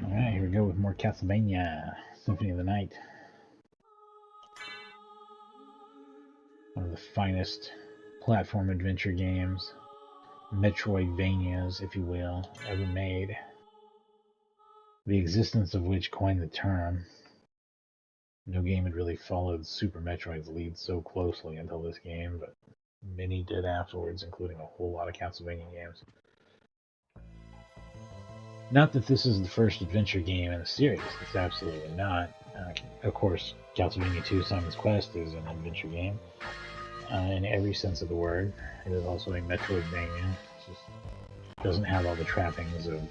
Alright, here we go with more Castlevania, Symphony of the Night. One of the finest platform adventure games, Metroidvanias, if you will, ever made. The existence of which coined the term. No game had really followed Super Metroid's lead so closely until this game, but many did afterwards, including a whole lot of Castlevania games. Not that this is the first adventure game in the series, it's absolutely not. Of course, Castlevania 2 Simon's Quest is an adventure game in every sense of the word. It is also a Metroidvania. It just doesn't have all the trappings of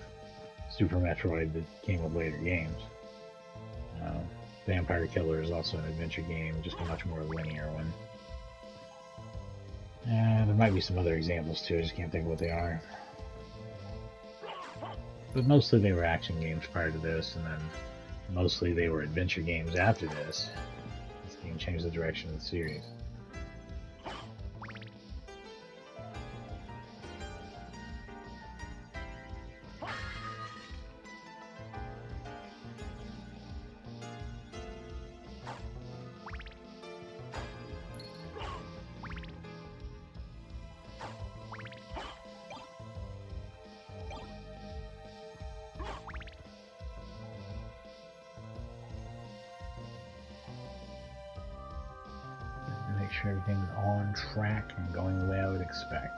Super Metroid that came with later games. Vampire Killer is also an adventure game, just a much more linear one. There might be some other examples too, I just can't think of what they are. But mostly they were action games prior to this, and then mostly they were adventure games after this. This game changed the direction of the series. Make sure everything's on track and going the way I would expect.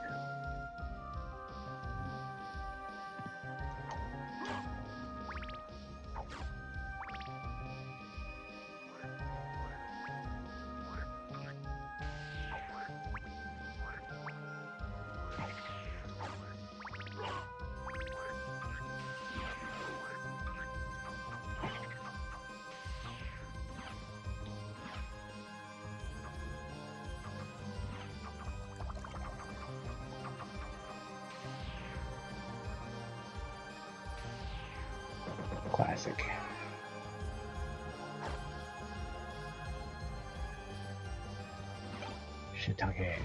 Classic. Shiitake.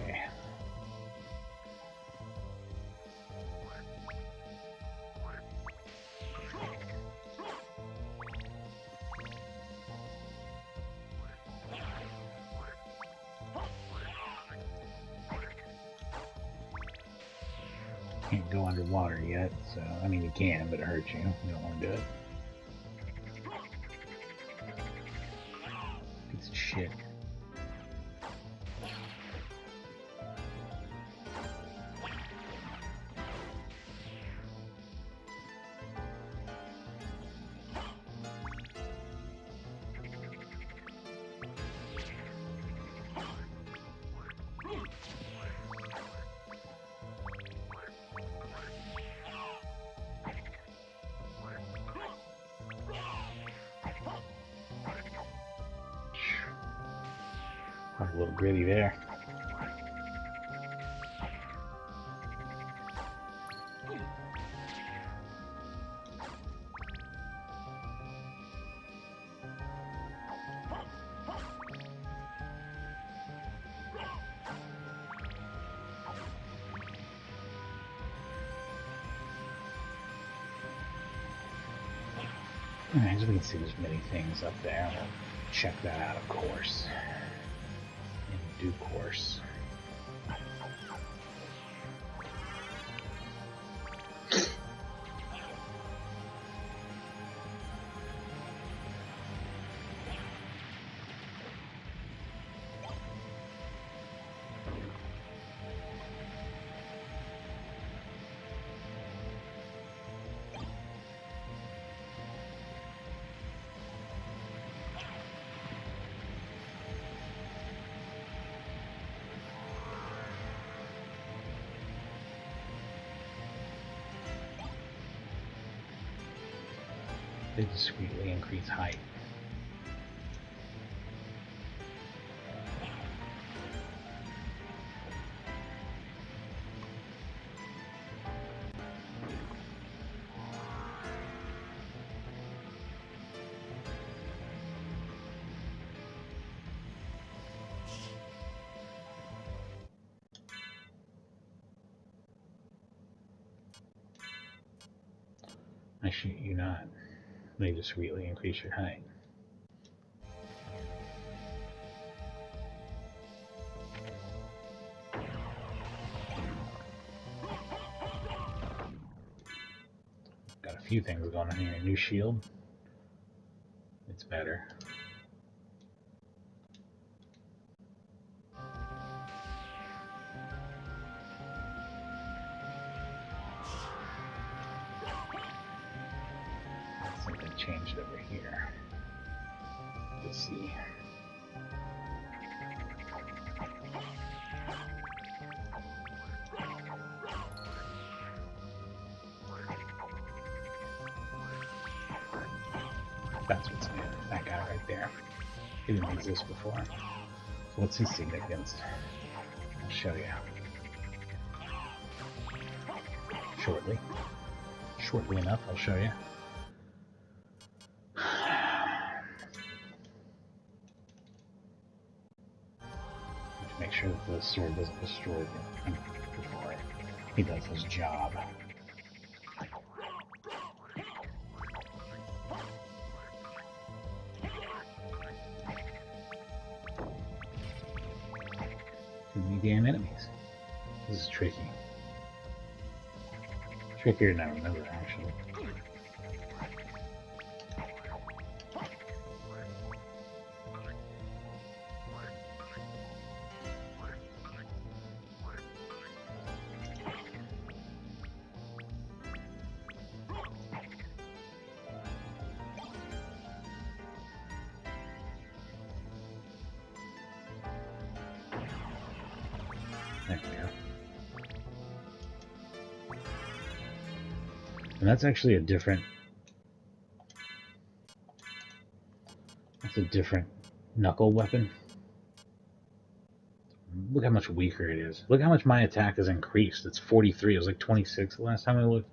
Can't go underwater yet, so I mean you can, but it hurts you. You don't want to do it. Piece of shit. A little gritty there. Alright, as we can see, there's many things up there. We'll check that out, of course. In due course. They discreetly increase height. I shoot you not. they discreetly increase your height. Got a few things going on here. New shield. It's better. Something changed over here. Let's see. That's what's new. That guy right there. He didn't exist before. So what's his significance? I'll show you. Shortly. Shortly enough, I'll show you. Make sure that the sword doesn't destroy him before he does his job. Too many damn enemies. This is tricky. Trickier than I remember, actually. There we go. And that's actually a different... That's a different knuckle weapon. Look how much weaker it is. Look how much my attack has increased. It's 43. It was like 26 the last time I looked.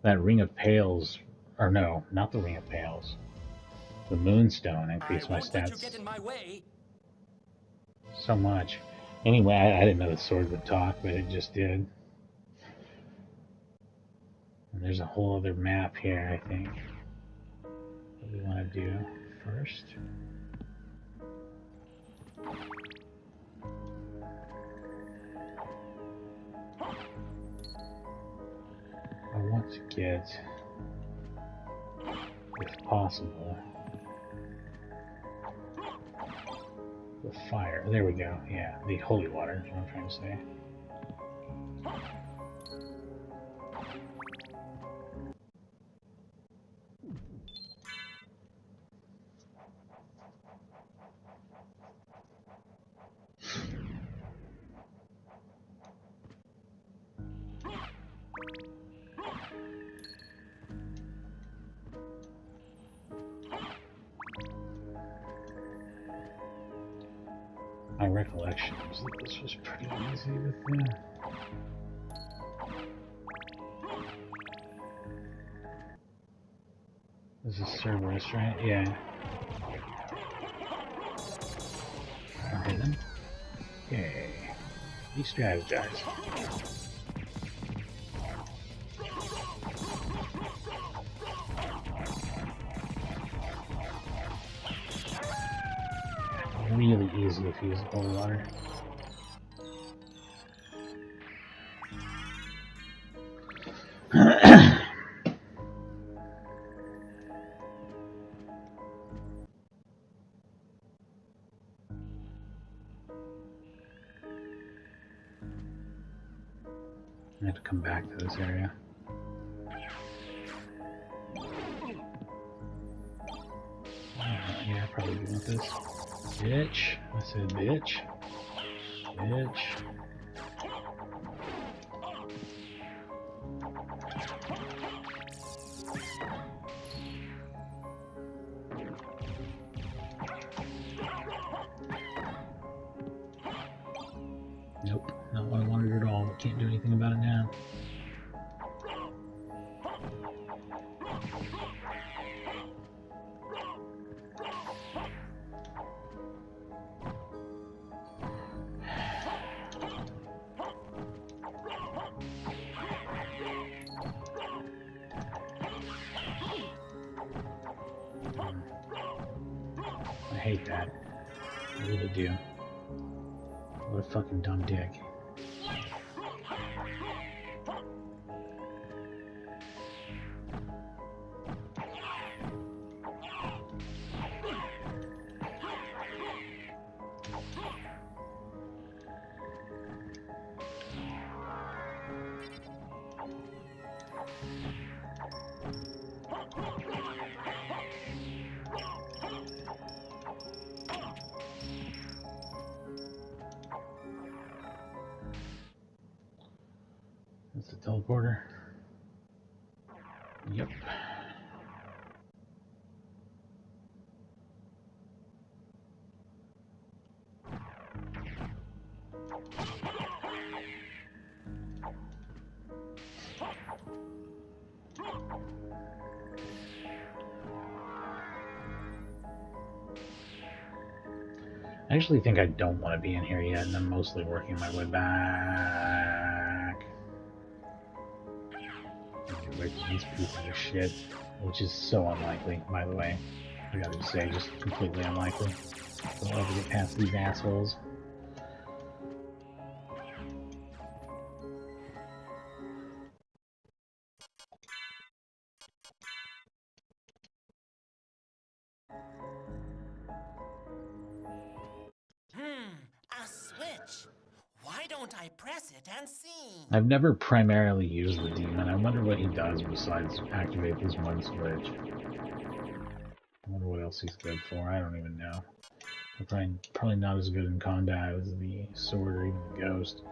That Ring of Pails... Or no, not the Ring of Pails. The Moonstone increased my stats so much. Anyway, I didn't know the sword would talk, but it just did. And there's a whole other map here, I think, that we want to do first. I want to get, if possible, the fire. There we go. Yeah, the holy water is what I'm trying to say. My recollection was that this was pretty easy with them. This is Cerberus, right? Yeah. Okay then. Okay. Re-strategize. Really easy if you use holy water. I have to come back to this area. Yeah, I probably do want this. Bitch. I said bitch. Bitch. Nope, not what I wanted at all. Can't do anything about it now. hate that. I really do. What a fucking dumb dick. That's the teleporter. Yep. I actually think I don't want to be in here yet, and I'm mostly working my way back. These pieces of shit, which is so unlikely, by the way. I gotta say, just completely unlikely. I'll ever get past these assholes. A switch. Why don't I press it and see? I've never primarily used the demon. I wonder what he does besides activate this one switch. I wonder what else he's good for. I don't even know. Probably not as good in combat as the sword or even the ghost.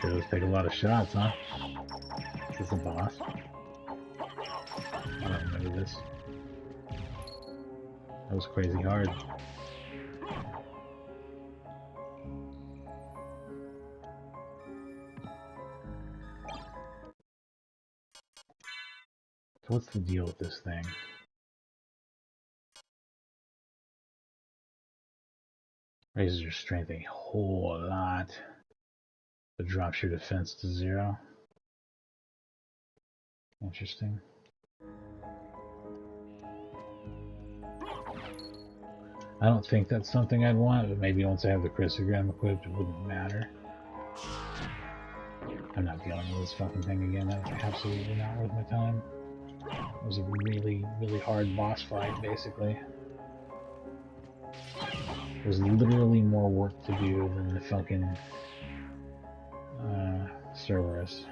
Sure does take a lot of shots, huh? Is this a boss? I don't remember this. That was crazy hard. So what's the deal with this thing? Raises your strength a whole lot, but drops your defense to 0. Interesting. I don't think that's something I'd want, but maybe once I have the cryptogram equipped, it wouldn't matter. I'm not dealing with this fucking thing again. That's absolutely not worth my time. It was a really, really hard boss fight, basically. There's literally more work to do than the fucking Cerberus.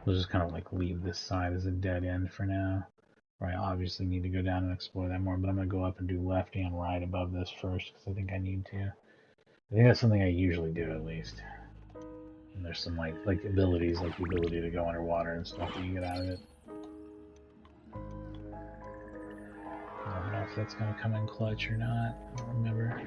We'll just kind of like leave this side as a dead end for now. Where I obviously need to go down and explore that more, but I'm going to go up and do left and right above this first because I think I need to. I think that's something I usually do at least. And there's some like abilities, like the ability to go underwater and stuff that you get out of it. I don't know if that's going to come in clutch or not. I don't remember.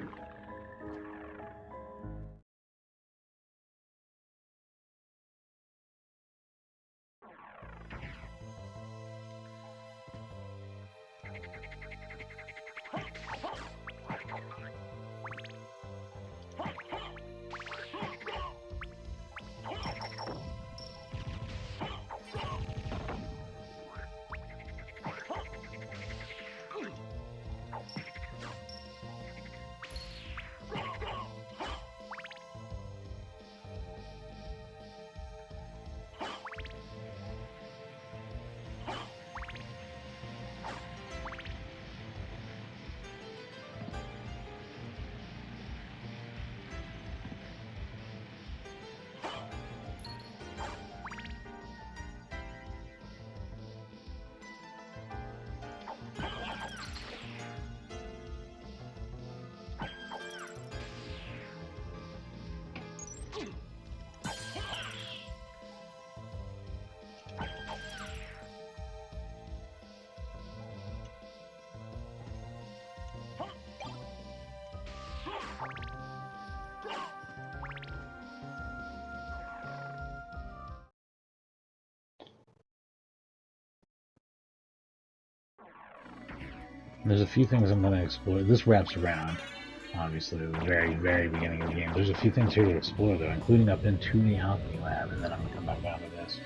There's a few things I'm going to explore. This wraps around, obviously, at the very, very beginning of the game. There's a few things here to explore, though, including up into the alchemy lab, and then I'm going to come back down to this.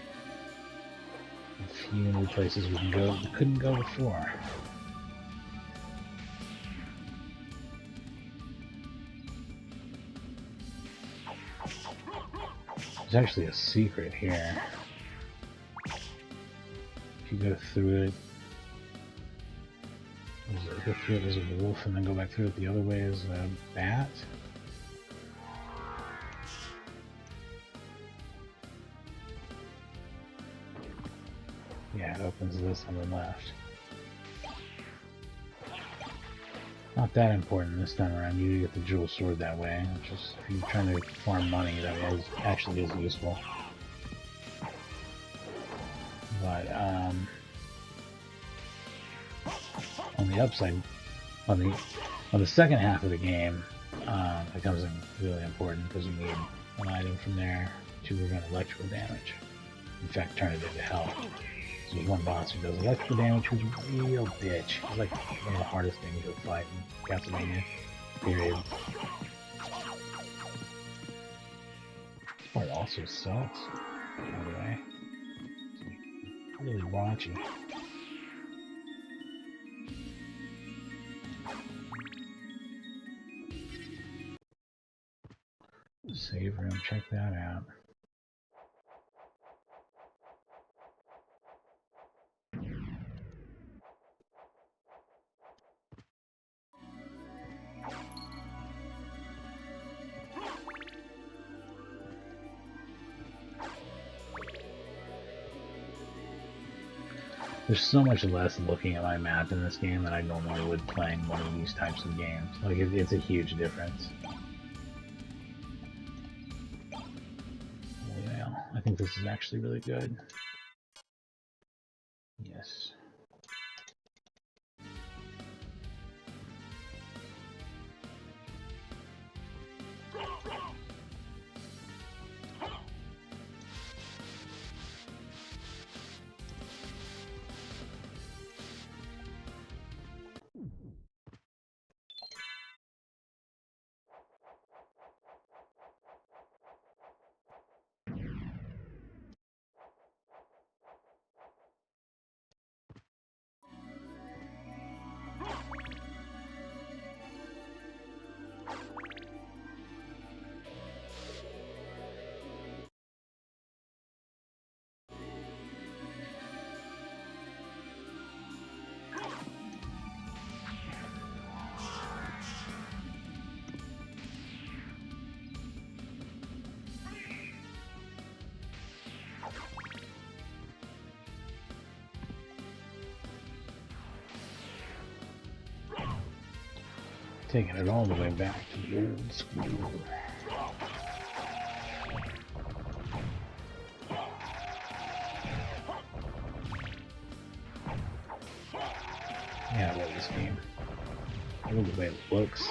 A few new places we can go that couldn't go before. There's actually a secret here. If you go through it, go through it as a wolf and then go back through it the other way as a bat. Yeah, it opens this on the left. Not that important this time around. You get the jewel sword that way. Just if you're trying to farm money, that actually is useful. But on the upside, on the second half of the game, it becomes really important because you need an item from there to prevent electrical damage. In fact, turn it into health. So there's one boss who does electrical damage, who's a real bitch. He's like one of the hardest things to fight in Castlevania, period. This part also sucks, by the way. It's really raunchy. Save room, check that out. There's so much less looking at my map in this game than I normally would playing one of these types of games. Like, it's a huge difference. Well, I think this is actually really good. Yes. Taking it all the way back to the old school. Yeah, I love this game. I love the way it looks.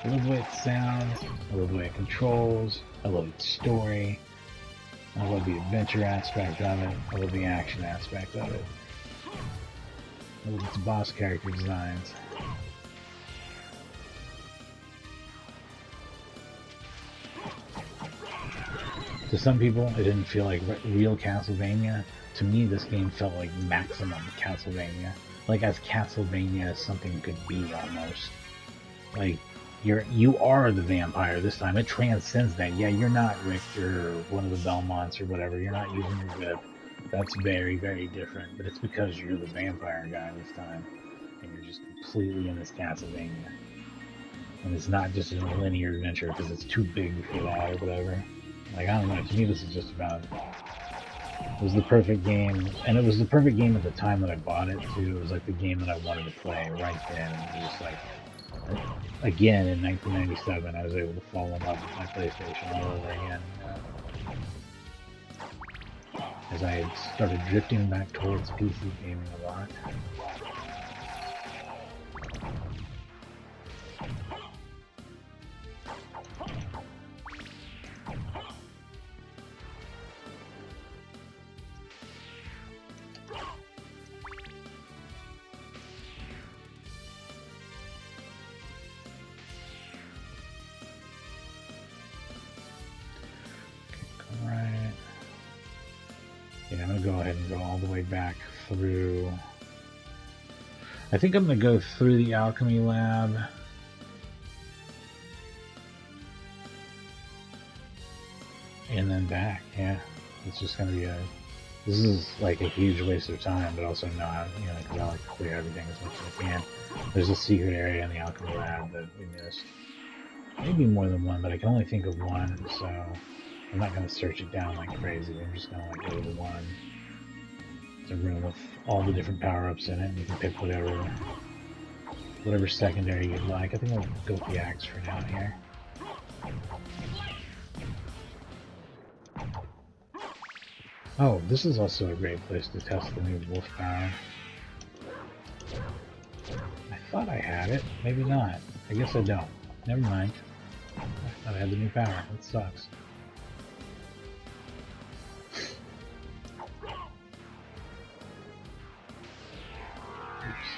I love the way it sounds. I love the way it controls. I love its story. I love the adventure aspect of it. I love the action aspect of it. I love its boss character designs. To some people, it didn't feel like real Castlevania. To me, this game felt like maximum Castlevania. Like as Castlevania as something could be, almost. Like, you are the vampire this time. It transcends that. Yeah, you're not Richter or one of the Belmonts or whatever. You're not using your whip. That's very, very different. But it's because you're the vampire guy this time. And you're just completely in this Castlevania. And it's not just a linear adventure because it's too big for that or whatever. Like, I don't know, to me this is just about, it was the perfect game, and it was the perfect game at the time that I bought it, too. It was like the game that I wanted to play right then. It was just like, again, in 1997, I was able to fall in love with my PlayStation all over again. As I had started drifting back towards PC gaming a lot. Yeah, I'm gonna go ahead and go all the way back through. I think I'm gonna go through the alchemy lab. And then back, yeah. It's just gonna be a. This is like a huge waste of time, but also not, because I like to clear everything as much as I can. There's a secret area in the alchemy lab that we missed. Maybe more than one, but I can only think of one, so I'm not gonna search it down like crazy. I'm just gonna like go to the one. It's a room with all the different power-ups in it, and you can pick whatever secondary you'd like. I think I'll go with the axe for now here. Oh, this is also a great place to test the new wolf power. I thought I had it. Maybe not. I guess I don't. Never mind. I thought I had the new power. That sucks. Oops.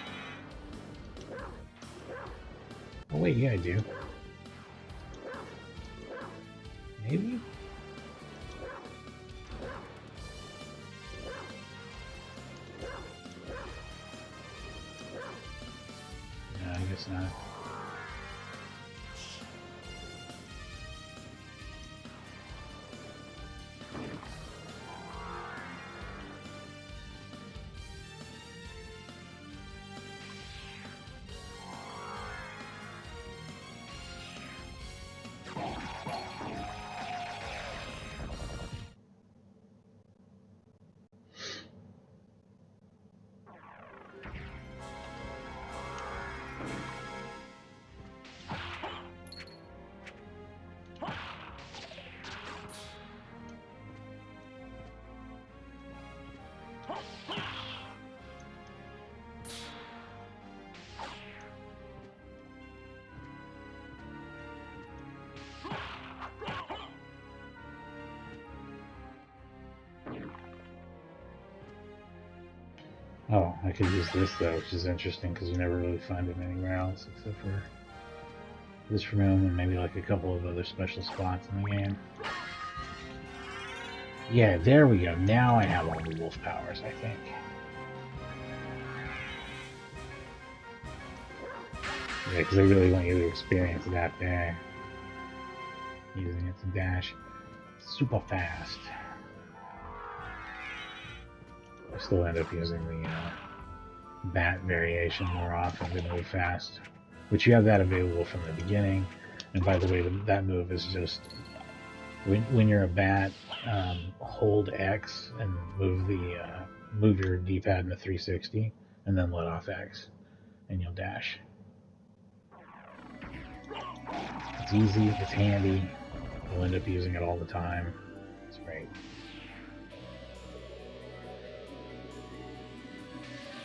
Oh wait, yeah I do. Maybe? No, I guess not. Oh, I could use this though, which is interesting because you never really find it anywhere else except for this room and maybe like a couple of other special spots in the game. Yeah, there we go. Now I have all the wolf powers, I think. Yeah, because I really want you to experience that there. Using it to dash super fast. I still end up using the bat variation more often to move fast, which you have that available from the beginning. And by the way, that move is just when you're a bat, hold X and move your D-pad into 360, and then let off X, and you'll dash. It's easy, it's handy. You'll end up using it all the time. It's great.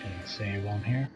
Gonna save on here.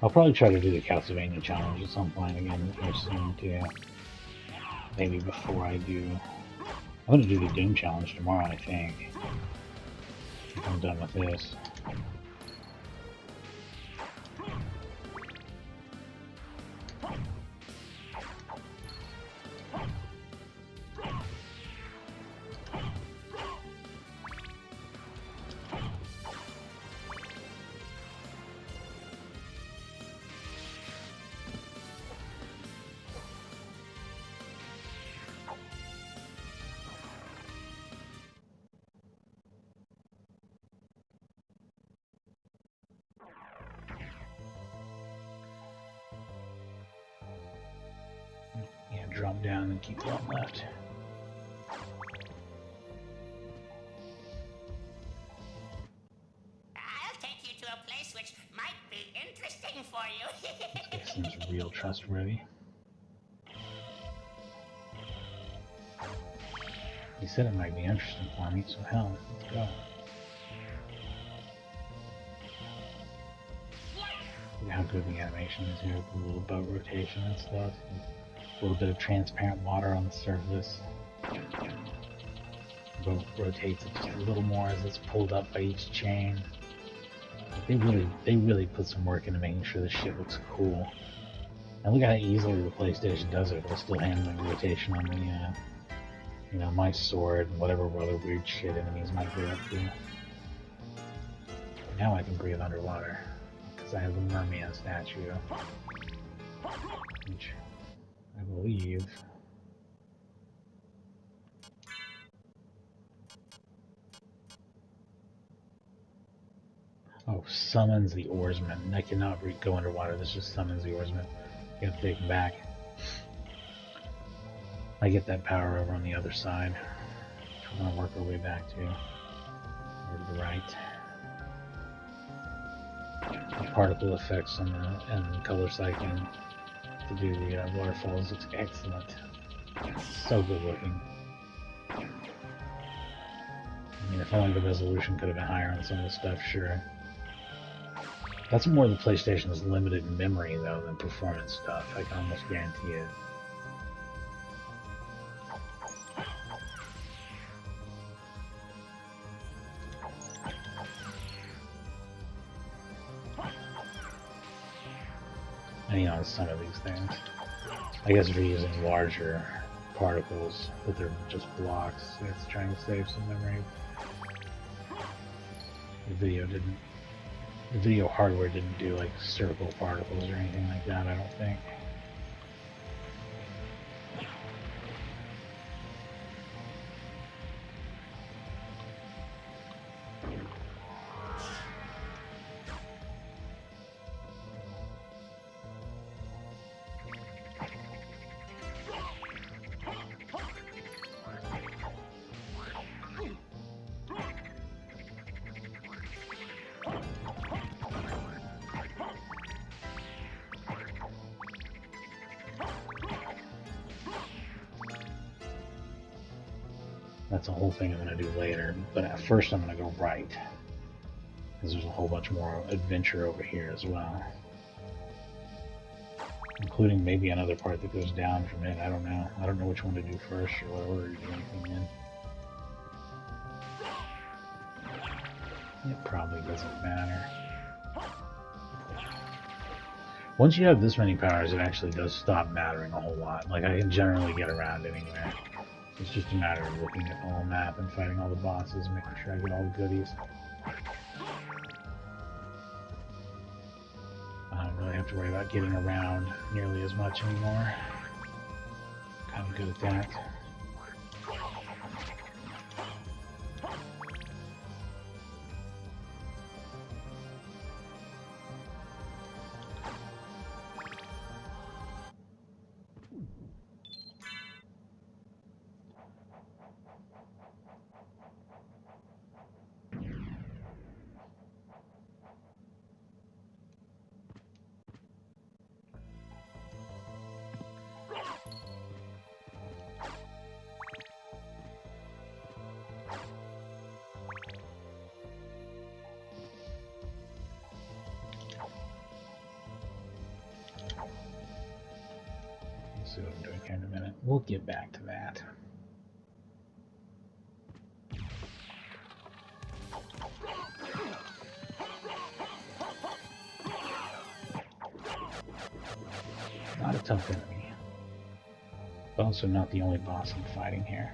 I'll probably try to do the Castlevania challenge at some point again here soon too. Maybe before I do. I'm gonna do the Doom challenge tomorrow, I think. If I'm done with this. Yeah, drop down and keep going left. I'll take you to a place which might be interesting for you. This guy seems real trustworthy. You said it might be interesting for me, so hell, let's go. Look how good the animation is here, the little boat rotation and stuff. A little bit of transparent water on the surface. The boat rotates just a little more as it's pulled up by each chain. They really put some work into making sure this shit looks cool. And look how easily the PlayStation does it while still handling rotation on the, you know, my sword and whatever other weird shit enemies might be up to. Now I can breathe underwater because I have the merman statue, which I believe summons the oarsman. I cannot go underwater. This just summons the oarsman. You have to take him back. I get that power over on the other side. We're going to work our way back to over to the right. The particle effects and color cycling to do the waterfalls looks excellent. So good looking. I mean, if only the resolution could have been higher on some of the stuff, sure. That's more the PlayStation's limited memory, though, than performance stuff. I can almost guarantee it. And, you know, some of these things. I guess if you're using larger particles, but they're just blocks, it's trying to save some memory. The video hardware didn't do like circle particles or anything like that, I don't think. That's a whole thing I'm going to do later, but at first I'm going to go right, because there's a whole bunch more adventure over here as well, including maybe another part that goes down from it. I don't know. I don't know which one to do first or what order to do anything in. It probably doesn't matter. Once you have this many powers, it actually does stop mattering a whole lot. Like, I can generally get around anywhere. It's just a matter of looking at the whole map and fighting all the bosses and making sure I get all the goodies. I don't really have to worry about getting around nearly as much anymore. Kind of good at that. See what I'm doing here in a minute. We'll get back to that. Not a tough enemy, but also not the only boss I'm fighting here.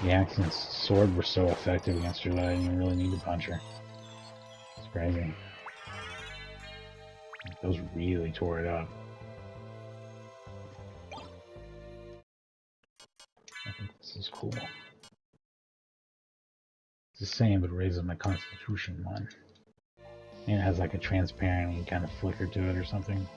The axe and sword were so effective against her that I didn't even really need to punch her. It's crazy. Those really tore it up. I think this is cool. It's the same, but it raises my constitution one. And it has like a transparent kind of flicker to it or something.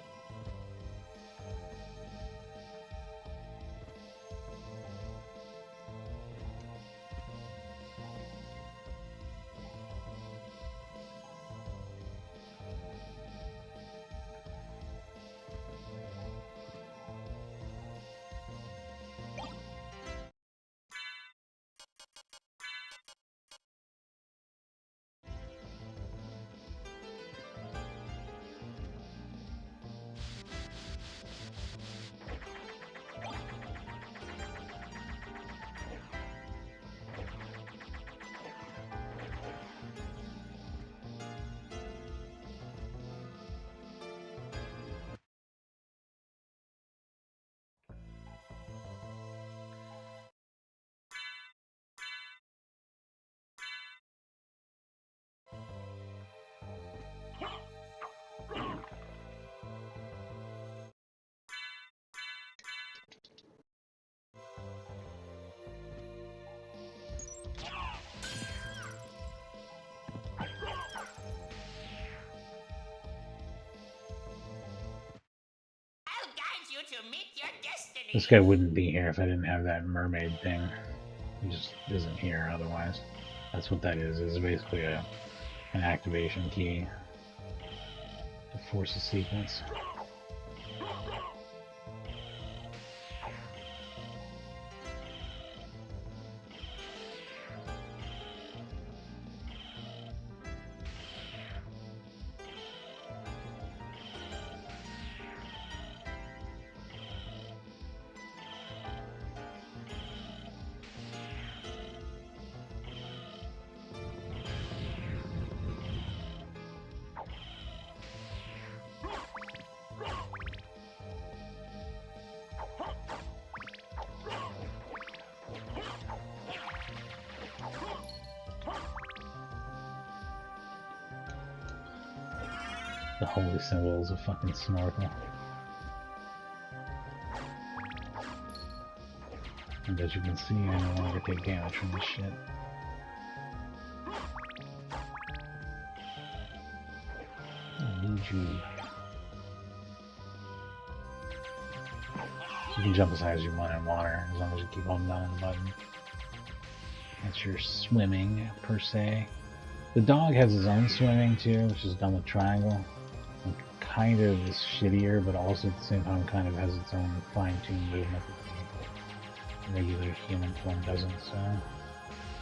To meet your destiny. This guy wouldn't be here if I didn't have that mermaid thing. He just isn't here otherwise. That's what that is. It's basically an activation key to force a sequence. The holy symbol is a fucking snorkel. And as you can see, I no longer take damage from this shit. I need you. You can jump as high as you want in water, as long as you keep holding down on the button. That's your swimming, per se. The dog has his own swimming, too, which is done with triangle. And kind of is shittier, but also at the same time kind of has its own fine-tuned movement that the regular human form doesn't, so...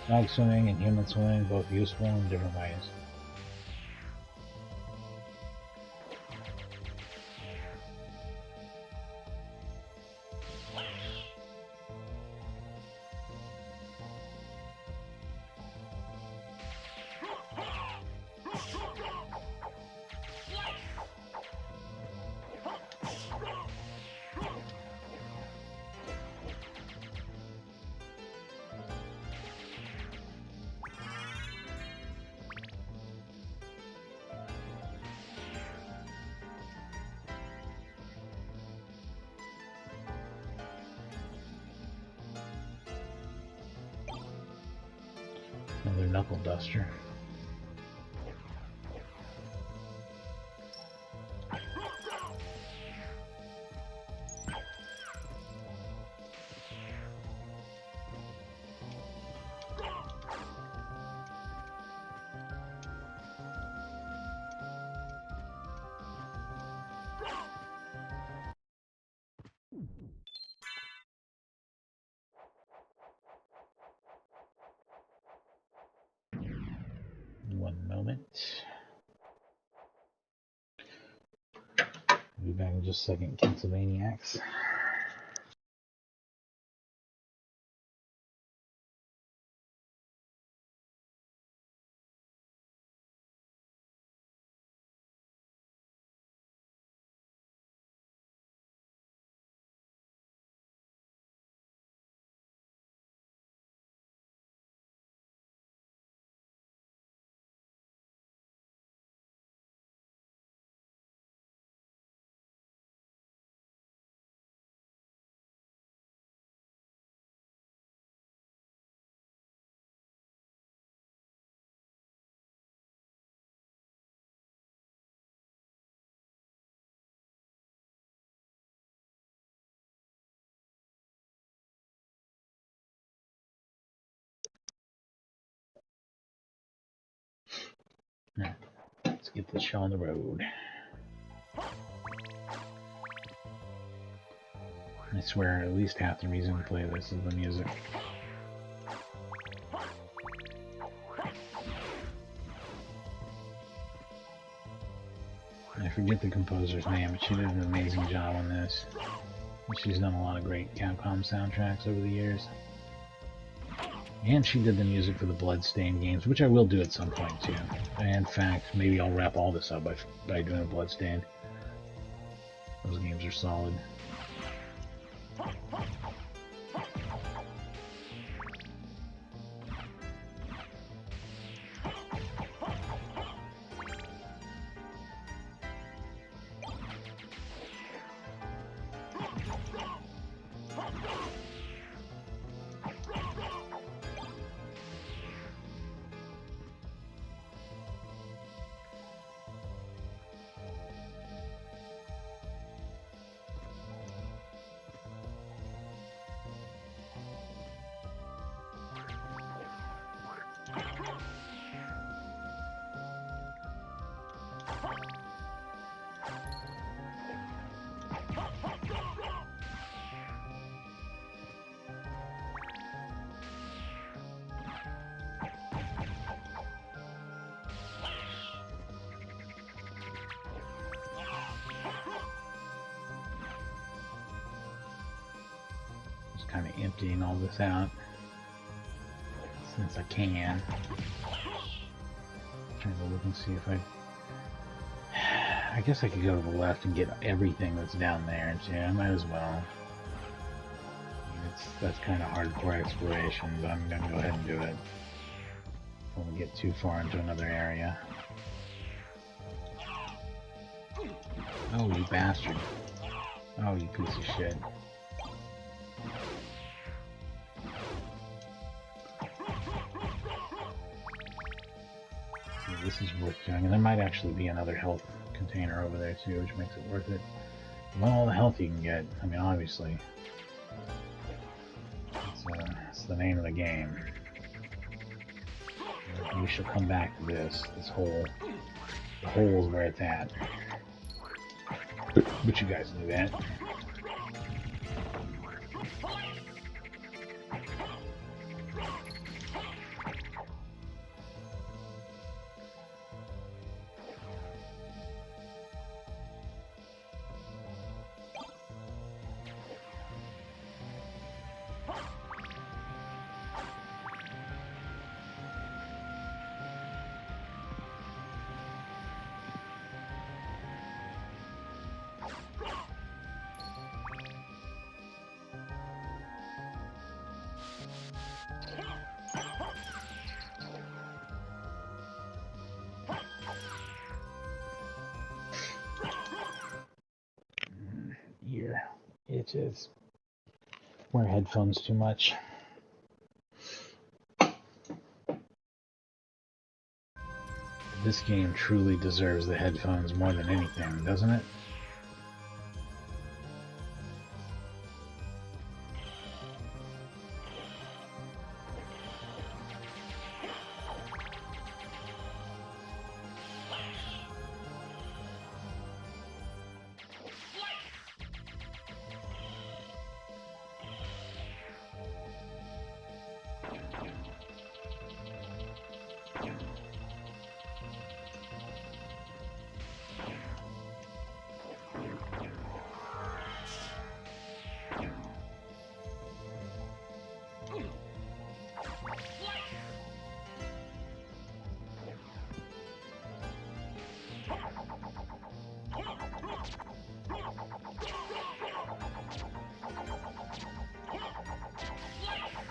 Dog swimming and human swimming, both useful in different ways. Another knuckle duster. One moment. I'll be back in just a second, Castlevaniacs. Alright, let's get this show on the road. I swear, at least half the reason to play this is the music. I forget the composer's name, but she did an amazing job on this. She's done a lot of great Capcom soundtracks over the years. And she did the music for the Bloodstained games, which I will do at some point too. And in fact, maybe I'll wrap all this up by doing a Bloodstained. Those games are solid. Kind of emptying all this out since I can. Trying to look and see if I guess I could go to the left and get everything that's down there too. I might as well. That's kind of hardcore exploration, but I'm gonna go ahead and do it. Don't get too far into another area. Oh, you bastard! Oh, you piece of shit! This is worth doing, and there might actually be another health container over there too, which makes it worth it. You want all the health you can get. I mean, obviously, it's the name of the game. We shall come back to this. This hole. The hole is where it's at. But you guys knew that. Ear itches. Wear headphones too much. This game truly deserves the headphones more than anything, doesn't it?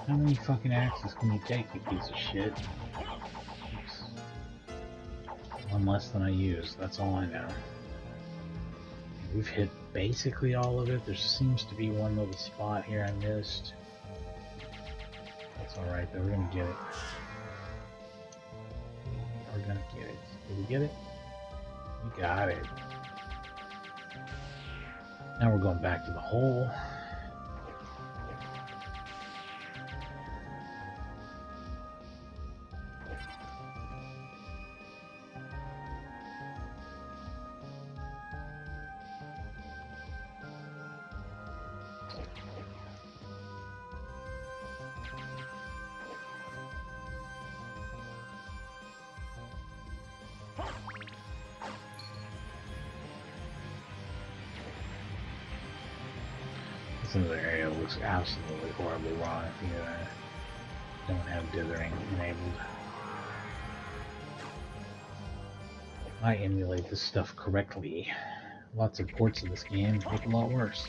How many fucking axes can you take, you piece of shit? Oops. One less than I used, that's all I know. We've hit basically all of it. There seems to be one little spot here I missed. That's alright though, we're gonna get it. We're gonna get it. Did we get it? We got it. Now we're going back to the hole. This other area looks absolutely horribly wrong if you don't have dithering enabled. I emulate this stuff correctly. Lots of ports of this game make it a lot worse.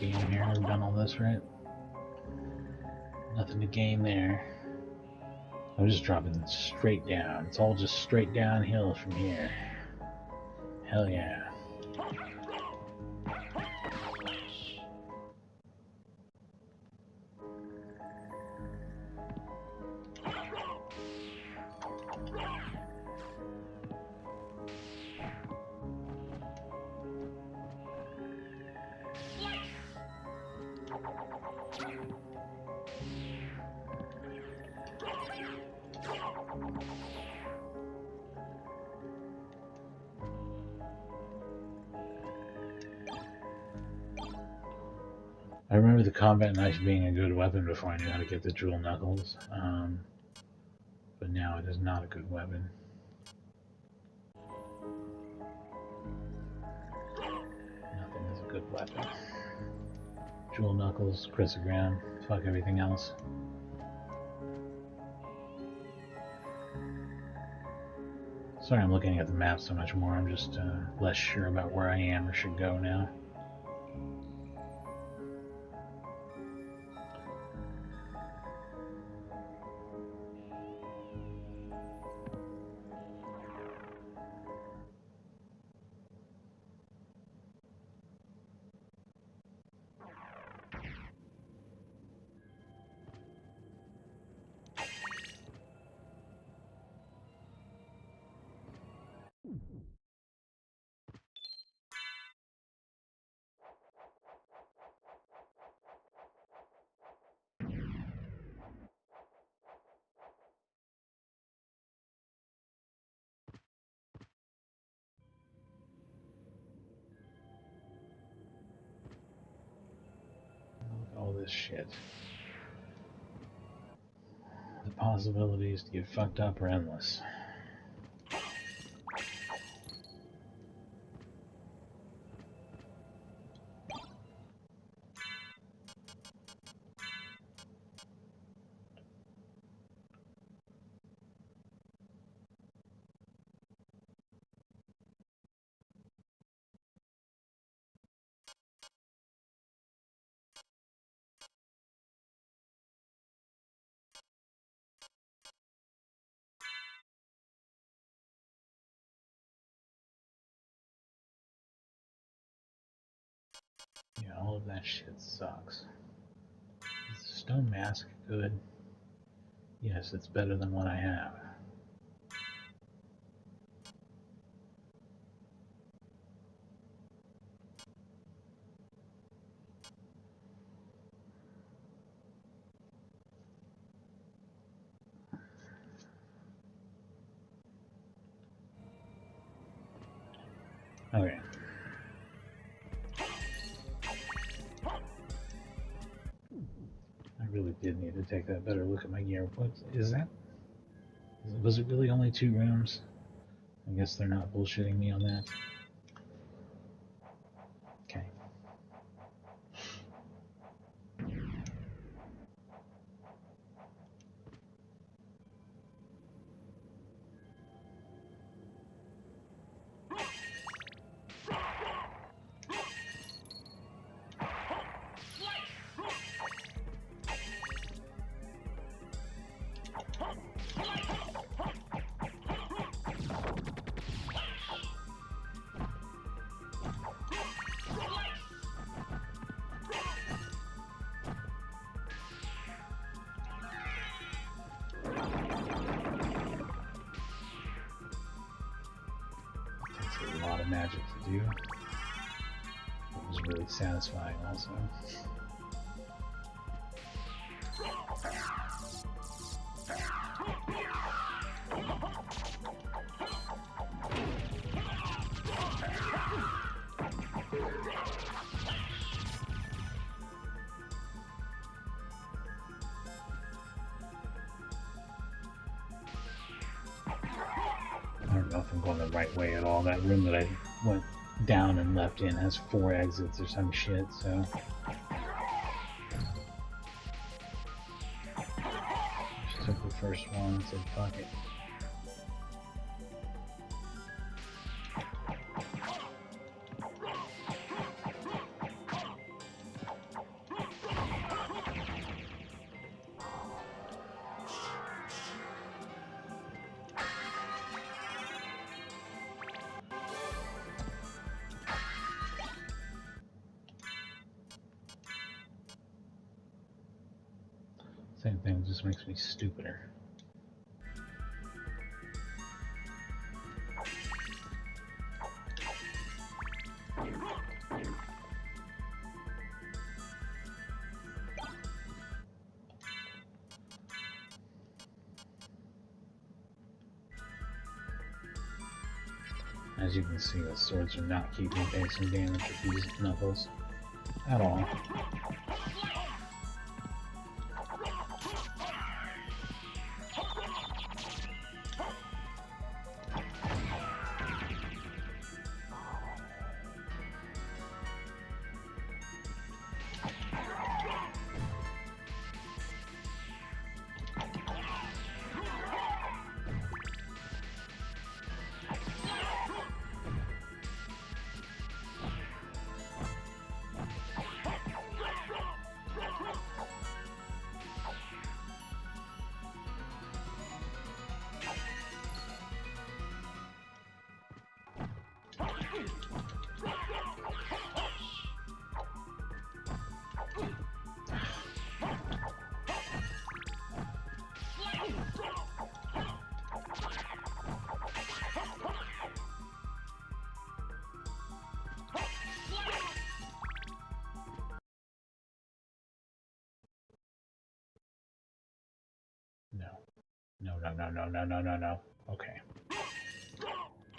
Game here, I've done all this, right? Nothing to gain there. I'm just dropping straight down. It's all just straight downhill from here. Hell yeah. I remember the combat knife being a good weapon before I knew how to get the dual knuckles, but now it is not a good weapon. Nothing is a good weapon. Dual knuckles, crissogram, fuck everything else. Sorry I'm looking at the map so much more, I'm just less sure about where I am or should go now. All this shit. The possibilities to get fucked up are endless. Yeah, all of that shit sucks. Is the stone mask good? Yes, it's better than what I have. Okay. really did need to take that better look at my gear. What is that? Was it really only 2 rooms? I guess they're not bullshitting me on that. Okay. A lot of magic to do. It was really satisfying also. I don't know if I'm going the right way at all. That room that I went down and left in has 4 exits or some shit, so... Just took the first one and said, fuck it. Same thing, just makes me stupider. As you can see, the swords are not keeping pace and damage with these knuckles at all. No. Okay.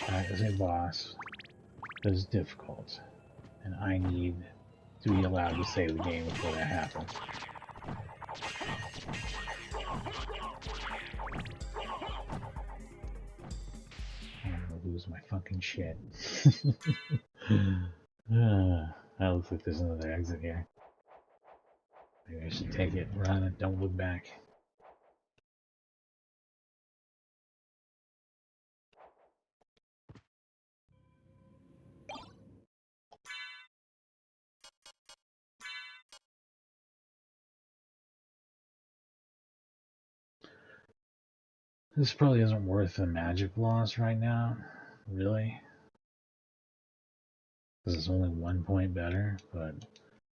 That is a boss that is difficult, and I need to be allowed to save the game before that happens. I'm gonna lose my fucking shit. That looks like there's another exit here. Maybe I should take it, run it, don't look back. This probably isn't worth the magic loss right now, really. Because it's only 1 point better, but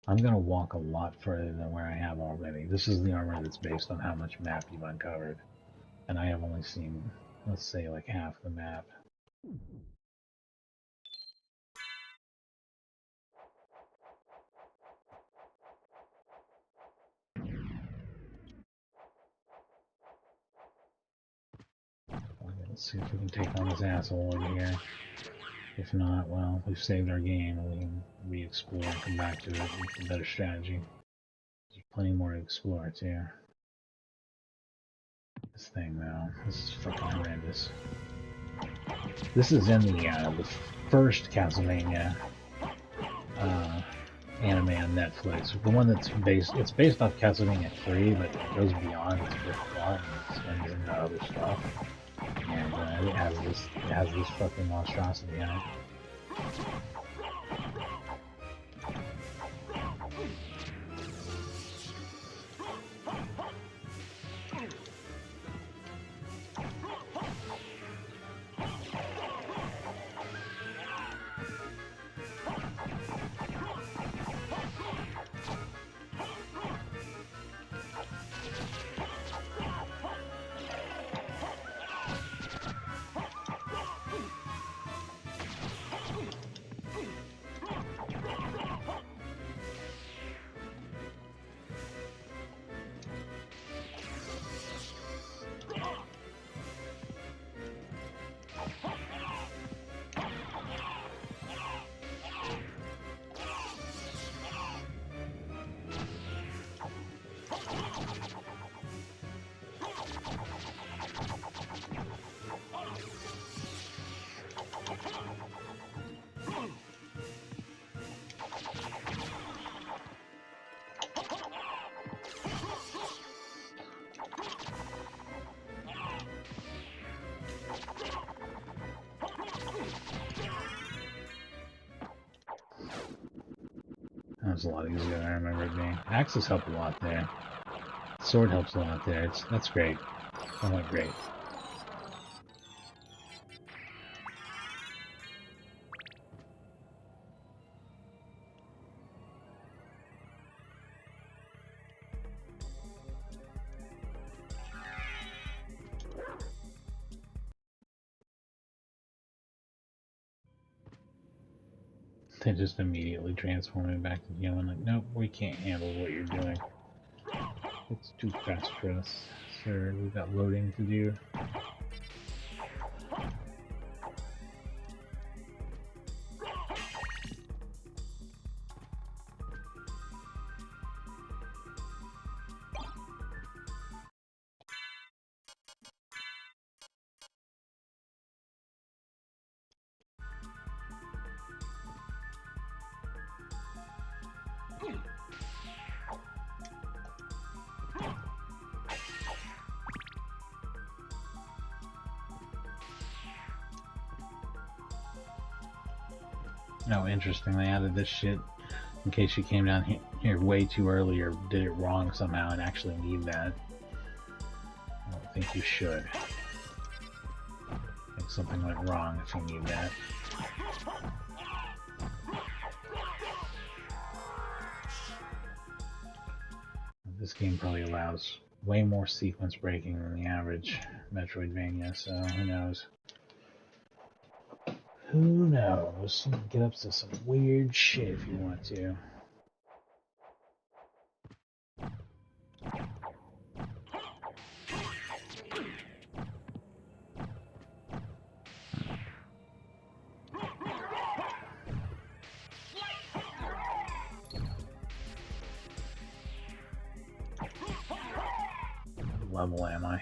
I'm going to walk a lot further than where I have already. This is the armor that's based on how much map you've uncovered. And I have only seen, let's say, like half the map. Let's see if we can take on this asshole over here. If not, well, we've saved our game and we can re-explore and come back to it with a better strategy. Plenty more to explore too. This thing though, this is fucking horrendous. This is in the first Castlevania anime on Netflix. The one that's it's based off Castlevania 3, but it goes beyond its first plot and extends into other stuff. And it has this fucking monstrosity in it. That was a lot easier than I remember it being. Axes help a lot there. Sword helps a lot there. That's great. Somewhat great. They just immediately transform me back to human. Like, nope, we can't handle what you're doing. It's too fast for us, sir. We've got loading to do. No, interesting. They added this shit in case you came down here way too early or did it wrong somehow and actually need that. I don't think you should. I think something went wrong if you need that. This game probably allows way more sequence breaking than the average Metroidvania, so who knows? Who knows? You can get up to some weird shit if you want to. What level am I?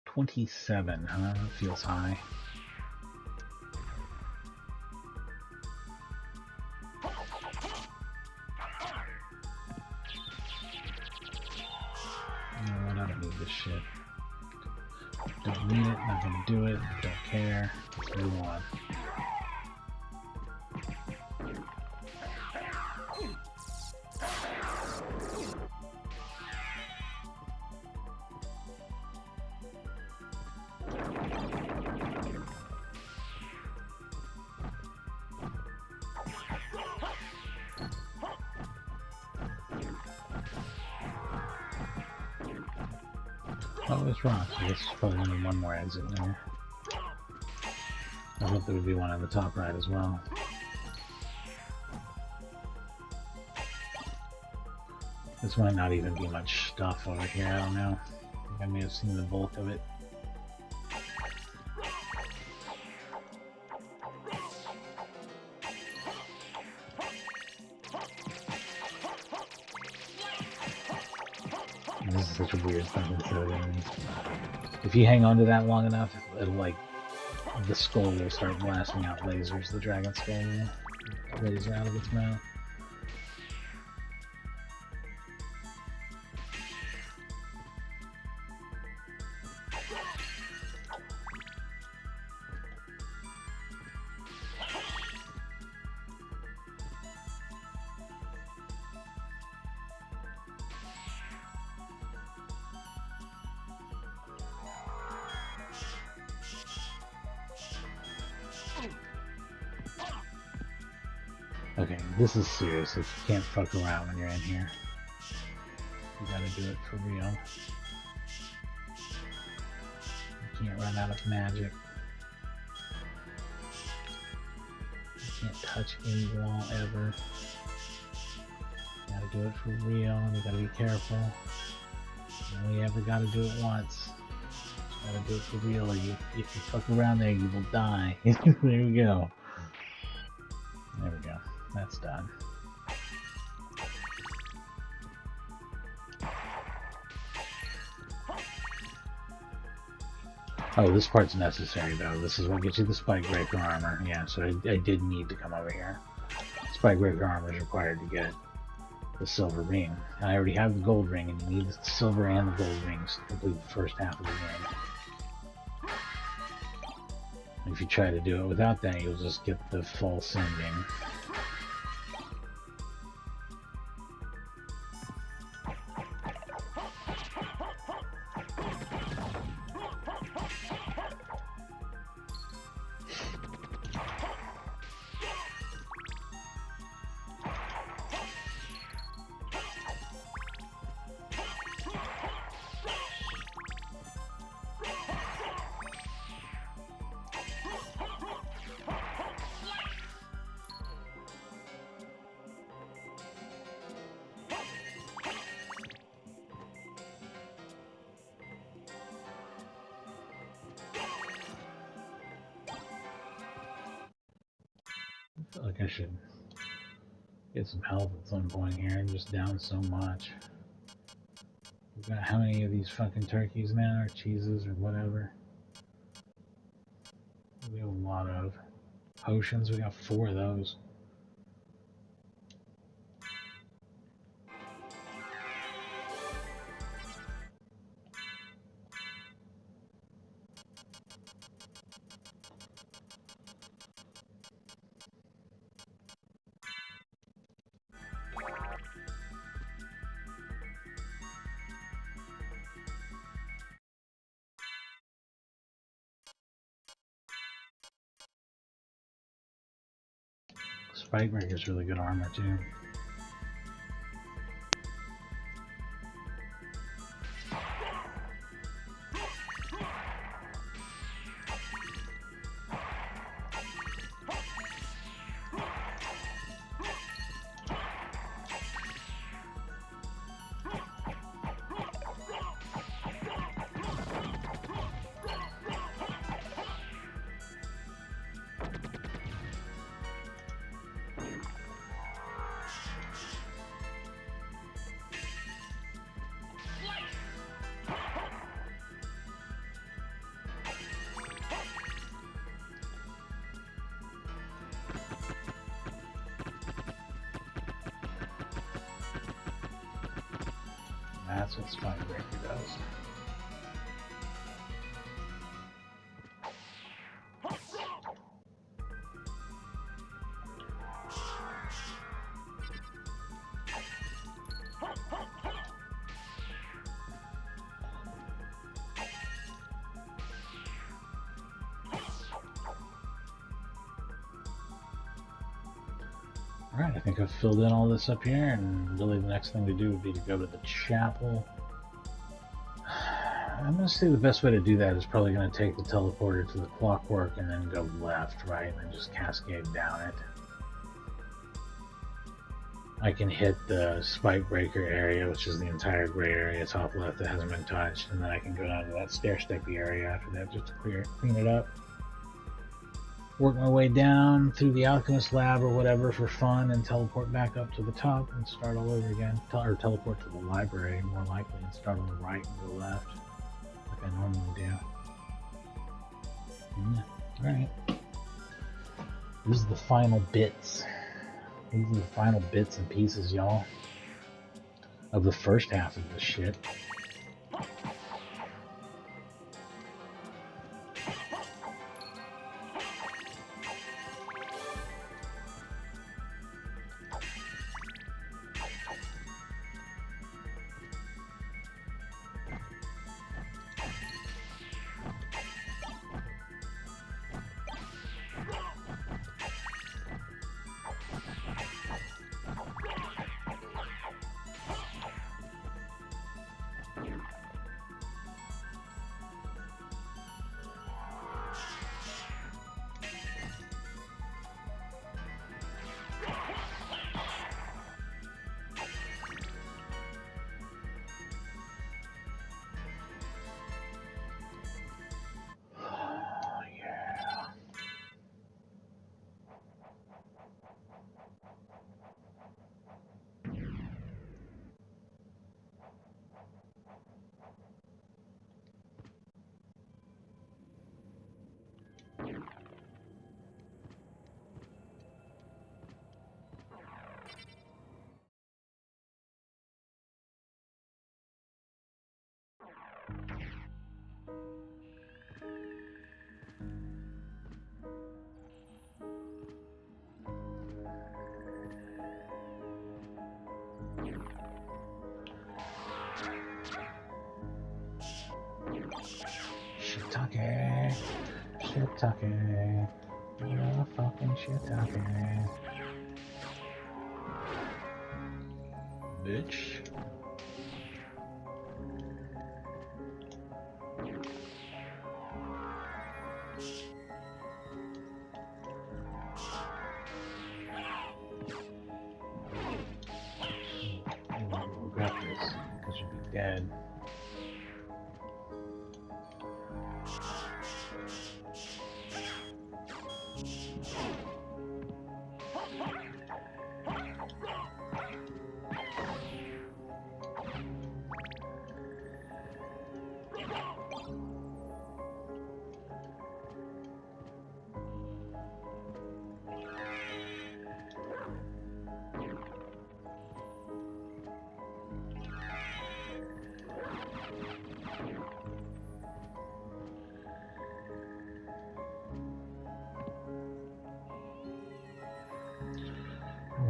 27, huh? That feels high. This shit. Don't need it, not gonna do it, don't care. Let's move on. Oh, it's wrong. So this is probably only one more exit there. I hope there would be one on the top right as well. This might not even be much stuff over here, I don't know. I think I may have seen the bulk of it. this is such a weird fucking set of enemies. If you hang on to that long enough, it'll like, the skull will start blasting out lasers. The dragon skull will laser out of its mouth. Okay, this is serious. You can't fuck around when you're in here. You gotta do it for real. You can't run out of magic. You can't touch any wall ever. You gotta do it for real, and you gotta be careful. You only ever gotta do it once. You gotta do it for real, or if you fuck around there, you will die. There we go. There we go. That's done. Oh, this part's necessary though. This is what gets you the spike breaker armor. Yeah, so I did need to come over here. Spike breaker armor is required to get the silver ring. And I already have the gold ring, and you need the silver and the gold rings to complete the first half of the game. If you try to do it without that, you'll just get the false ending. I feel like I should get some help at some point here. I'm just down so much. We've got how many of these fucking turkeys now, or cheeses, or whatever? We have a lot of potions. We got 4 of those. Spike Breaker's really good armor too. That's what Spike Breaker does. Alright, I think I've filled in all this up here, and really the next thing to do would be to go to the chapel. I'm going to say the best way to do that is probably going to take the teleporter to the clockwork and then go left, right, and then just cascade down it. I can hit the Spike Breaker area, which is the entire gray area top left that hasn't been touched, and then I can go down to that stair steppy area after that just to clean it up. work my way down through the alchemist lab or whatever for fun and teleport back up to the top and start all over again. Or teleport to the library, more likely, and start on the right and go left, like I normally do. Alright. These are the final bits. These are the final bits and pieces, y'all, of the first half of this shit. Shiitake, fucking shiitake, bitch. I'll regret this because you'll be dead.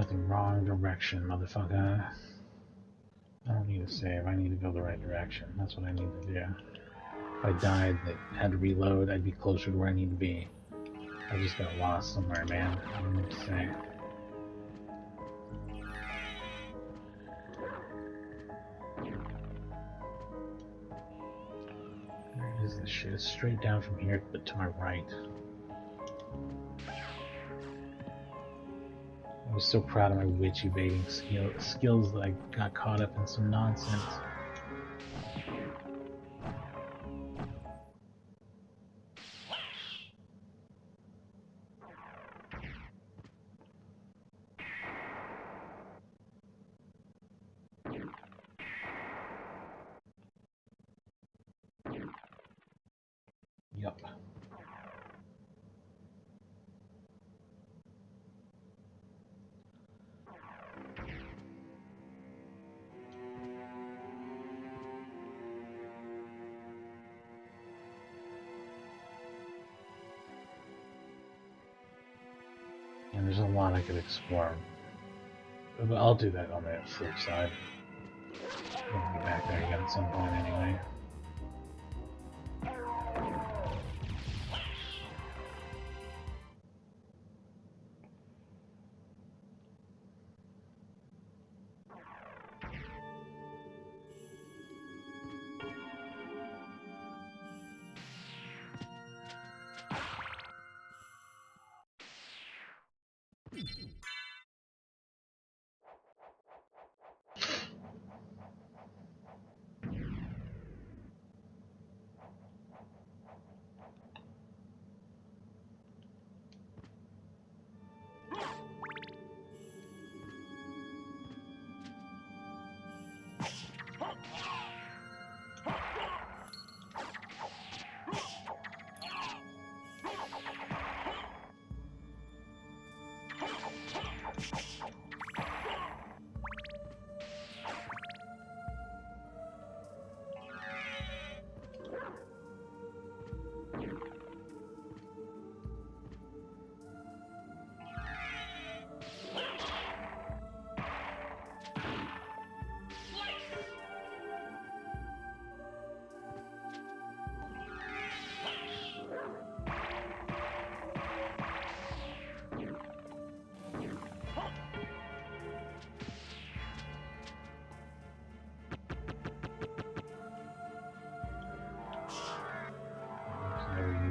The wrong direction, motherfucker. I don't need to save, I need to go the right direction. That's what I need to do. If I died that had to reload, I'd be closer to where I need to be. I just got lost somewhere, man. I don't know what to say. Where is this shit? It's straight down from here, but to my right. I was so proud of my witch evading skills that I got caught up in some nonsense. Yup. And there's a lot I could explore. But I'll do that on the flip side. I'll be back there again at some point anyway.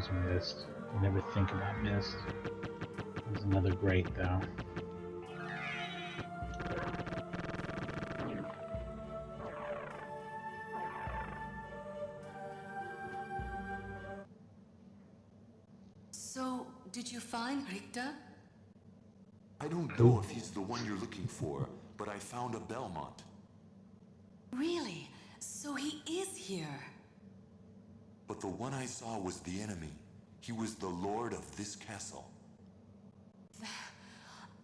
is Myst. You never think about Myst. There's another great though. So, did you find Richter? I don't know if he's the one you're looking for, but I found a Belmont. Really? So he is here. But the one I saw was the enemy. He was the lord of this castle.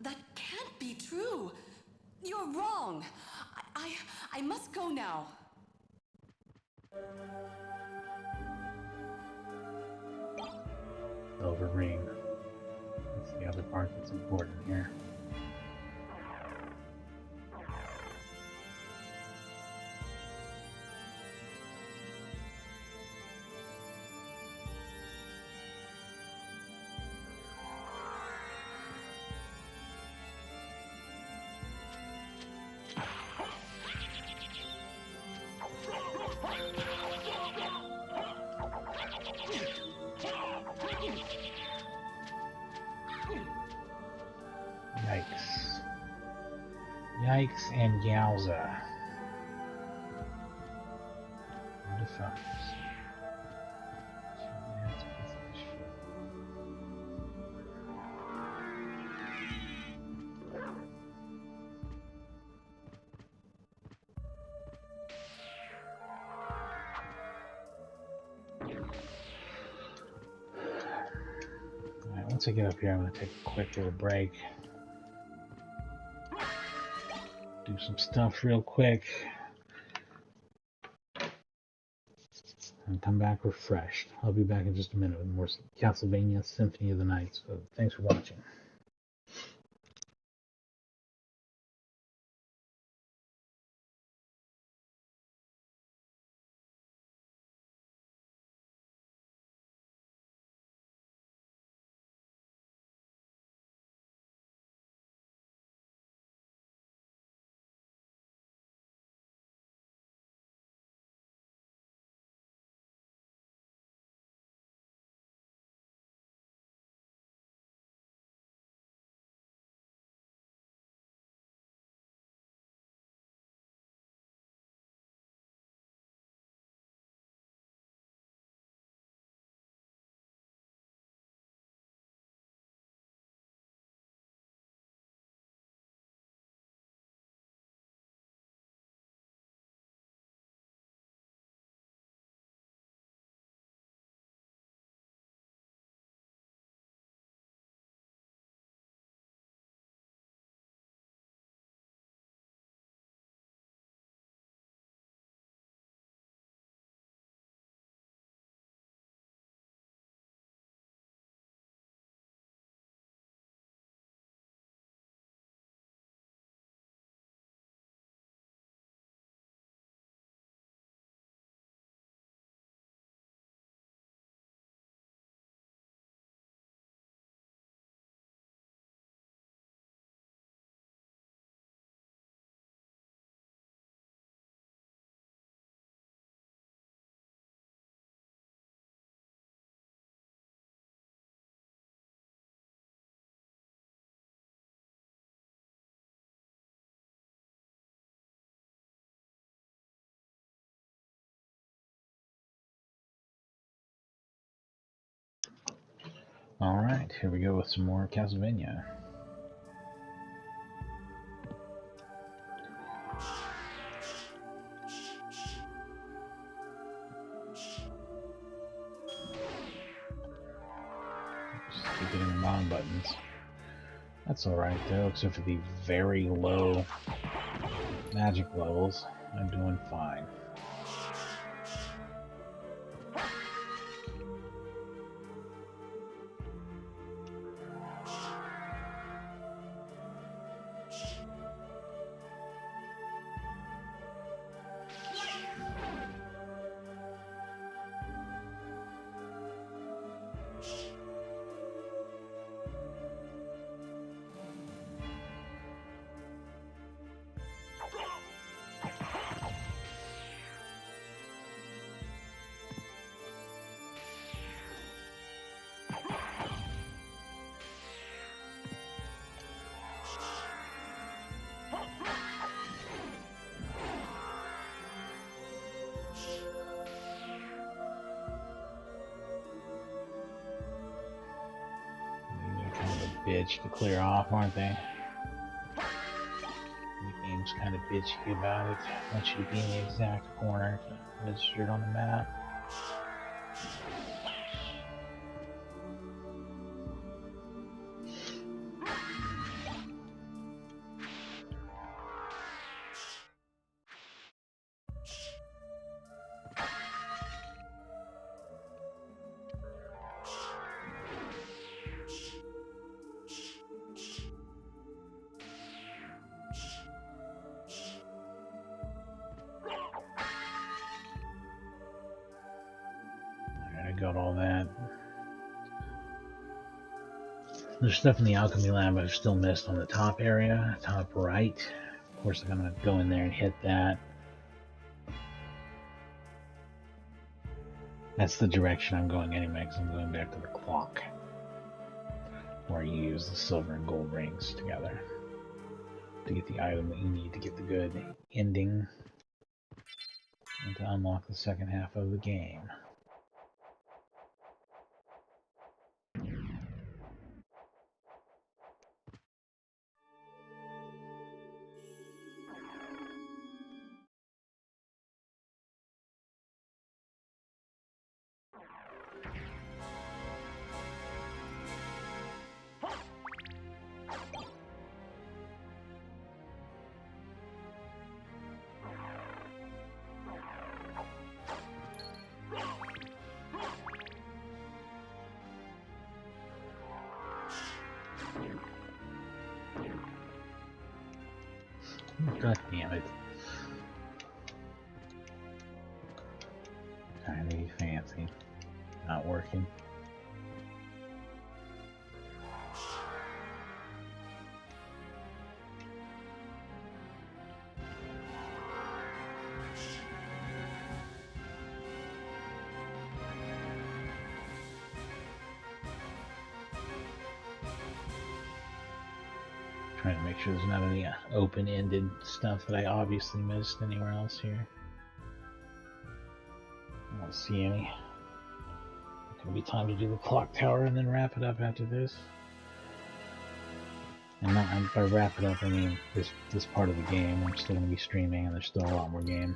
That can't be true. You're wrong. I must go now. Silver ring. That's the other part that's important here. Yikes. Yikes and yowza. Motherfuckers. That's a piece of shit. Alright, once I get up here, I'm going to take a quick little break. Do some stuff real quick. And come back refreshed. I'll be back in just a minute with more Castlevania Symphony of the Night. So thanks for watching. Alright, here we go with some more Castlevania. Just keep hitting the wrong buttons. That's alright though, except for the very low magic levels. I'm doing fine. bitch to clear off, aren't they? The game's kind of bitchy about it. Wants you to be in the exact corner registered on the map. Got all that. There's stuff in the alchemy lab I've still missed on the top area, top right. Of course, I'm gonna go in there and hit that. That's the direction I'm going anyway, because I'm going back to the clock, where you use the silver and gold rings together to get the item that you need to get the good ending and to unlock the second half of the game. God damn it. Trying to be fancy. Not working. Trying to make sure there's not any open-ended stuff that I obviously missed anywhere else here. I don't see any. It's gonna be time to do the clock tower and then wrap it up after this. And not, by wrap it up, I mean this part of the game. I'm still gonna be streaming, and there's still a lot more game.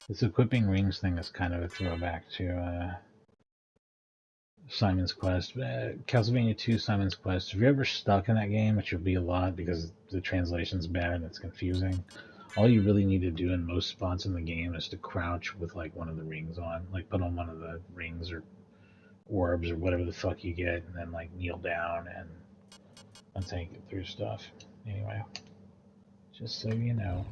This equipping rings thing is kind of a throwback to Simon's Quest. Castlevania 2 Simon's Quest. If you're ever stuck in that game, which you'll be a lot because the translation's bad and it's confusing, all you really need to do in most spots in the game is to crouch with like one of the rings on. Like put on one of the rings or orbs or whatever the fuck you get, and then like kneel down and that's how you get through stuff. Anyway, just so you know.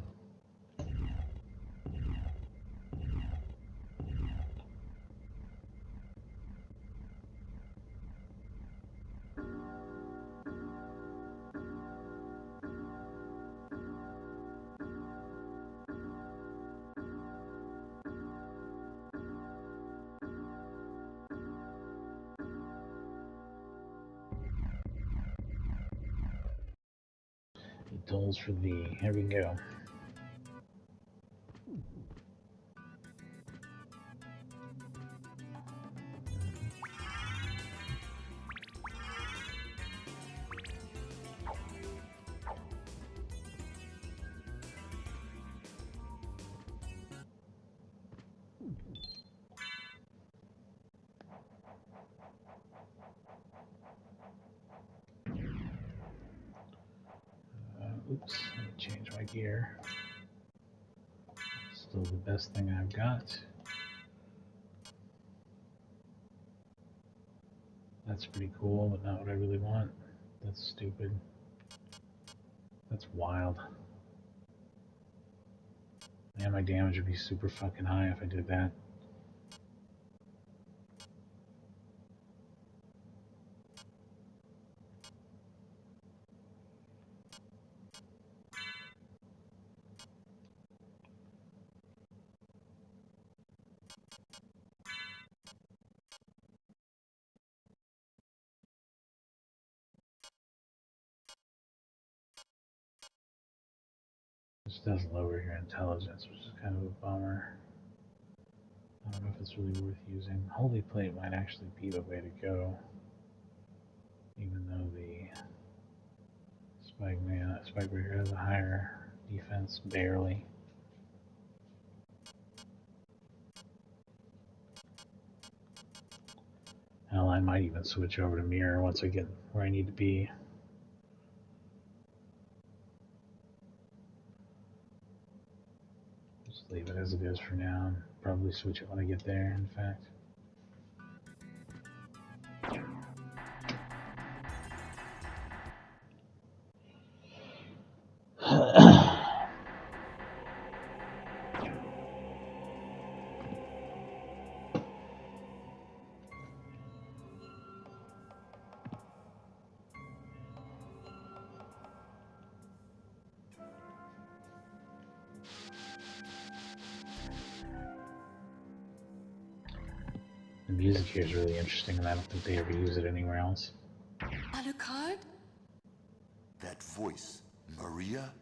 It tolls for thee. Here we go. Oops, let me change my gear. Still the best thing I've got. That's pretty cool, but not what I really want. That's stupid. That's wild. Man, my damage would be super fucking high if I did that. This does lower your intelligence, which is kind of a bummer. I don't know if it's really worth using. Holy Plate might actually be the way to go. Even though the Spike Breaker has a higher defense, barely. Hell, I might even switch over to Mirror once I get where I need to be. Just leave it as it is for now, and probably switch it when I get there, in fact. The music here is really interesting, and I don't think they ever use it anywhere else. Alucard? That voice, Maria?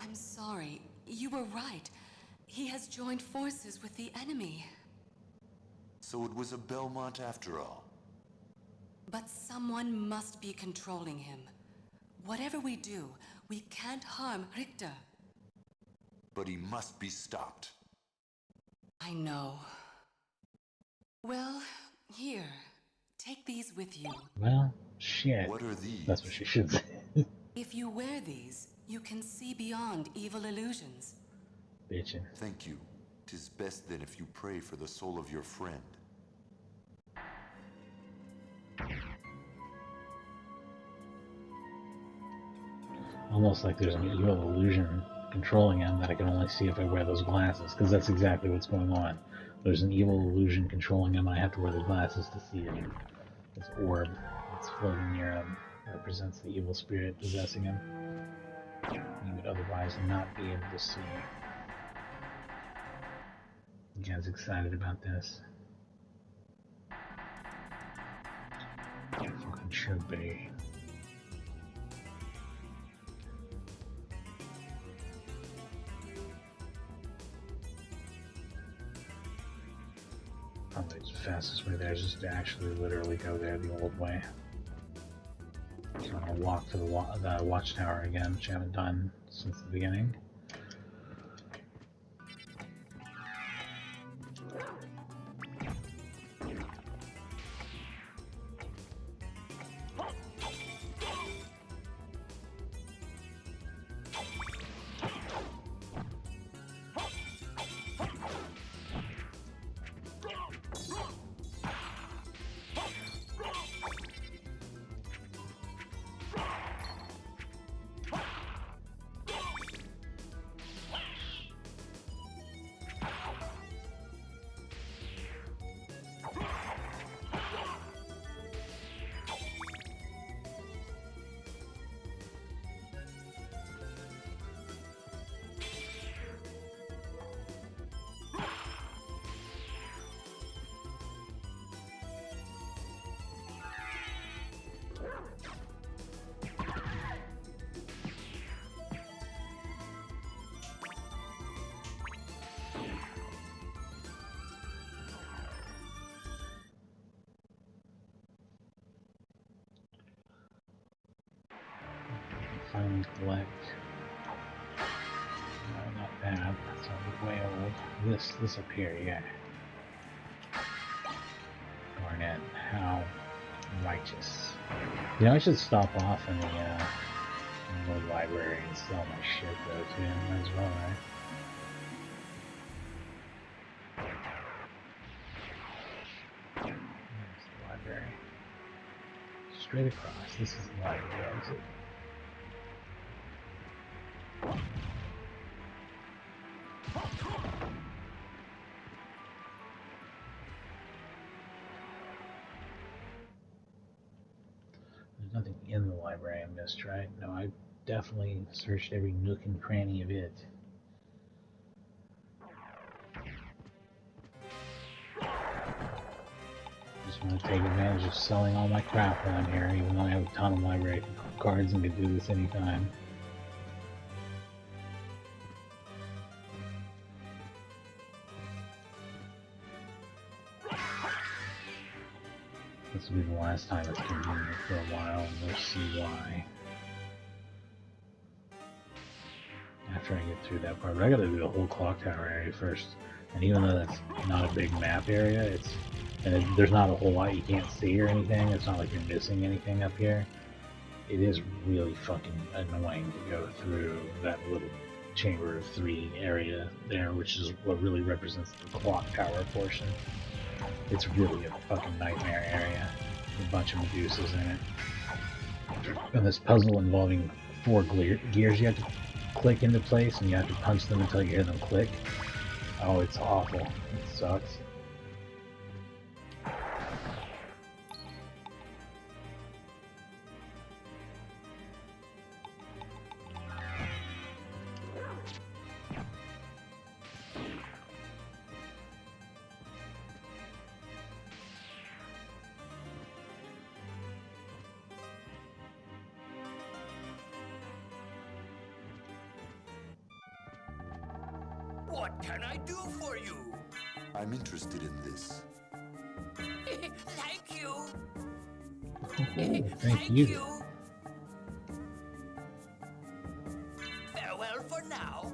I'm sorry. You were right. He has joined forces with the enemy. So it was a Belmont after all. But someone must be controlling him. Whatever we do, we can't harm Richter. But he must be stopped. I know. Well, here. Take these with you. Well, shit. What are these? That's what she should say. If you wear these, you can see beyond evil illusions. Bitchin'. Thank you. 'Tis best then if you pray for the soul of your friend. Almost like there's an evil illusion controlling him that I can only see if I wear those glasses, because that's exactly what's going on. There's an evil illusion controlling him, I have to wear the glasses to see it. This orb that's floating near him represents the evil spirit possessing him. You would otherwise not be able to see. You guys excited about this? Fucking should be. Probably the fastest way there is just to actually literally go there the old way. So I'm gonna walk to the watchtower again, which I haven't done since the beginning. and collect. No, not that. That's way old. This up here, yeah. Garnet, how righteous. You know, I should stop off in the library and sell my shit though too. Might as well, right? There's the library. Straight across. This is the library exit. There's nothing in the library I missed, right? No, I definitely searched every nook and cranny of it. Just want to take advantage of selling all my crap while I'm here, even though I have a ton of library cards and can do this anytime. This will be the last time it's convenient for a while, and we'll see why. After I get through that part, but I gotta do the whole clock tower area first. And even though that's not a big map area, there's not a whole lot you can't see or anything. It's not like you're missing anything up here. It is really fucking annoying to go through that little chamber of 3 area there, which is what really represents the clock tower portion. It's really a fucking nightmare area. A bunch of Medusas in it. And this puzzle involving 4 gears you have to click into place, and you have to punch them until you hear them click. Oh, it's awful. It sucks. What can I do for you? I'm interested in this. Thank you. Thank you. Farewell for now.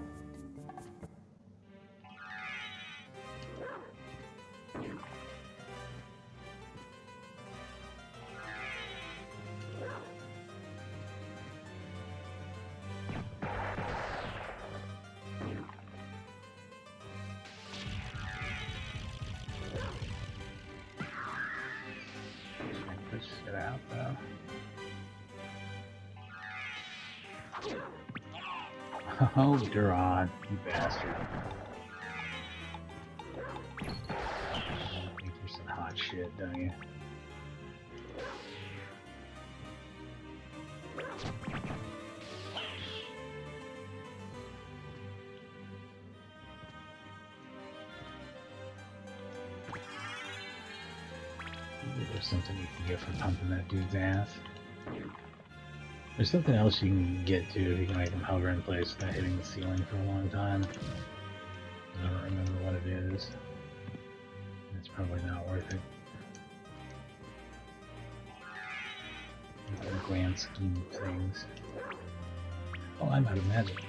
Let's get out though. Oh, Duran, you bastard. You think you're some hot shit, don't you? There's something you can get for pumping that dude's ass. There's something else you can get too if you can make him hover in place without hitting the ceiling for a long time. I don't remember what it is. It's probably not worth it. In the grand scheme of things. Oh, I'm out of magic.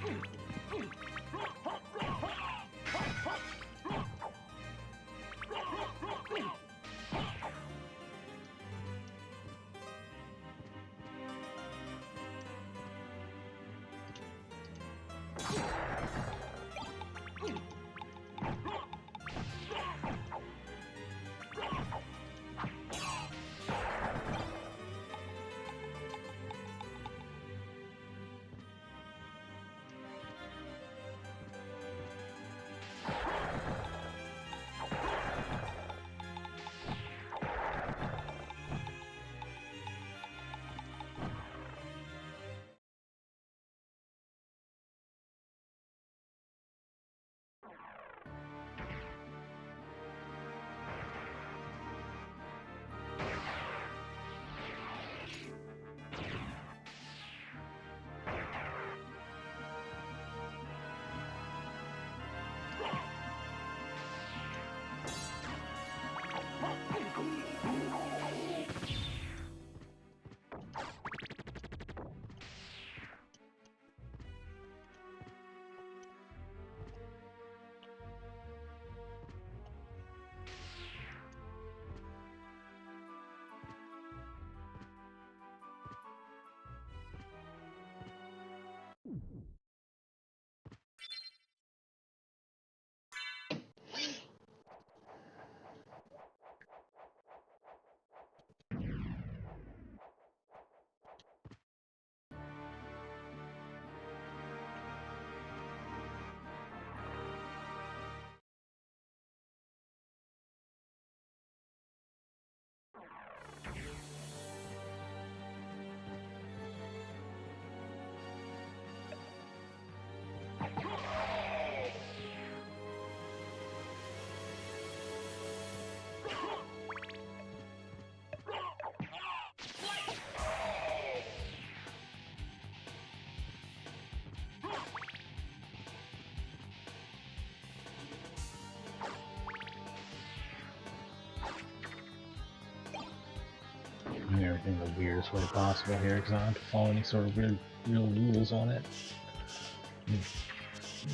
easiest way possible here because I don't have to follow any sort of real rules on it.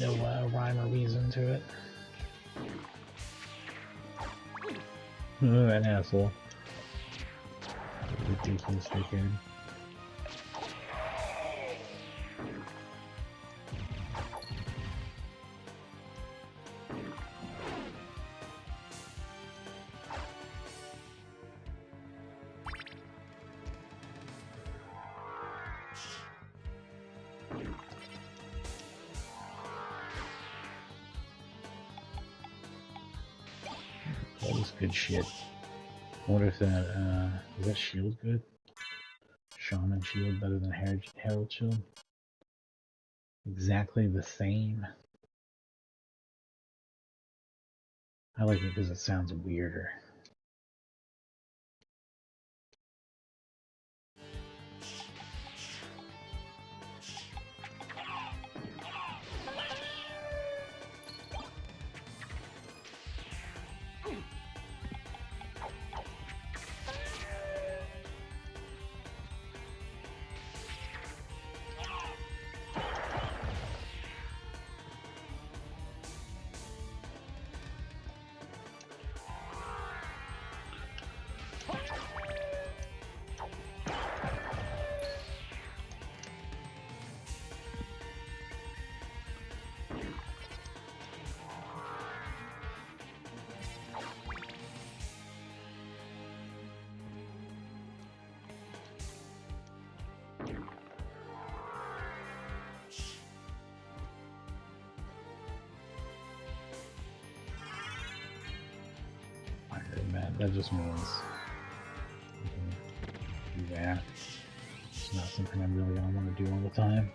No rhyme or reason to it. Oh, that asshole. Ridiculous dickhead. All this good shit. I wonder if that, is that shield good? Shaman shield better than Herald shield? Exactly the same. I like it because it sounds weirder. That just means do that. It's not something I'm really gonna want to do all the time.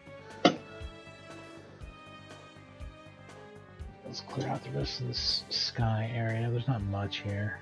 Let's clear out the rest of this sky area. There's not much here.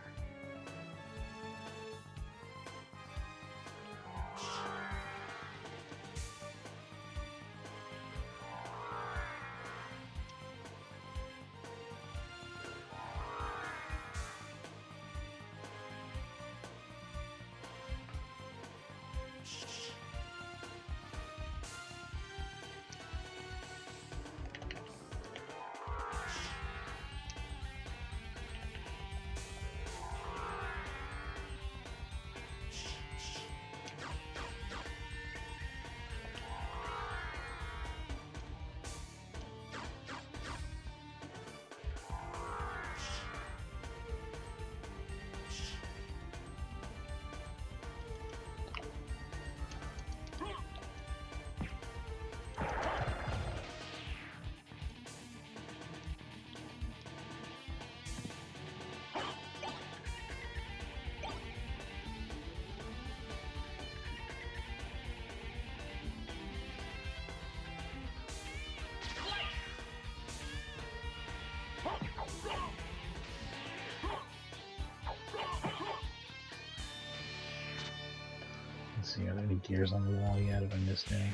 Let's see, are there any gears on the wall yet? Have I missed any?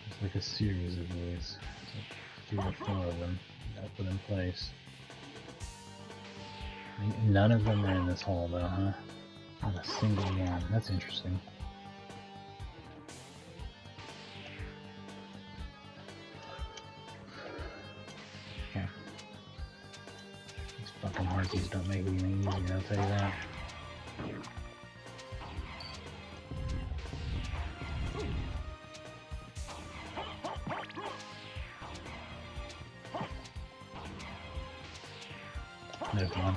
There's like a series of these. There's like 3 or 4 of them that I put in place. None of them are in this hall though, huh? Not a single one. That's interesting. Okay. These fucking harpies don't make it any easier, I'll tell you that. There's one.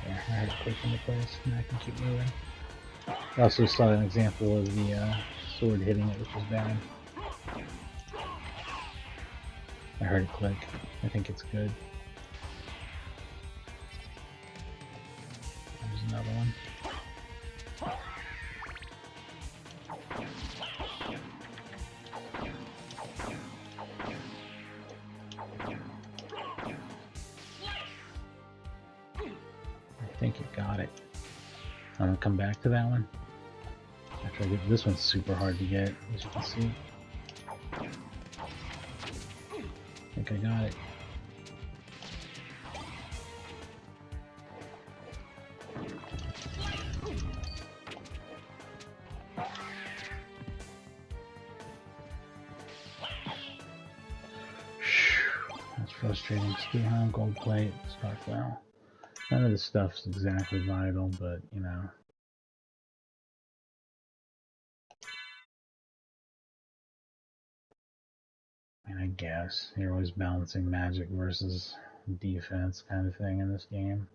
I had it click into place and I can keep moving. I also saw an example of the sword hitting it, which was bad. I heard it click. I think it's good. There's another one. I think you got it. I'm gonna come back to that one. After I get this one's super hard to get, as you can see. I think I got it. That's frustrating. Steel helm, gold plate, star flower. None of this stuff's exactly vital, but you know. I mean, I guess you're always balancing magic versus defense kind of thing in this game.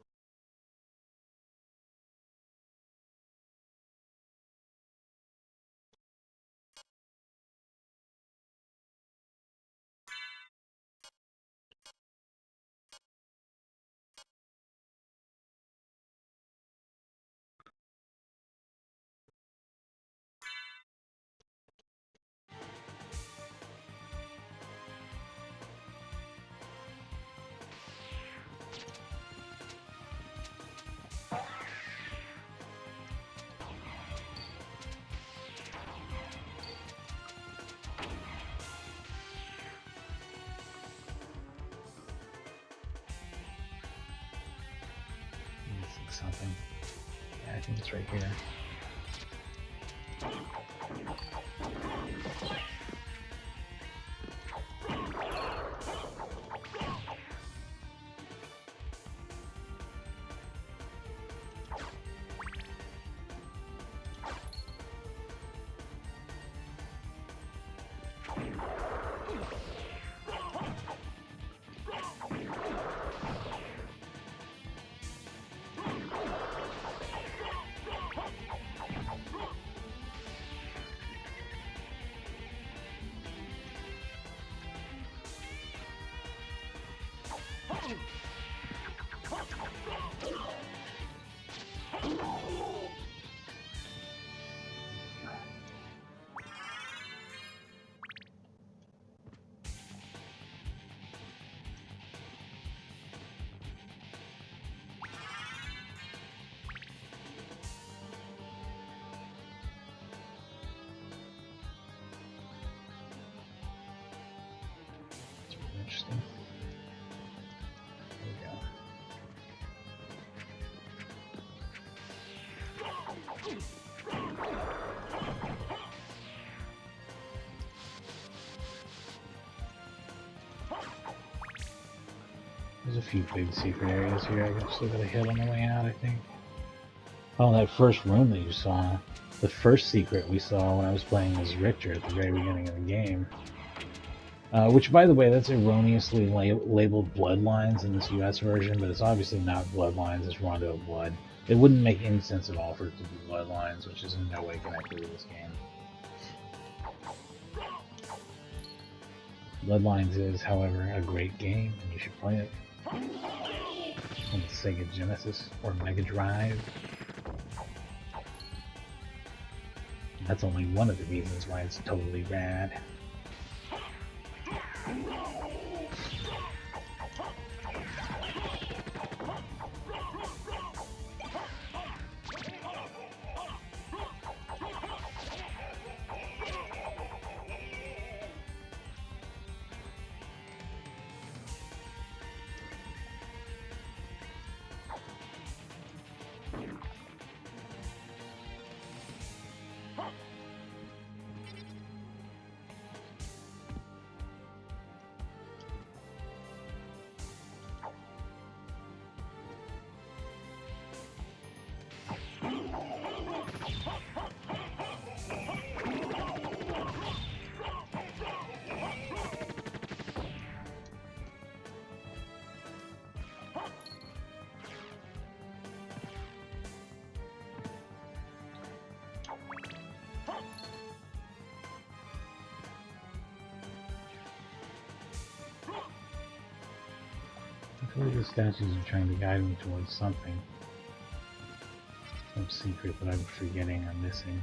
Something. Yeah, I think it's right here. Interesting. There we go. There's a few big secret areas here I still gotta hit on the way out, I think. Oh, that first room that you saw. The first secret we saw when I was playing as Richter at the very beginning of the game. Which, by the way, that's erroneously labeled Bloodlines in this US version, but it's obviously not Bloodlines, it's Rondo of Blood. It wouldn't make any sense at all for it to be Bloodlines, which is in no way connected to this game. Bloodlines is, however, a great game, and you should play it on the Sega Genesis or Mega Drive. That's only one of the reasons why it's totally rad. feel like the statues are trying to guide me towards something. Some secret that I'm forgetting or missing.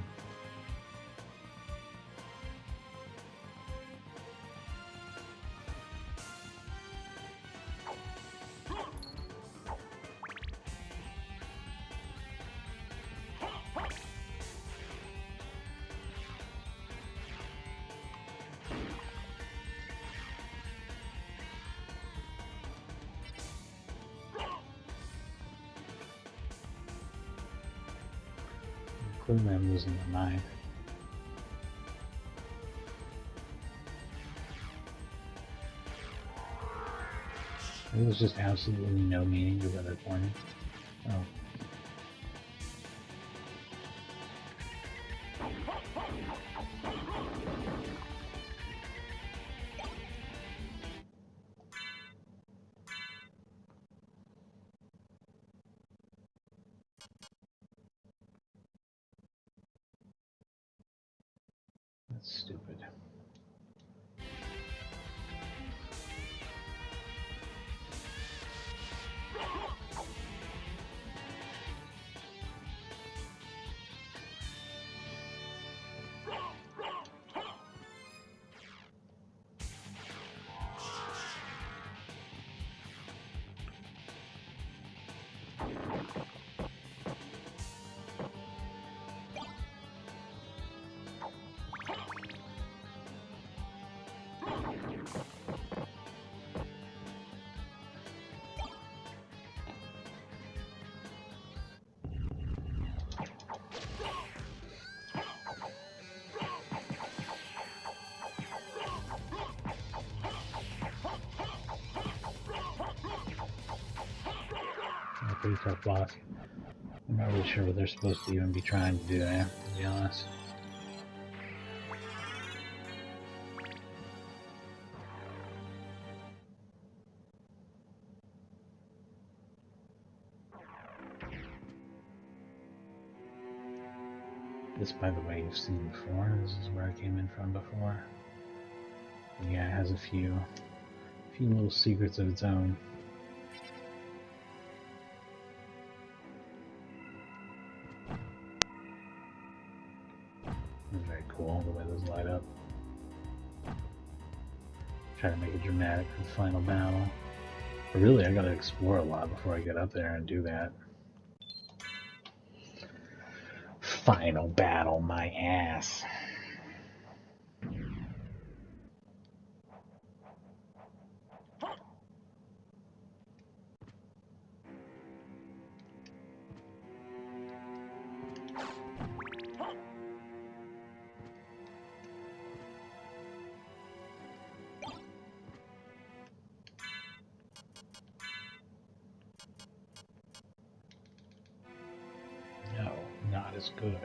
Clearly I'm losing my mind. There was just absolutely no meaning to where they're pointing. Oh. That's stupid. Pretty tough boss. I'm not really sure what they're supposed to even be trying to do there, to be honest. This, by the way, you've seen before. This is where I came in from before. And yeah, it has a few little secrets of its own. Very cool the way those light up. Try to make it dramatic for the final battle. But really, I gotta explore a lot before I get up there and do that. Final battle, my ass. Not as good.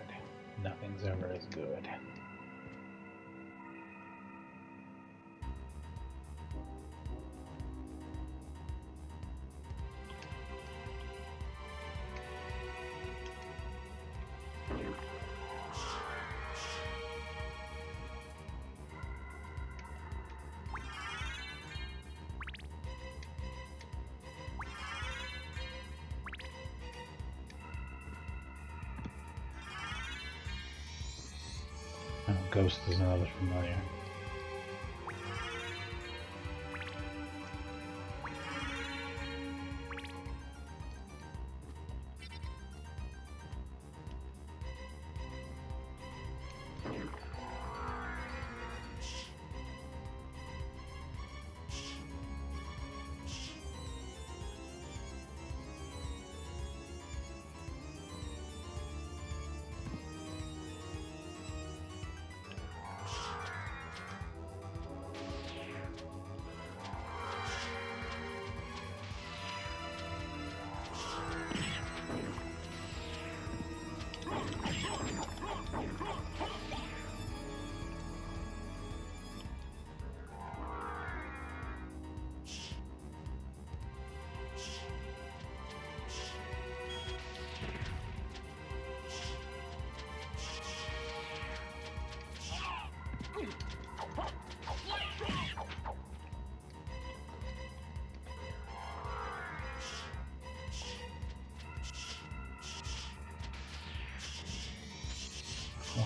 Nothing's ever as good. Oh, Ghost is another familiar.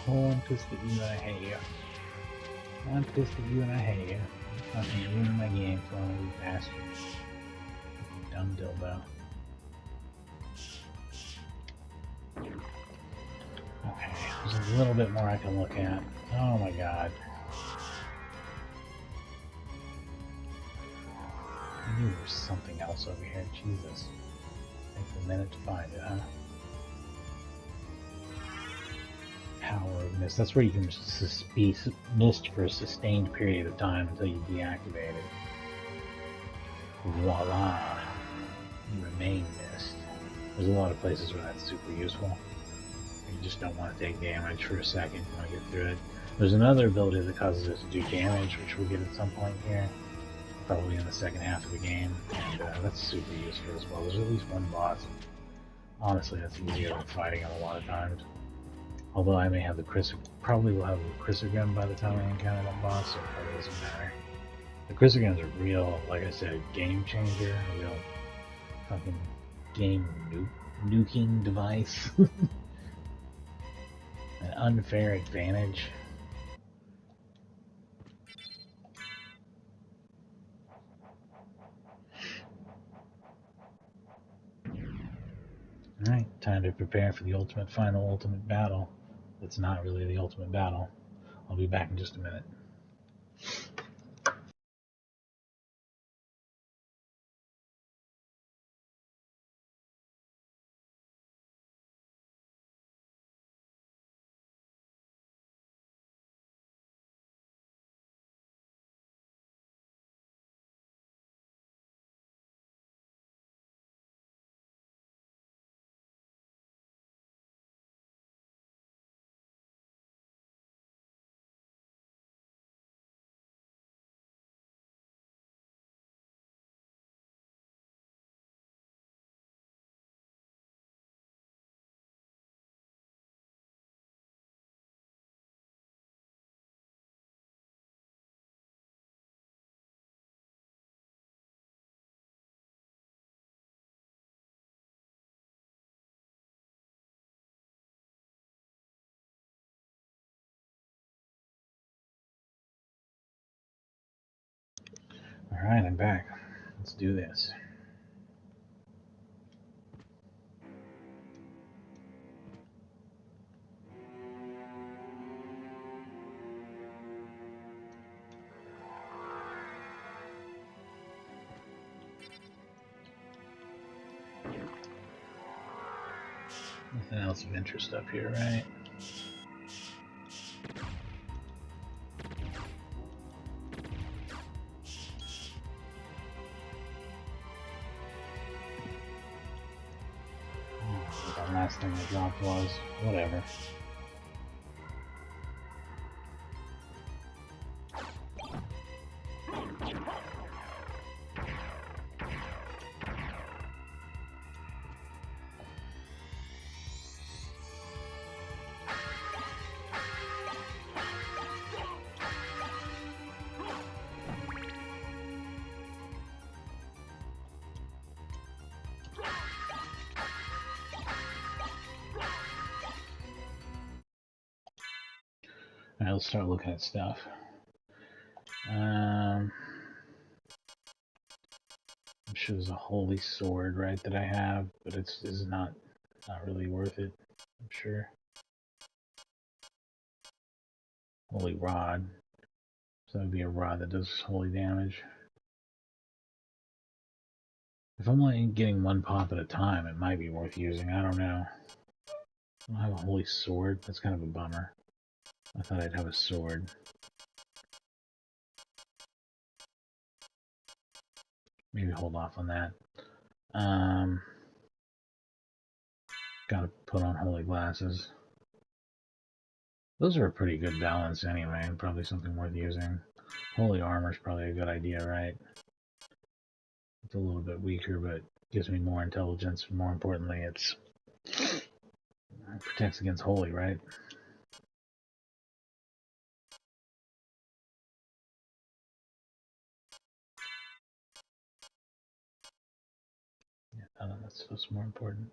Oh, I'm pissed at you and I hate you. I'm pissed at you and I hate you. You fucking ruined my game for all you bastard. Dumb dildo. Okay, there's a little bit more I can look at. Oh my god. I knew there was something else over here. Jesus. Takes a minute to find it, huh? Power of mist. That's where you can be mist for a sustained period of time until you deactivate it. Voila. You remain mist. There's a lot of places where that's super useful. You just don't want to take damage for a second. You want to get through it. There's another ability that causes it to do damage, which we'll get at some point here. Probably in the second half of the game. And that's super useful as well. There's at least one boss. Honestly, that's easier than fighting him a lot of times. Although I may have the probably will have the Chrysogram by the time I encounter that boss, so it probably doesn't matter. The Chrysogram's a real, like I said, game changer, a real fucking game nuking device. An unfair advantage. Alright, time to prepare for the final ultimate battle. It's not really the ultimate battle. I'll be back in just a minute. Alright, I'm back. Let's do this. Nothing else of interest up here, right? What the last thing I dropped was. Whatever. Alright, let's start looking at stuff. I'm sure there's a holy sword, right, that I have, but it's not really worth it, I'm sure. Holy rod. So that would be a rod that does holy damage. If I'm only getting one pop at a time, it might be worth using. I don't know. I don't have a holy sword. That's kind of a bummer. I thought I'd have a sword. Maybe hold off on that. Gotta put on holy glasses. Those are a pretty good balance anyway, and probably something worth using. Holy armor is probably a good idea, right? It's a little bit weaker, but gives me more intelligence. More importantly, it protects against holy, right? Yeah, that's more important.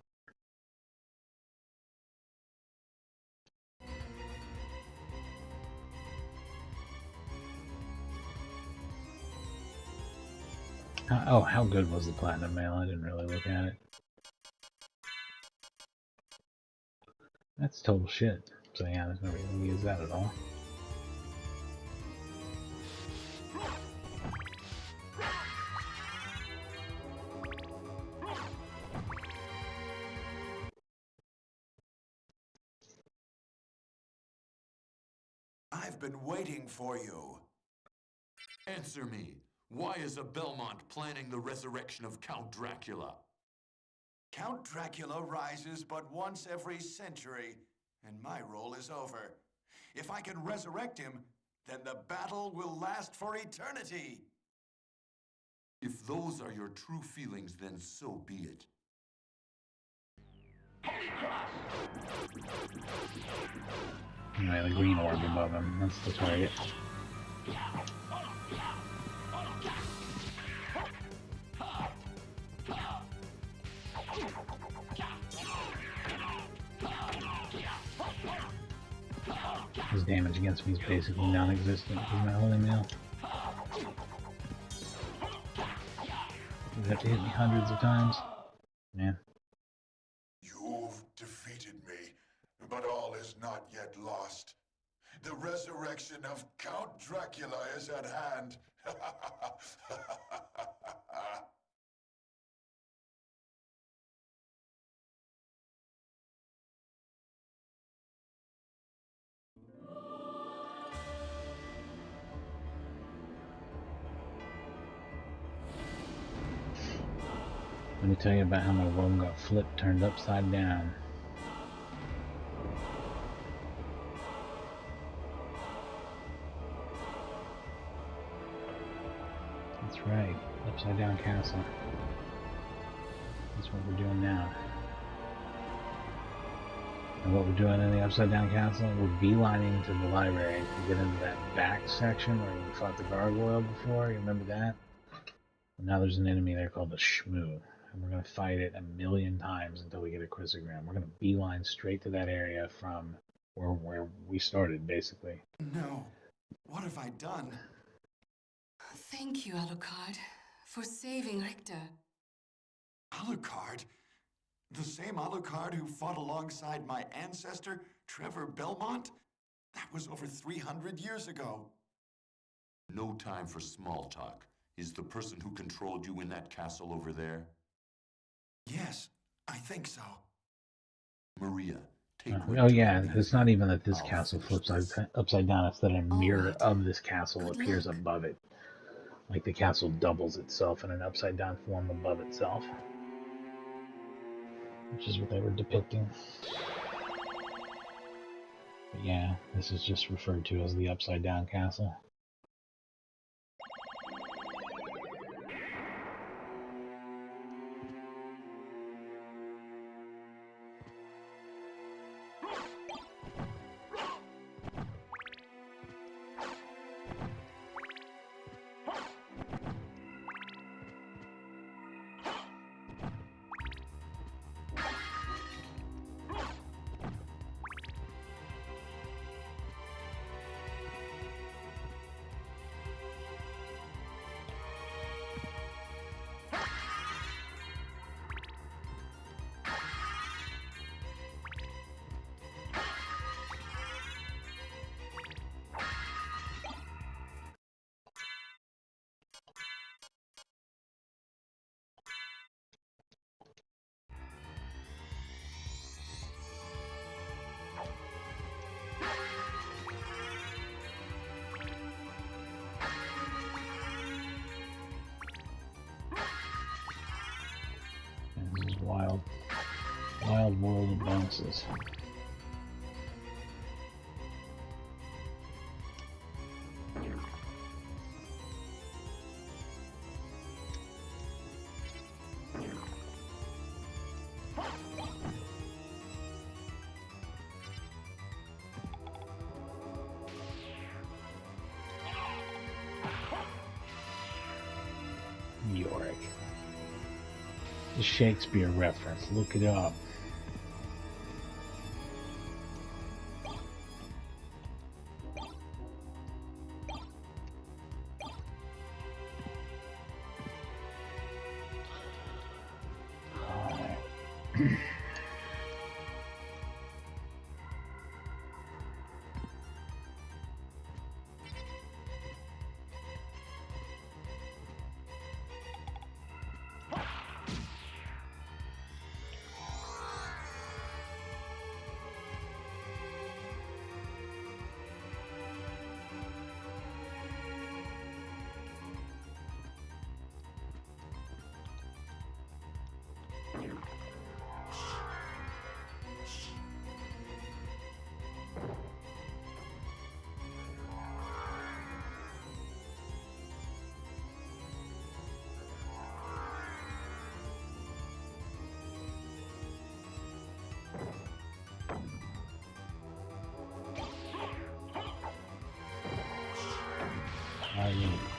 Oh, how good was the Platinum Mail? I didn't really look at it. That's total shit. So yeah, there's no reason to use that at all. I've been waiting for you. Answer me. Why is a Belmont planning the resurrection of Count Dracula? Count Dracula rises but once every century, and my role is over. If I can resurrect him, then the battle will last for eternity. If those are your true feelings, then so be it. Anyway, the green orb above him, that's the target. His damage against me is basically non-existent. He's my holy mail. You have to hit me hundreds of times. Man. You've defeated me, but all is not yet lost. The resurrection of Count Dracula is at hand. Let me tell you about how my world got flipped, turned upside down. That's right, upside down castle. That's what we're doing now. And what we're doing in the upside down castle, we're beelining to the library to get into that back section where you fought the gargoyle before. You remember that? And now there's an enemy there called the Shmoo. And we're going to fight it 1,000,000 times until we get a chrysogram. We're going to beeline straight to that area from where we started, basically. No. What have I done? Thank you, Alucard, for saving Richter. Alucard? The same Alucard who fought alongside my ancestor, Trevor Belmont? That was over 300 years ago. No time for small talk. Is the person who controlled you in that castle over there? Yes, I think so. Maria, take Oh yeah, Richter it's not even that this I'll castle finish flips this. upside down, it's that a mirror Alright. of this castle Good appears luck. above it. Like the castle doubles itself in an upside down form above itself. Which is what they were depicting. But yeah, this is just referred to as the upside down castle. And this is wild world of bonuses. Yorick. The Shakespeare reference, look it up.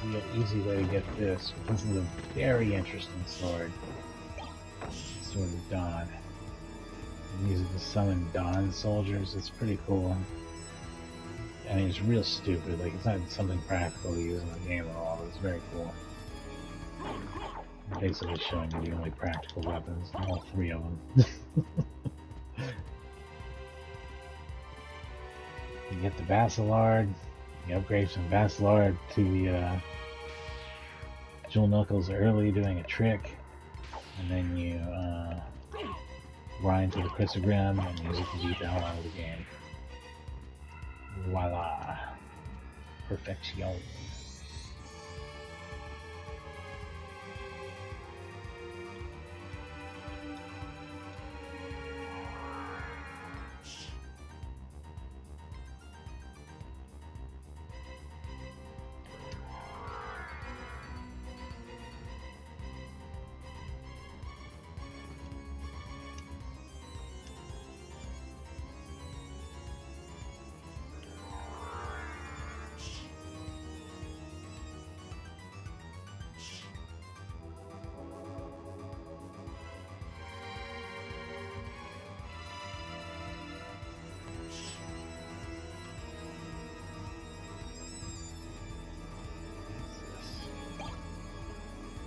Real easy way to get this. This is a very interesting sword. Sword of Dawn. And use it to summon Dawn soldiers. It's pretty cool. I mean, it's real stupid. Like, it's not something practical to use in the game at all. But it's very cool. Basically showing you the only practical weapons, all three of them. You get the Basilard. You upgrade from Basilard to the Jewel Knuckles early doing a trick, and then you grind to the Chrysogrim and use it to beat the hell out of the game. Voila. Perfection.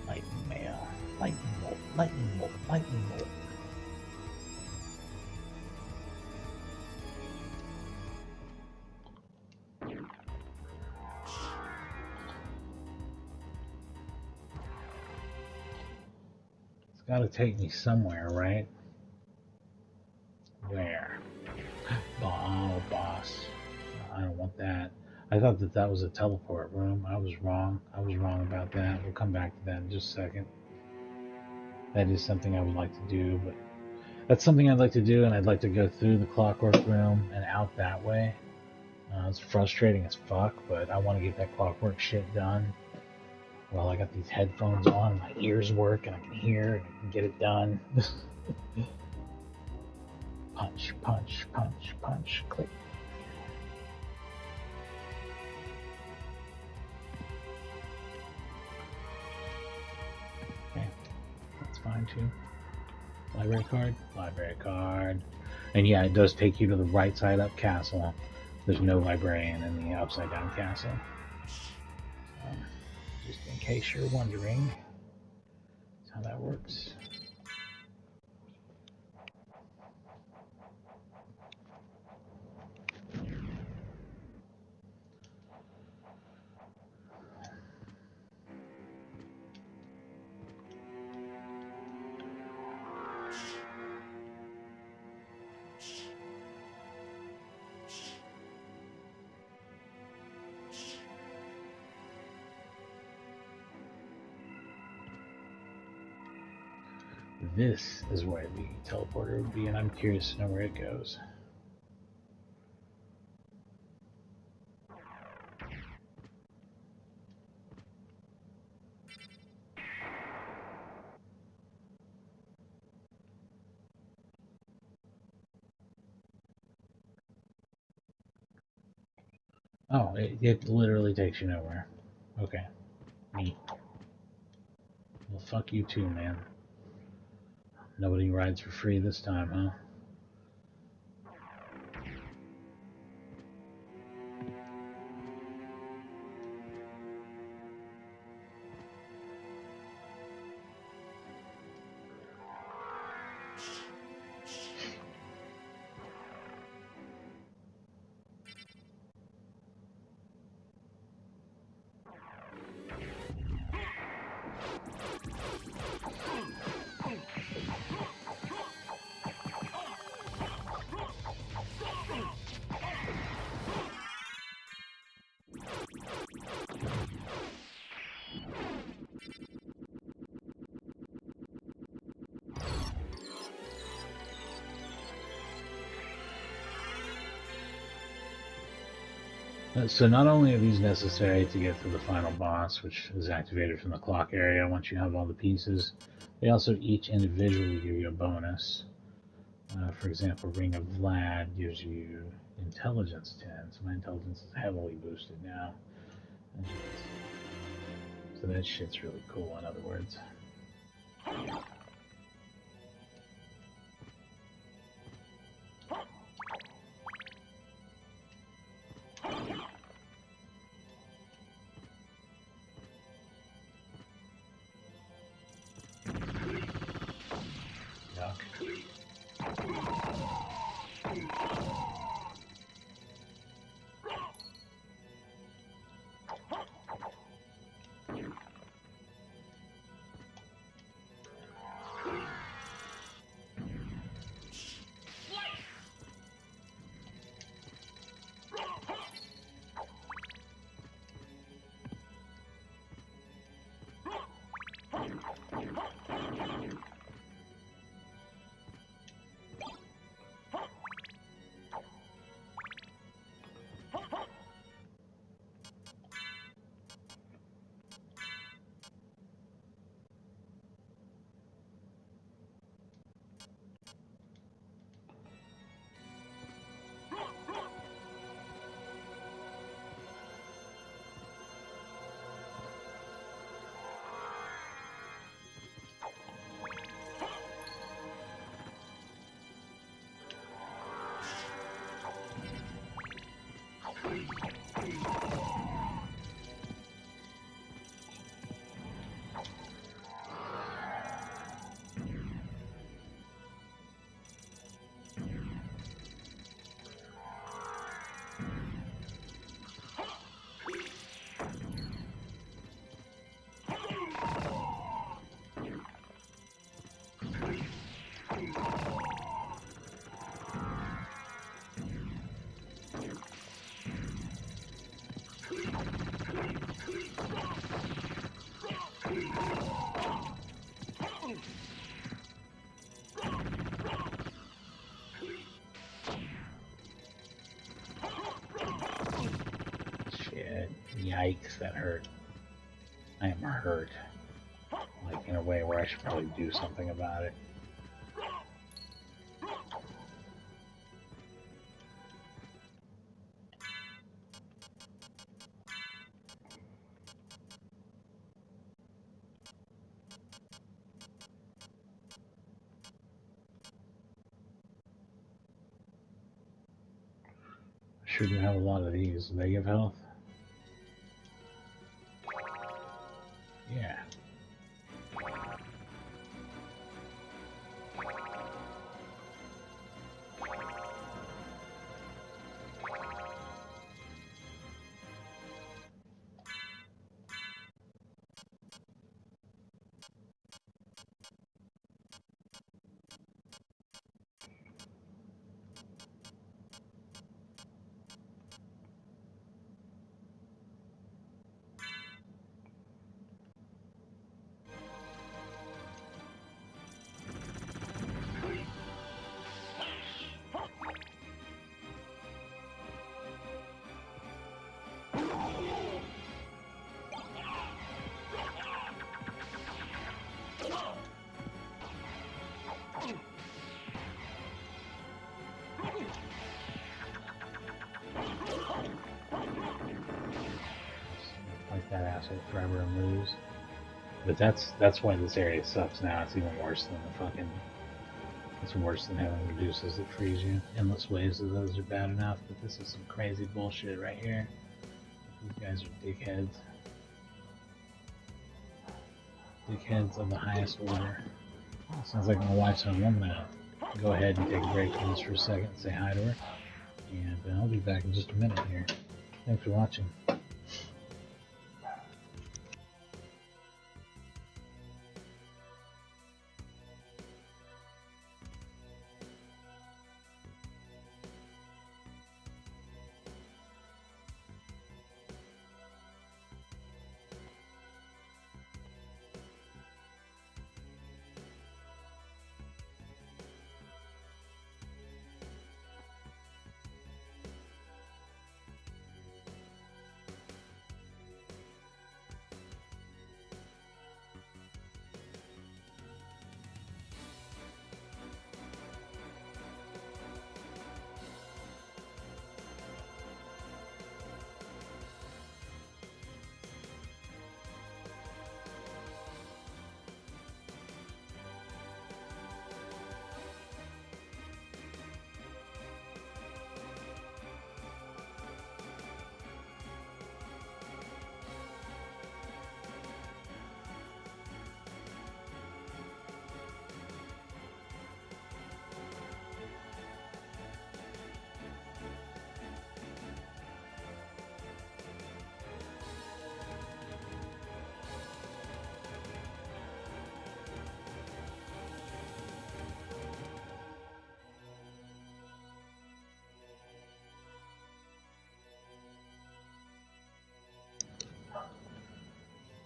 Lightning mail. Lightning bolt. Lightning bolt. Lightning bolt. It's gotta take me somewhere, right? Where? Oh, boss. I don't want that. I thought that that was a teleport room. I was wrong. I was wrong about that. We'll come back to that in just a second. That is something I would like to do, but that's something I'd like to do, and I'd like to go through the clockwork room and out that way. It's frustrating as fuck, but I want to get that clockwork shit done. Well, I got these headphones on, my ears work, and I can hear, and I can get it done. Punch, punch, punch, punch, click. Okay, that's fine too. Library card, library card. And yeah, it does take you to the right side up castle. There's no librarian in the upside down castle. So, just in case you're wondering, that's how that works. This is where the teleporter would be, and I'm curious to know where it goes. Oh, it literally takes you nowhere. Okay. Neat. Well, fuck you too, man. Nobody rides for free this time, huh? So not only are these necessary to get to the final boss, which is activated from the clock area once you have all the pieces, they also each individually give you a bonus. For example, Ring of Vlad gives you intelligence 10, so my intelligence is heavily boosted now. So that shit's really cool, in other words. Shit. Yikes, that hurt. I am hurt. Like, in a way where I should probably do something about it. Shouldn't have a lot of these. Do they give health? Yeah. Like that asshole forever and lose. But that's why this area sucks now. It's even worse than the fucking... It's worse than having Medusa's that freeze you. Endless waves of those are bad enough, but this is some crazy bullshit right here. These guys are dickheads. Dickheads of the highest order. Sounds like my wife's home. I'm gonna go ahead and take a break from this for a second and say hi to her. And I'll be back in just a minute here. Thanks for watching.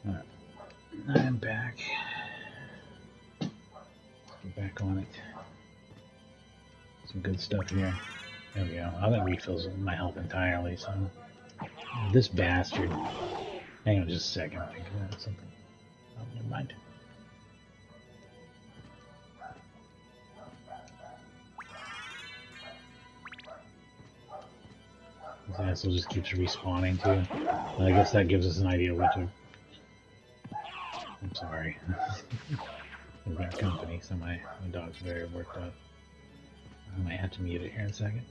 Alright, I'm back. Get back on it. Some good stuff here. There we go. Oh, that refills my health entirely, so... This bastard... Hang on just a second. I think about something. Oh, never mind. This asshole just keeps respawning too. And I guess that gives us an idea what to... I'm sorry. We've got company, so my dog's very worked up. I might have to mute it here in a second.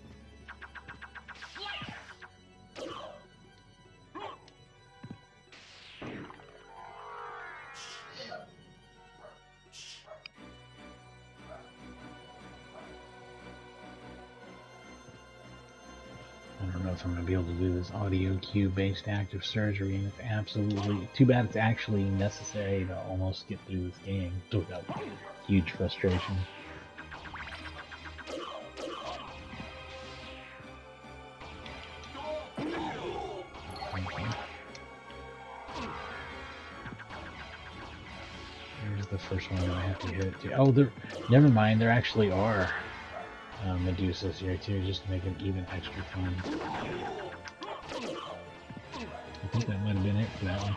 I don't know if I'm going to be able to do this audio cue based active surgery, and it's absolutely too bad it's actually necessary to almost get through this game without huge frustration. Here's the first one that I have to hit. Oh, never mind, there actually are Medusas here too, just to make it even extra fun. I think that might have been it for that one.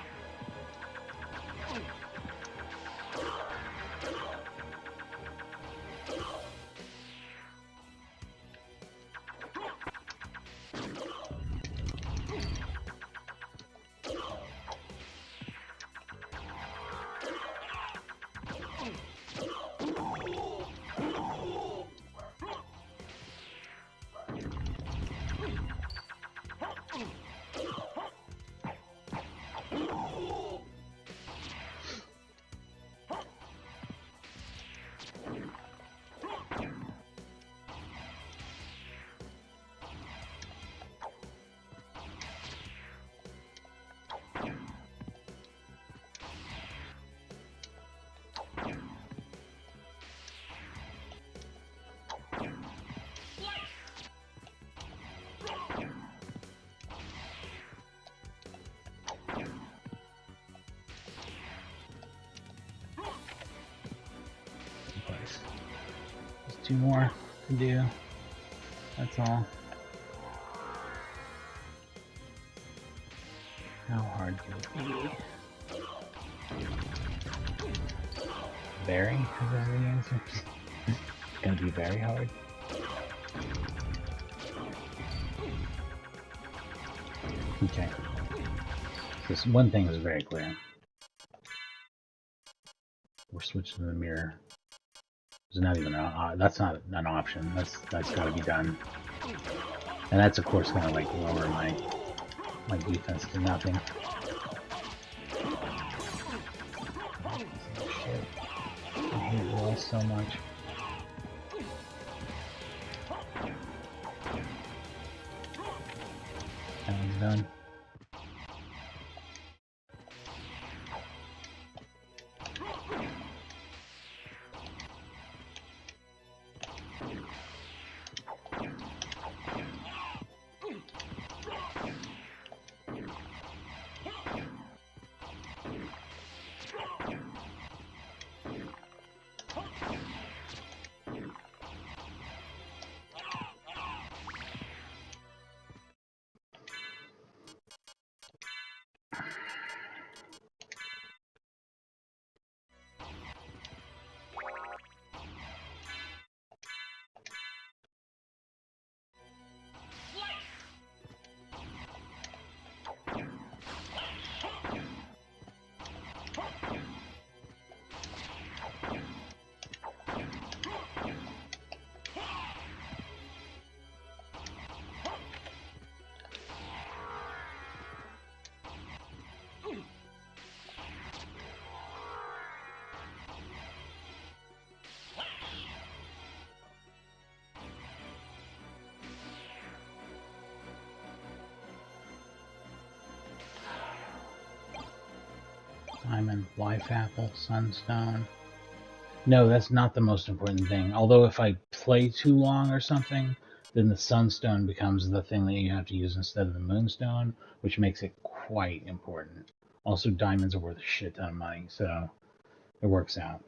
Just 2 more to do. That's all. How hard can it be? Very? Is that the answer? It's gonna be very hard. Okay. This one thing is very clear. We're switching to the mirror. There's not even that's not an option. That's got to be done. And that's of course gonna like lower my defense to nothing. Shit. I hate walls so much. That one's done. Diamond, life apple, sunstone. No, that's not the most important thing. Although if I play too long or something, then the sunstone becomes the thing that you have to use instead of the moonstone, which makes it quite important. Also, diamonds are worth a shit ton of money, so it works out.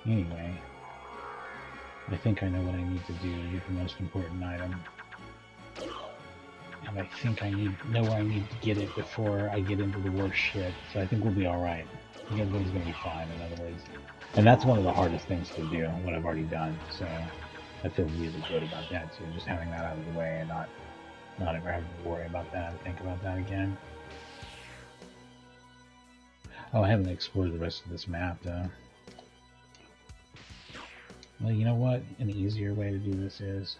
Anyway, I think I know what I need to do to get the most important item. And I think I know where I need to get it before I get into the worst shit. So I think we'll be alright. I think everything's going to be fine, in other words. And that's one of the hardest things to do, what I've already done. So I feel really good about that, too. Just having that out of the way and not ever having to worry about that and think about that again. Oh, I haven't explored the rest of this map, though. Well, you know what? An easier way to do this is...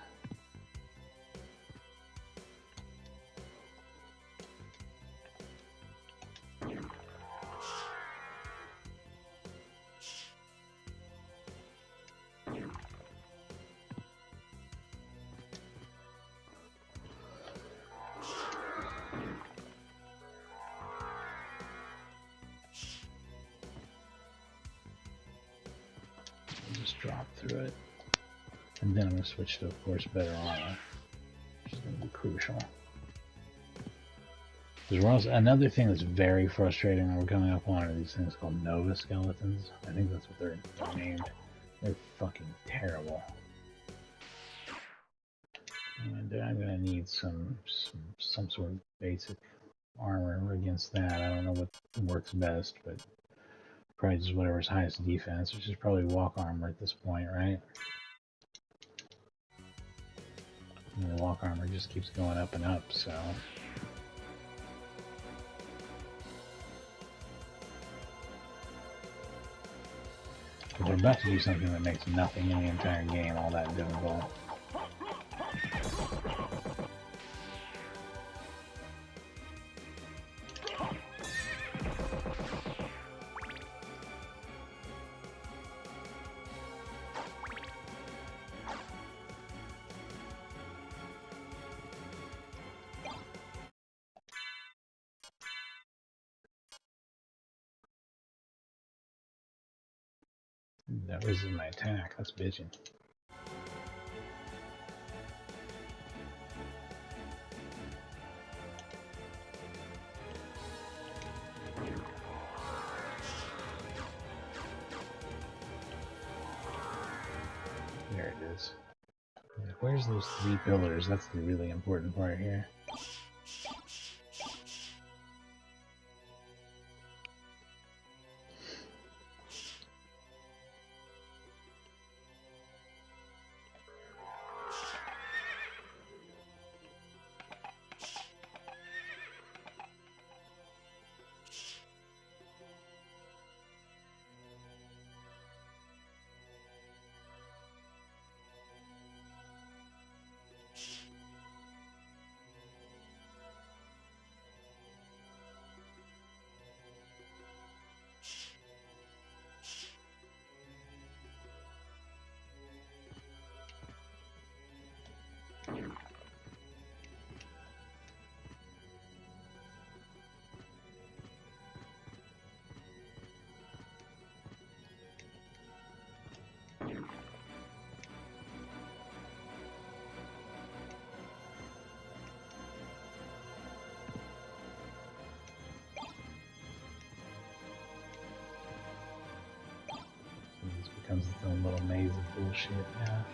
drop through it, and then I'm going to switch to, of course, better armor, which is going to be crucial. There's also another thing that's very frustrating when we're coming up on are these things called Nova skeletons. I think that's what they're named. They're fucking terrible. And I'm going to need some sort of basic armor against that. I don't know what works best, but probably just whatever's highest defense, which is probably walk armor at this point, right? And the walk armor just keeps going up and up, so... We're about to do something that makes nothing in the entire game all that difficult. That was my attack. That's bitching. There it is. Where's those 3 pillars? That's the really important part here. This becomes its own little maze of bullshit now.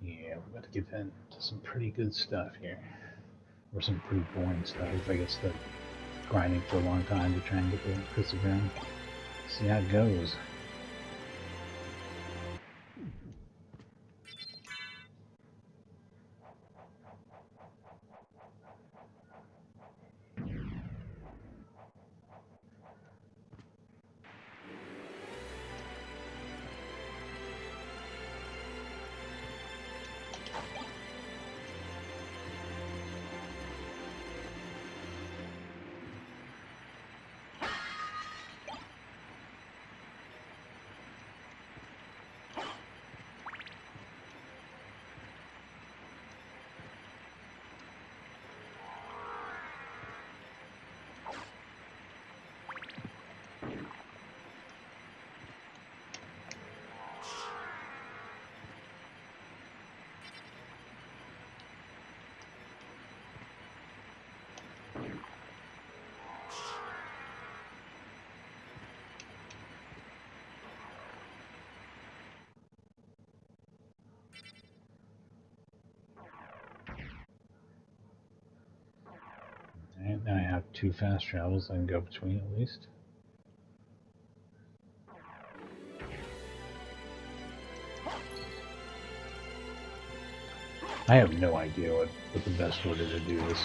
Yeah, we're about to get into some pretty good stuff here. Or some pretty boring stuff if I get stuck grinding for a long time to try and get the crystal gem. See how it goes. Alright, now I have 2 fast travels I can go between at least. I have no idea what the best order to do this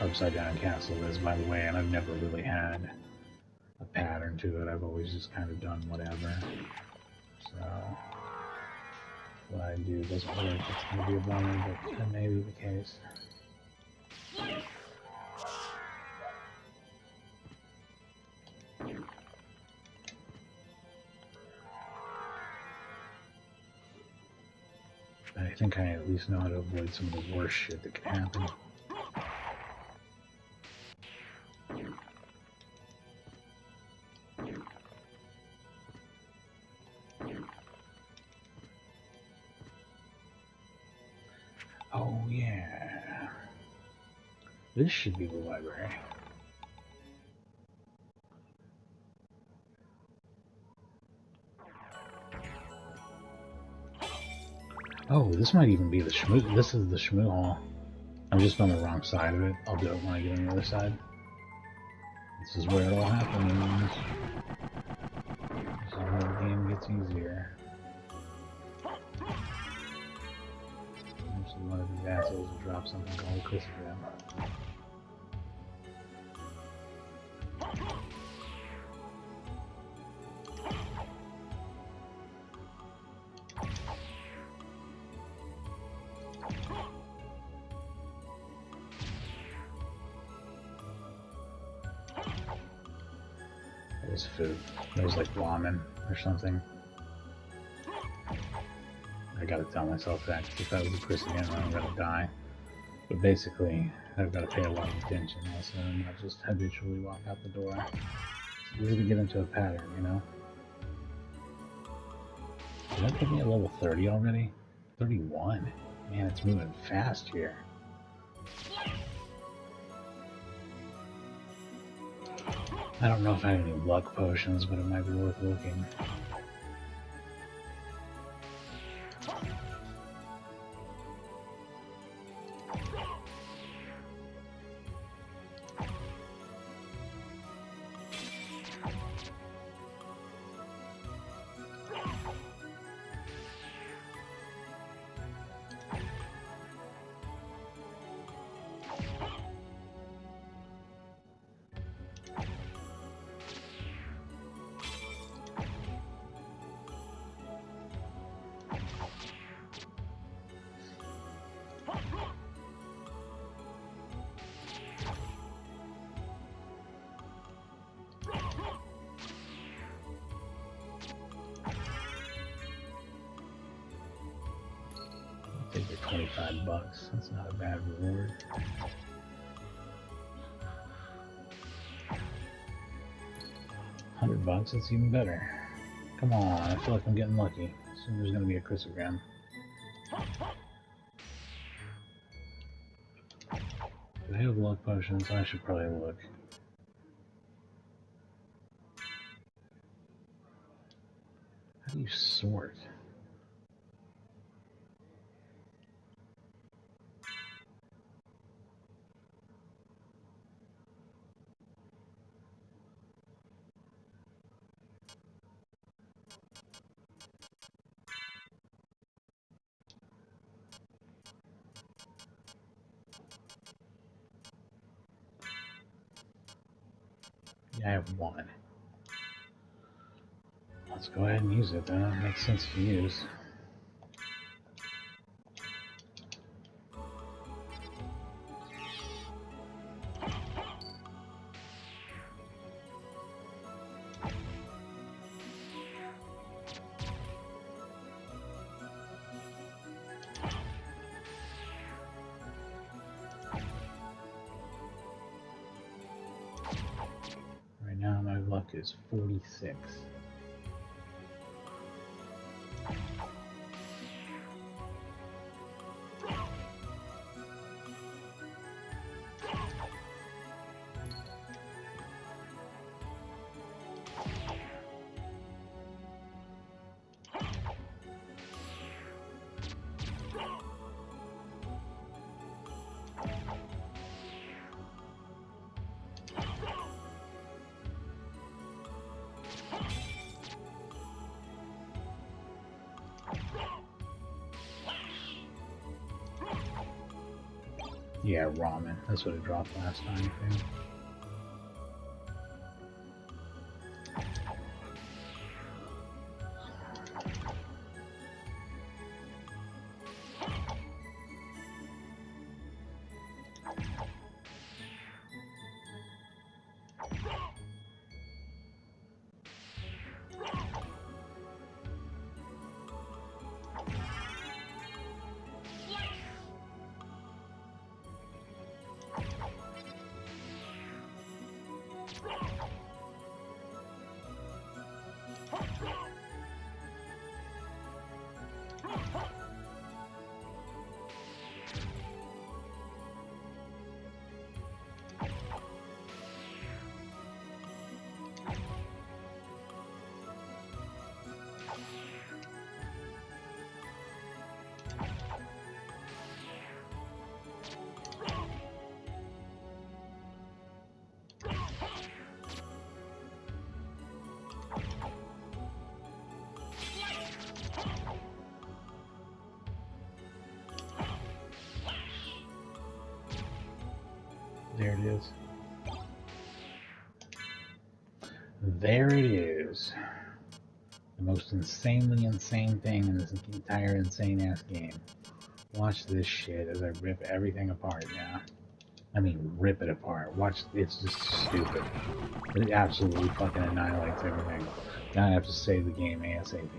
upside down castle is, by the way, and I've never really had a pattern to it. I've always just kind of done whatever. So, what I do doesn't work. It's going to be a bummer, but that may be the case. But I think I at least know how to avoid some of the worst shit that could happen. Oh yeah. This should be the library. Oh, this might even be the Shmoo. This is the Shmoo Hall. I'm just on the wrong side of it. I'll do it when I get on the other side. This is where it all happens. This is where the game gets easier. Actually, one of these assholes will drop something called Christopher. Food. It was like ramen or something. I gotta tell myself that, because if that was a Chris again, I'm gonna die. But basically, I've gotta pay a lot of attention also, and not just habitually walk out the door. It's easy to get into a pattern, you know? Did that put me at level 30 already? 31? Man, it's moving fast here. I don't know if I have any luck potions, but it might be worth looking. I think they're 25 bucks. That's not a bad reward. $100, that's even better. Come on, I feel like I'm getting lucky. Soon there's gonna be a Christogram. Do they have luck potions? I should probably look. How do you sort? Yeah, I have one. Let's go ahead and use it then. It makes sense to use. Right now my luck is 46. Yeah, ramen. That's what it dropped last time, I think. There it is. There it is. The most insanely insane thing in this entire insane-ass game. Watch this shit as I rip everything apart now. I mean, rip it apart. Watch, it's just stupid. It absolutely fucking annihilates everything. Now I have to save the game ASAP.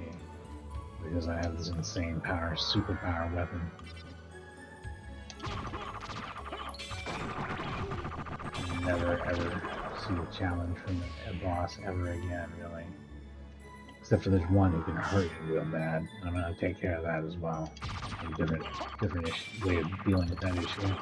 Because I have this insane power, superpower weapon. Never ever see a challenge from a boss ever again, really. Except for there's one who can hurt you real bad. I'm gonna take care of that as well. A different way of dealing with that issue.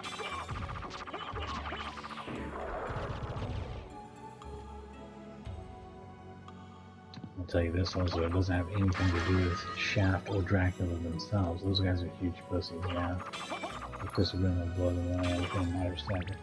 I'll tell you this also, it doesn't have anything to do with Shaft or Dracula themselves. Those guys are huge pussies, yeah. But this will blow them away within a matter of seconds.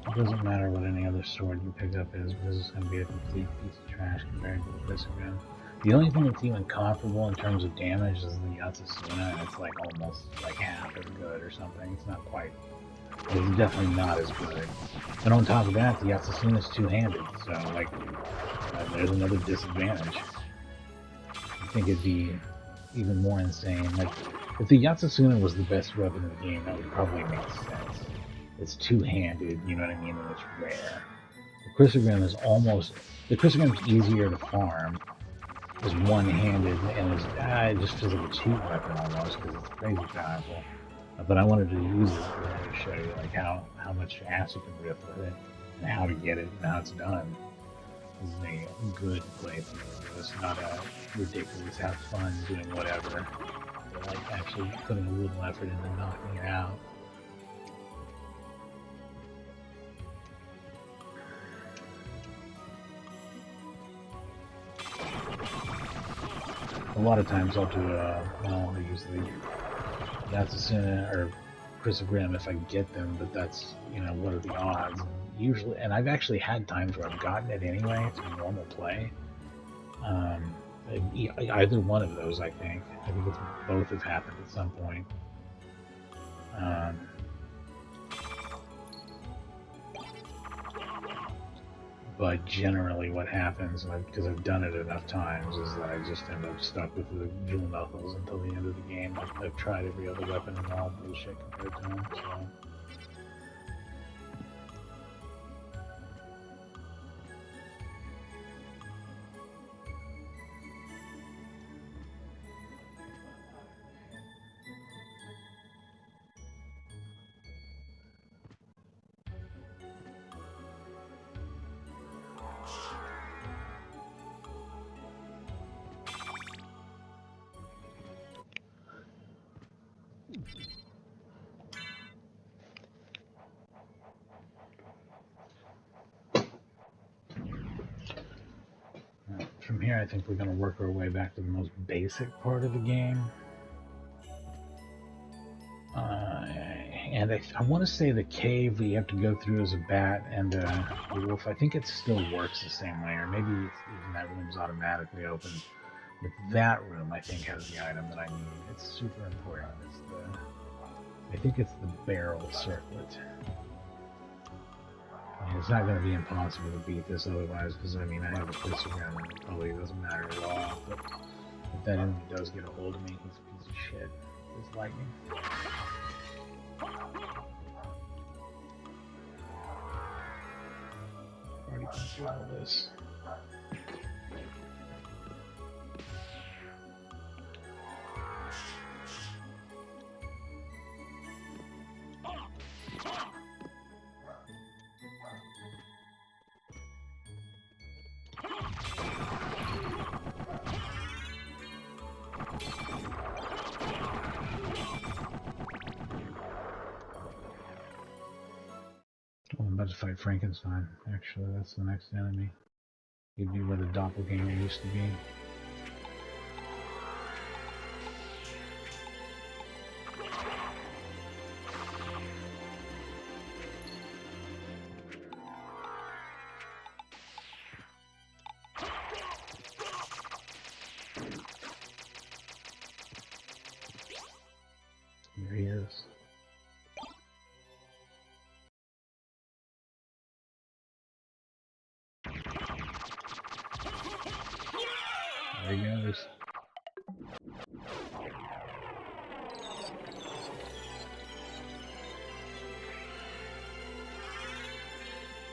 It doesn't matter what any other sword you pick up is, because it's going to be a complete piece of trash compared to the Christian. The only thing that's even comparable in terms of damage is the Yatsasuna, and it's like almost like half as good or something. It's not quite. It's definitely not as good. And on top of that, the Yatsasuna is two-handed, so like there's another disadvantage. I think it'd be even more insane. Like if the Yatsasuna was the best weapon in the game, that would probably make sense. It's two-handed, you know what I mean, and it's rare. The Chrysogrim is almost... The Chrysogrim is easier to farm. It's one-handed, and it just feels like a cheat weapon almost, because it's crazy powerful. But I wanted to use it to show you like how much ass you can rip with it, and how to get it, and how it's done. This is a good playthrough. It's not a ridiculous, have fun doing whatever. But like actually putting a little effort into knocking it out. A lot of times I'll do well, I usually Yatsasuna or Chrysogrim if I get them, but that's, you know, what are the odds? Usually, and I've actually had times where I've gotten it anyway through normal play. Either one of those, I think. I think it's both have happened at some point. But generally what happens, because I've done it enough times, is that I just end up stuck with the dual knuckles until the end of the game. I've tried every other weapon and all bullshit compared to them, so... From here, I think we're going to work our way back to the most basic part of the game. And I want to say the cave we have to go through as a bat and a wolf. I think it still works the same way, or maybe even that room's automatically open. But that room, I think, has the item that I need. It's super important. I think it's the barrel circlet. And it's not going to be impossible to beat this otherwise, because I mean, I have a pistol gun and it probably doesn't matter at all. But if that enemy does get a hold of me, he's a piece of shit. It's lightning. Already been through all this. Oh, I'm about to fight Frankenstein. Actually, that's the next enemy. He'd be where the doppelganger used to be. There he is. There he goes.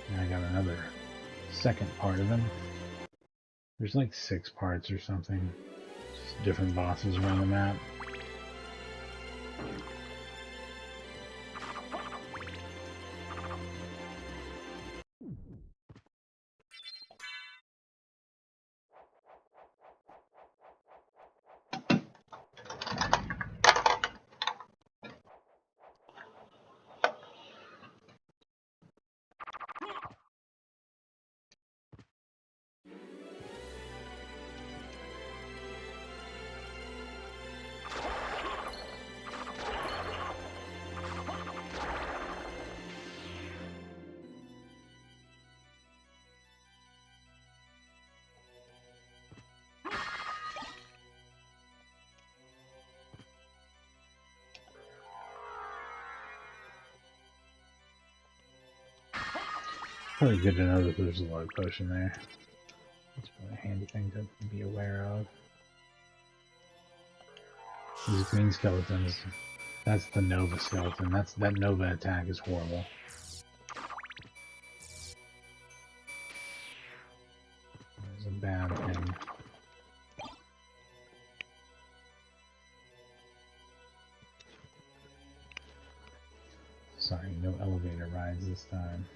And I got another second part of him. There's like 6 parts or something. Just different bosses around the map. Probably good to know that there's a log potion there. That's probably a handy thing to be aware of. These green skeletons, that's the Nova skeleton. That Nova attack is horrible. There's a bad thing. Sorry, no elevator rides this time.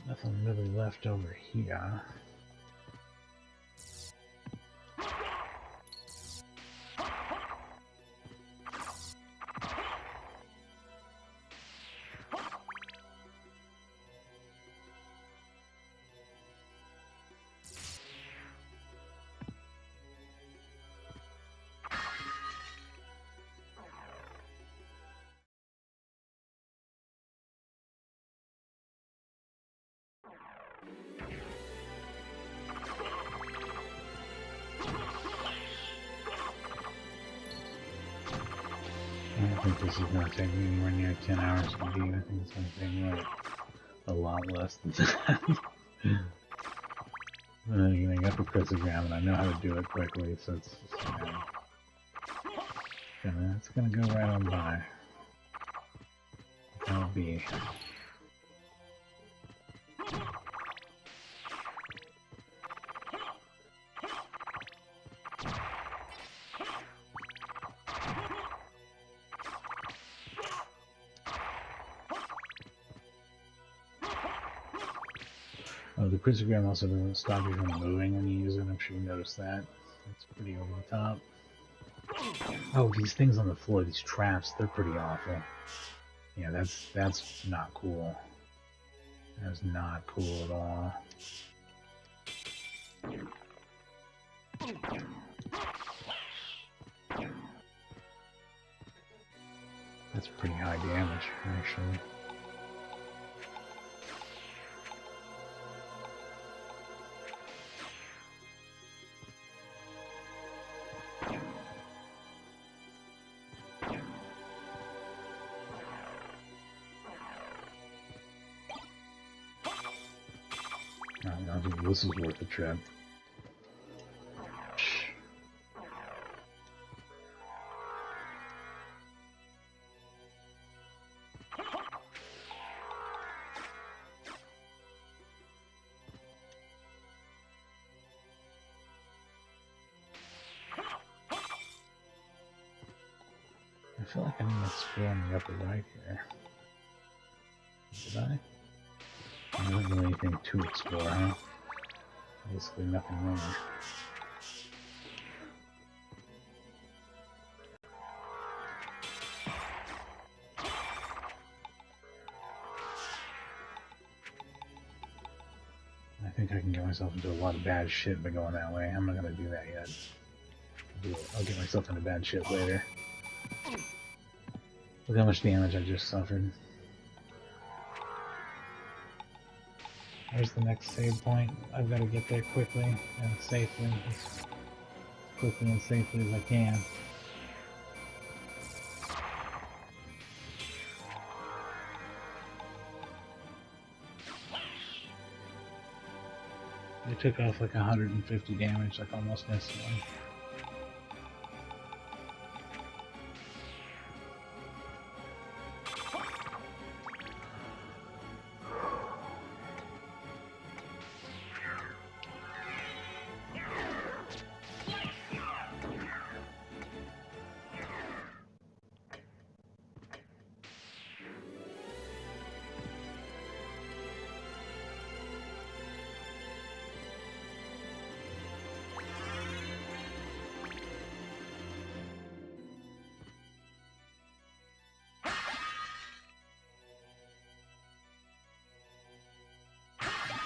Nothing really left over here. think this is going to take me anywhere near 10 hours to beat. I think it's going to take me like a lot less than that. I got the cryptogram and I know how to do it quickly, so it's just, it's gonna go right on by. That'll be. Oh, the cryptogram also doesn't stop you from moving when you use it. I'm sure you noticed that. It's pretty over the top. Oh, these things on the floor, these traps, they're pretty awful. Yeah, that's not cool. That's not cool at all. That's pretty high damage, actually. I think this is worth the trip. I feel like I didn't explore in the upper right here. Did I? There wasn't really anything to explore, huh? Basically nothing there. I think I can get myself into a lot of bad shit by going that way. I'm not gonna do that yet. I'll get myself into bad shit later. Look how much damage I just suffered. There's the next save point. I've got to get there quickly and safely. As quickly and safely as I can. I took off like 150 damage, like almost instantly.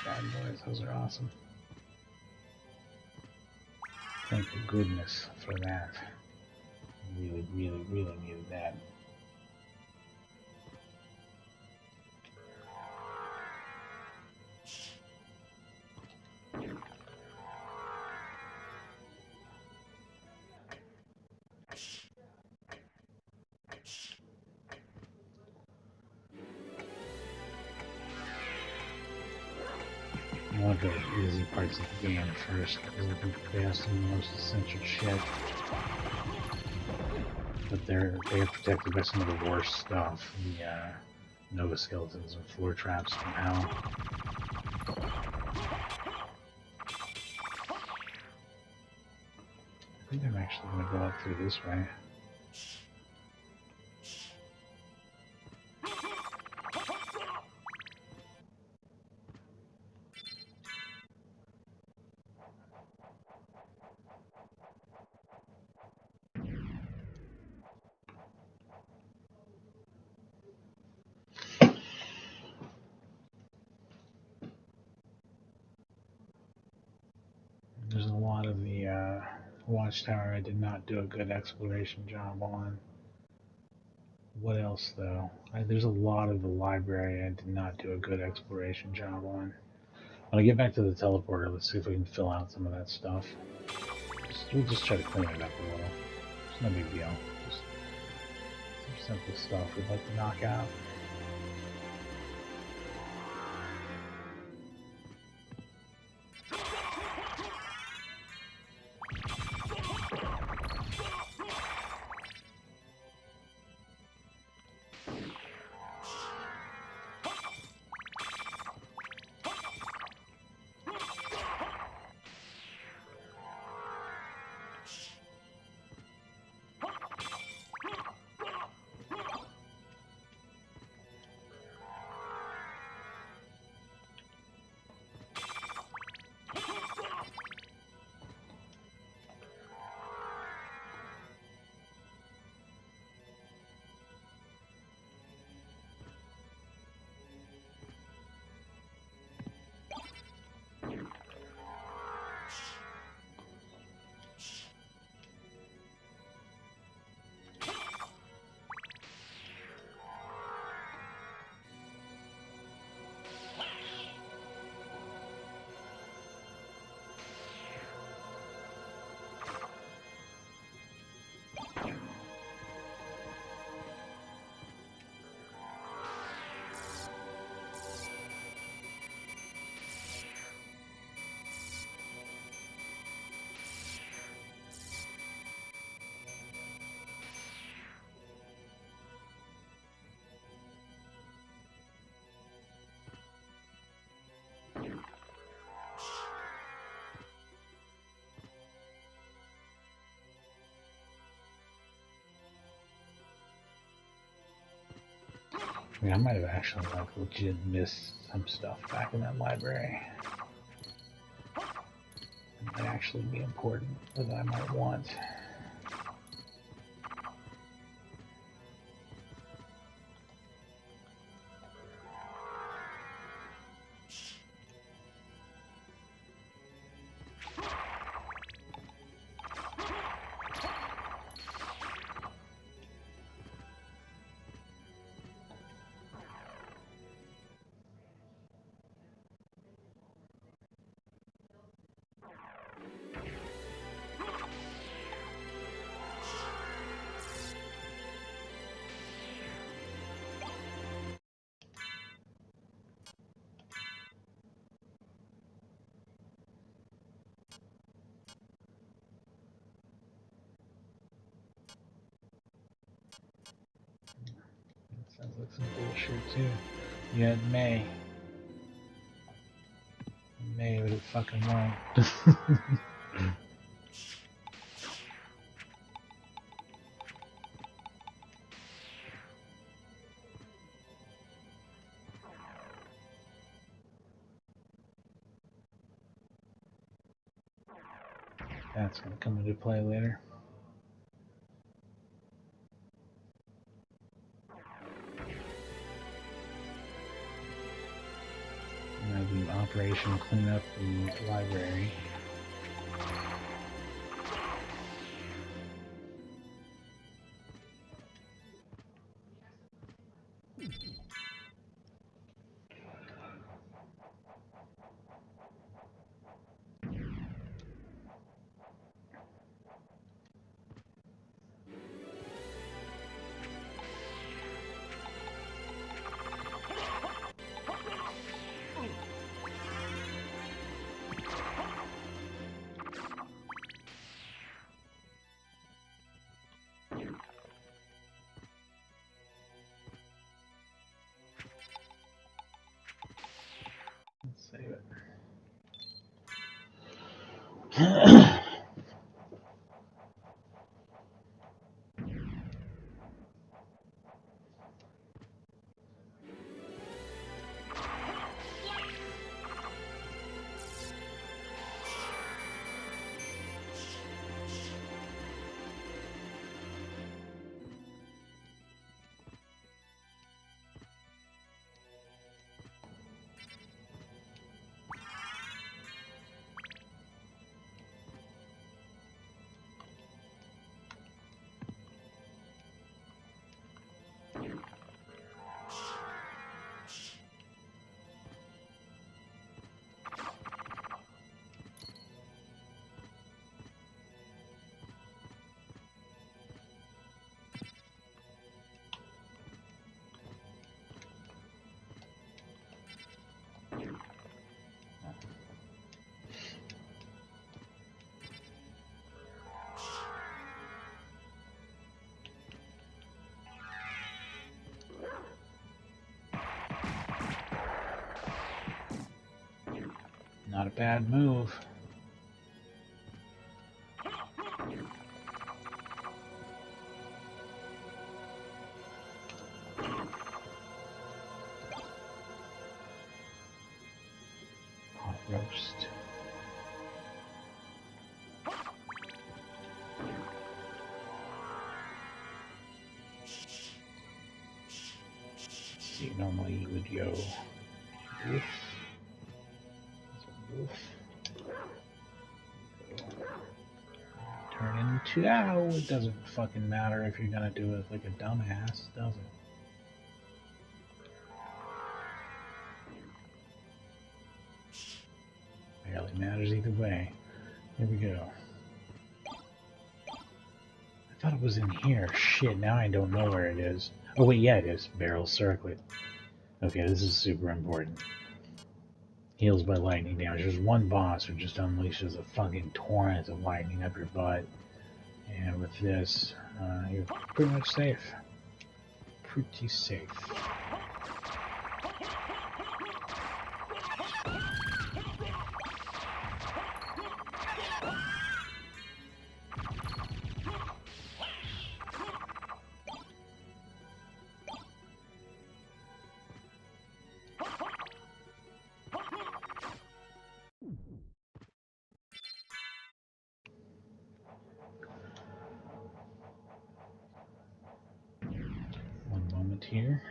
Bad boys, those are awesome. Thank goodness for that. Really, really, really needed that. One of the easy parts of the game first, because I think they have some of the most essential shit. But they're protected by some of the worst stuff. The Nova Skeletons and floor traps from hell. I think I'm actually going to go up through this way. There's a lot of the Watchtower I did not do a good exploration job on. What else though? There's a lot of the library I did not do a good exploration job on. When I get back to the teleporter, let's see if we can fill out some of that stuff. We'll just try to clean it up a little. It's no big deal. Just Some simple stuff we'd like to knock out. I mean, I might have actually like legit missed some stuff back in that library. It might actually be important that I might want. Sounds like some bullshit too. Yeah, May. May, but it fucking won't. That's gonna come into play later. I'm gonna do Operation Clean Up the Library. Let's save it. Not a bad move. Hot roast. See, normally you would go woof. Woof. Turn into, ow, it doesn't fucking matter if you're gonna do it like a dumbass, does it? Barely matters either way. Here we go. I thought it was in here. Shit, now I don't know where it is. Oh wait, yeah it is. Barrel circlet. Okay, this is super important. Heals by lightning damage. There's one boss who just unleashes a fucking torrent of lightning up your butt. And with this, you're pretty much safe. Pretty safe. One moment here.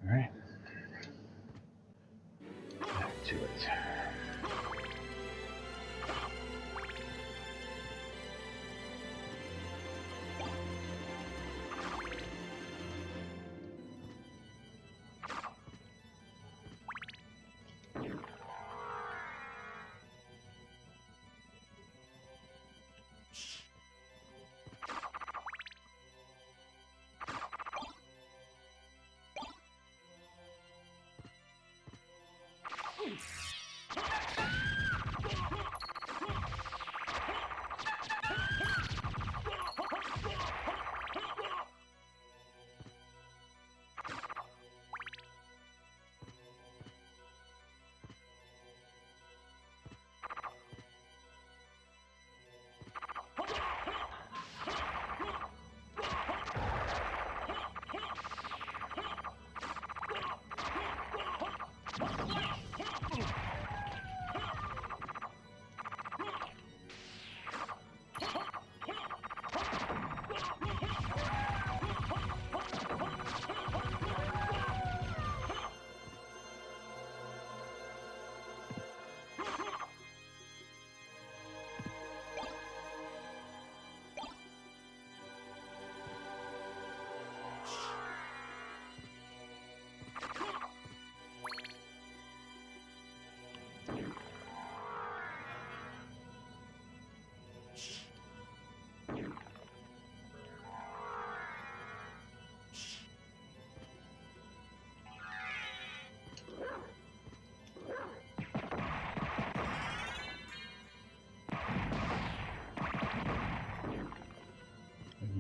Alright. Back to it.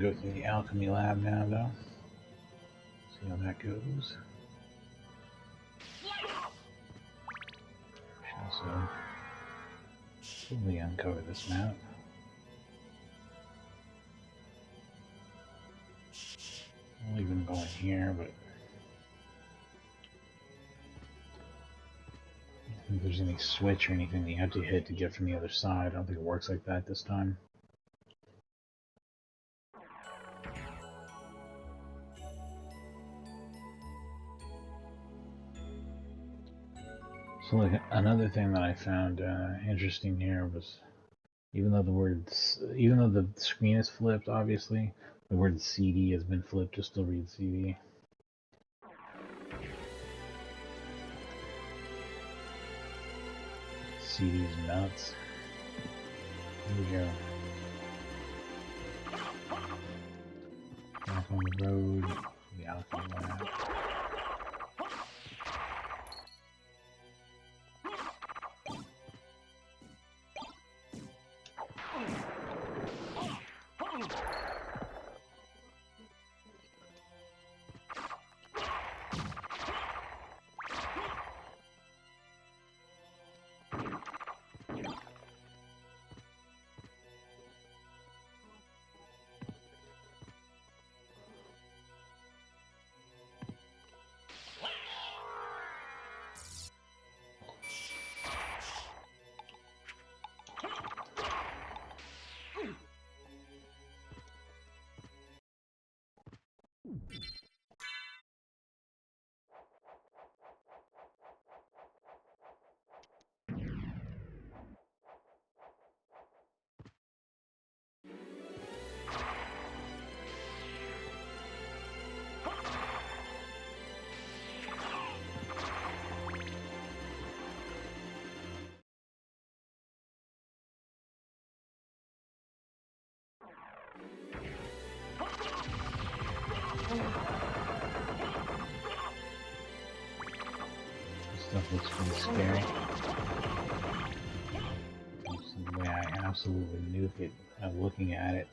Go through the alchemy lab now, though. See how that goes. Should also fully uncover this map. I'll even go in here, but I don't think there's any switch or anything that you have to hit to get from the other side. I don't think it works like that this time. So, like, another thing that I found interesting here was, even though the screen is flipped, obviously, the word CD has been flipped to still read CD. CD's nuts. Here we go. Back on the road, the alchemy lab. This stuff looks pretty scary. This is the way I absolutely nuke it looking at it.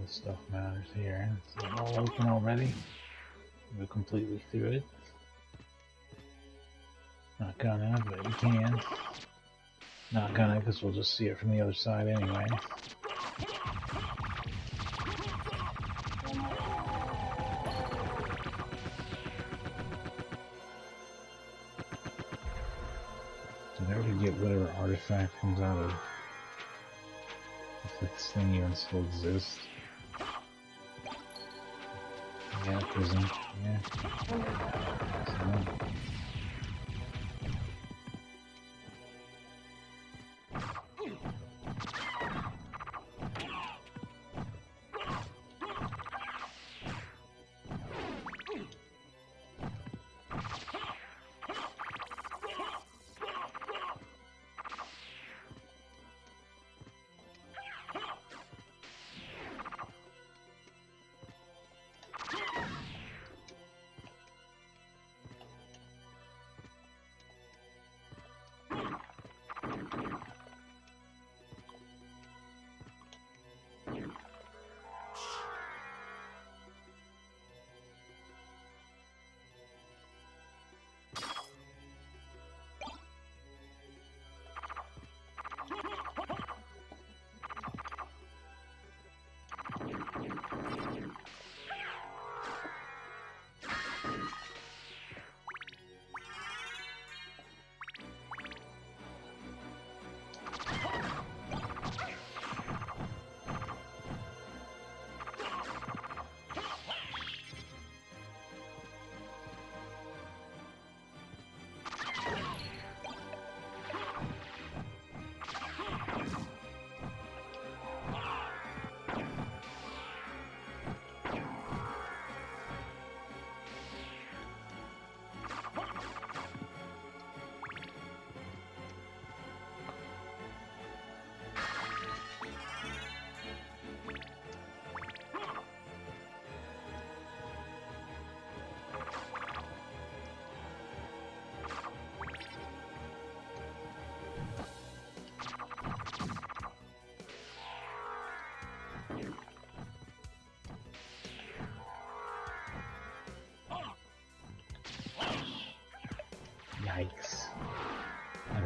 This stuff matters here. It's all open already. Go completely through it. Not gonna, but you can. Not gonna, because we'll just see it from the other side anyway. So there we get whatever artifact comes out of. If this thing even still exists. Yeah, prison. Yeah. So,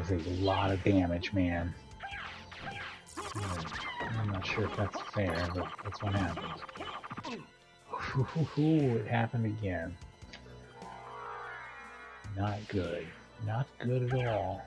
That's a lot of damage, man. I'm not sure if that's fair, but that's what happens. Ooh, it happened again. Not good. Not good at all.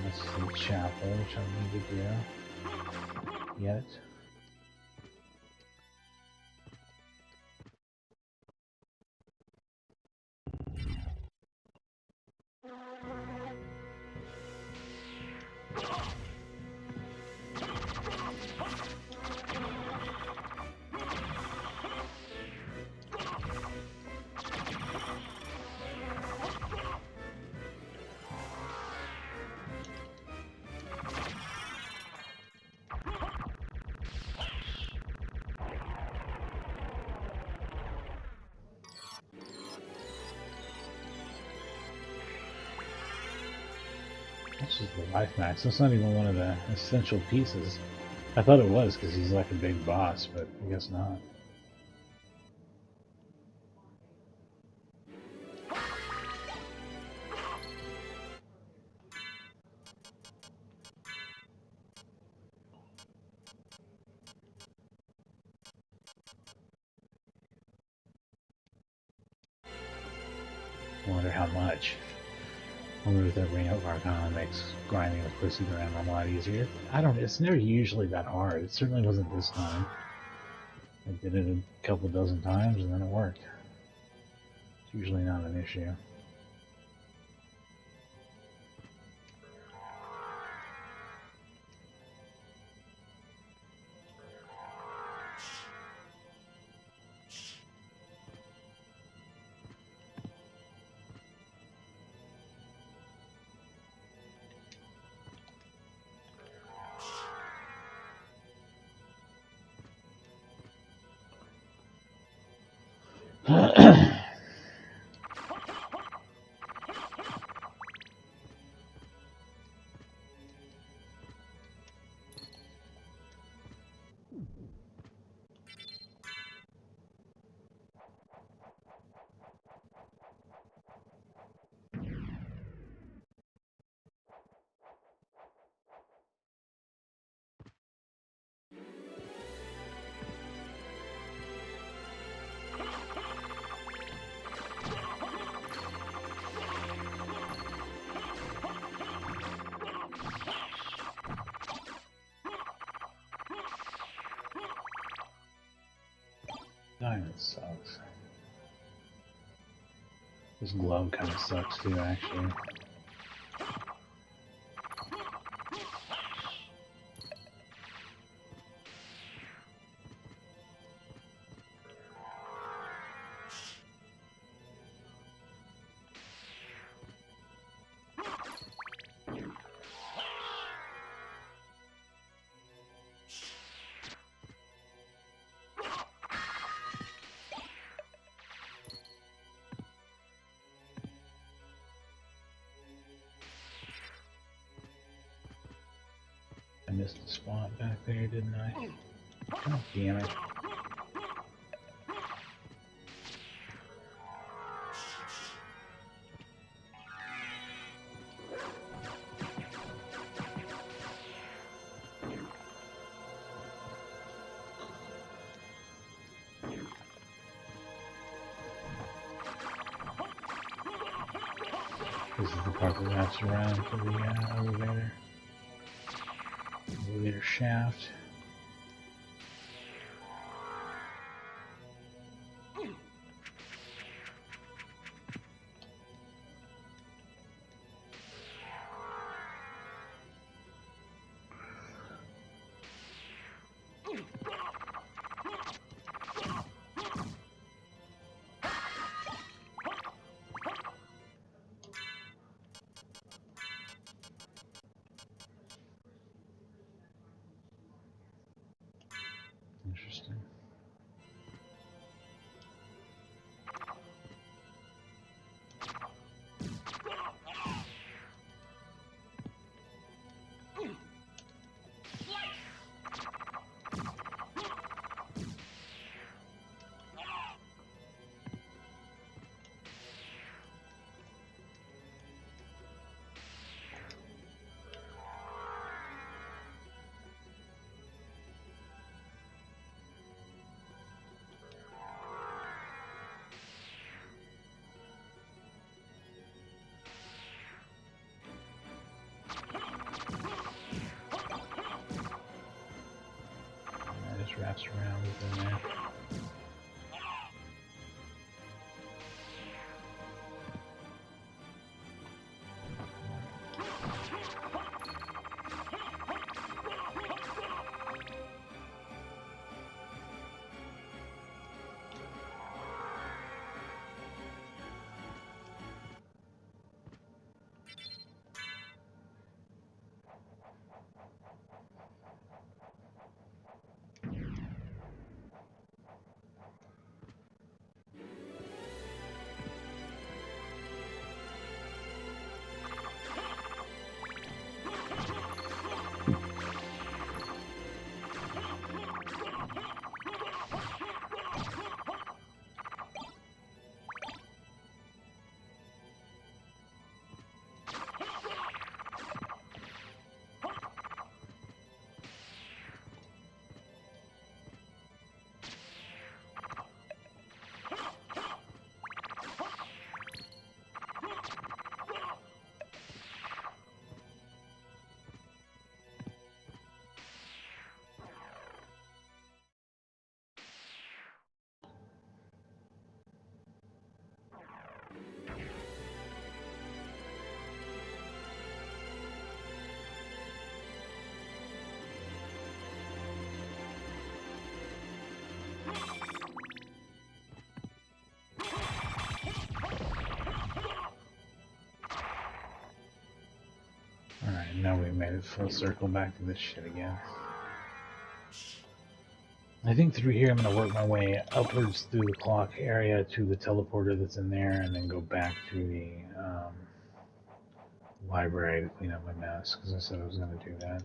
Let's see, chapel, which I need to do yet. That's just the life max. That's not even one of the essential pieces. I thought it was because he's like a big boss, but I guess not. I wonder how much. I wonder if that Ring of Arcana makes grinding with Pussy Grandma a lot easier. I don't. It's never usually that hard. It certainly wasn't this time. I did it a couple dozen times and then it worked. It's usually not an issue. Diamond sucks. This glove kind of sucks too, actually. I missed the spot back there, didn't I? God damn it. This is the part that wraps around for the elevator. Elevator shaft. just wraps around within there. Alright, now we made it full circle back to this shit again. I think through here I'm going to work my way upwards through the clock area to the teleporter that's in there, and then go back to the library to clean up my mess, because I said I was going to do that.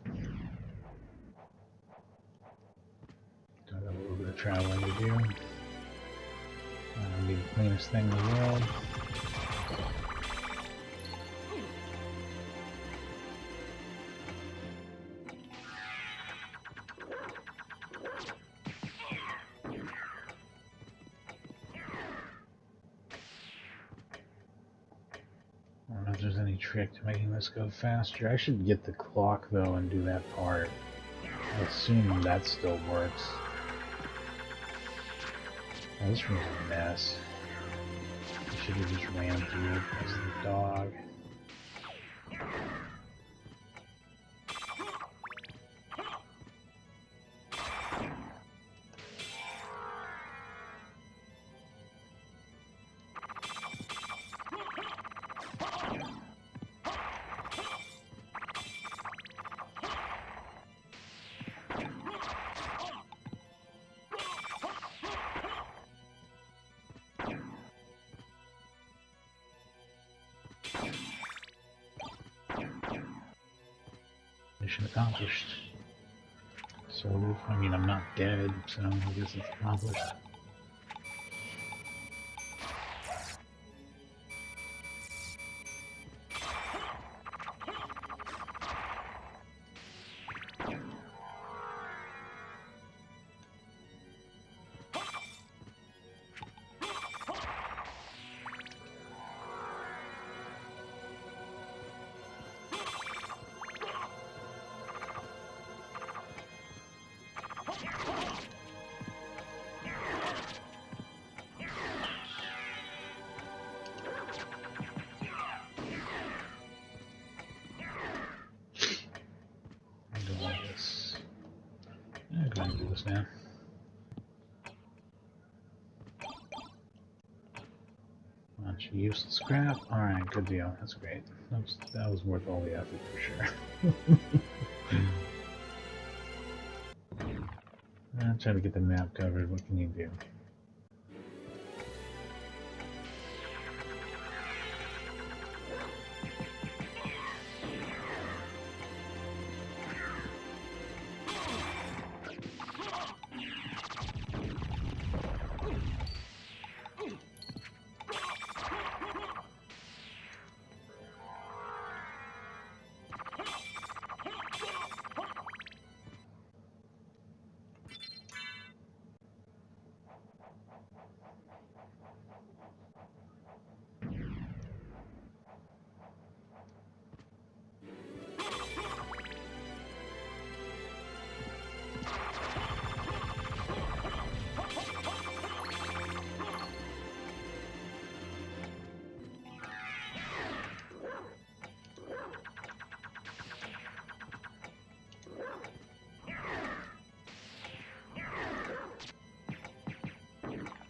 Got a little bit of traveling to do. Be the cleanest thing in the world. I don't know if there's any trick to making this go faster. I should get the clock though and do that part. I assume that still works. Oh, this room's a mess. I should have just ran through it because of the dog. Mission accomplished. Sort of. I mean, I'm not dead, so I guess it's accomplished. Go ahead and do this now. Bunch of useless scrap. Alright, good deal. That's great. That was worth all the effort for sure. I'm trying to get the map covered. What can you do?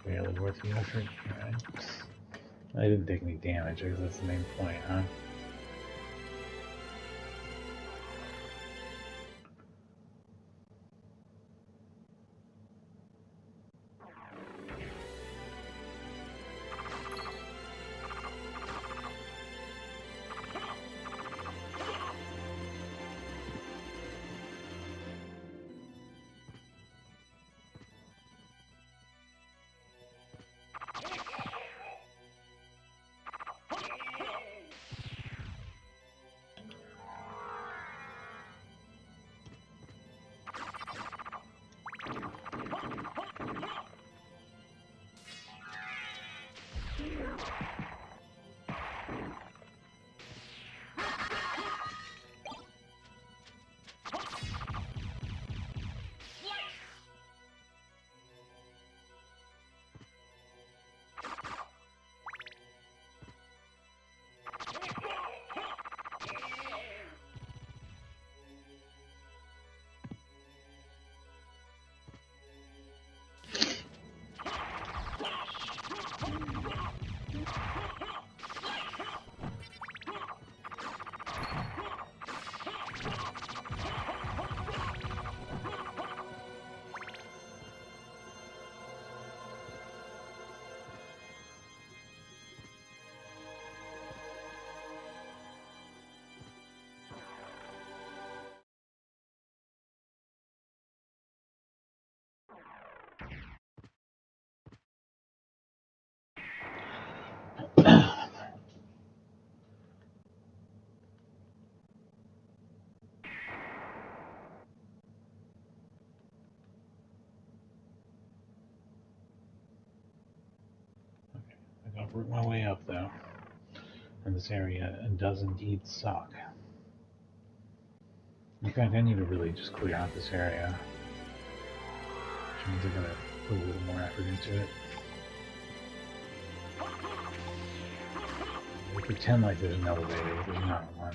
Barely worth the effort. Alright. I didn't take any damage, I guess that's the main point, huh? I gotta work my way up though. And this area does indeed suck. In fact, I need to really just clear out this area. Which means I gotta put a little more effort into it. We pretend like there's an elevator, but there's not one.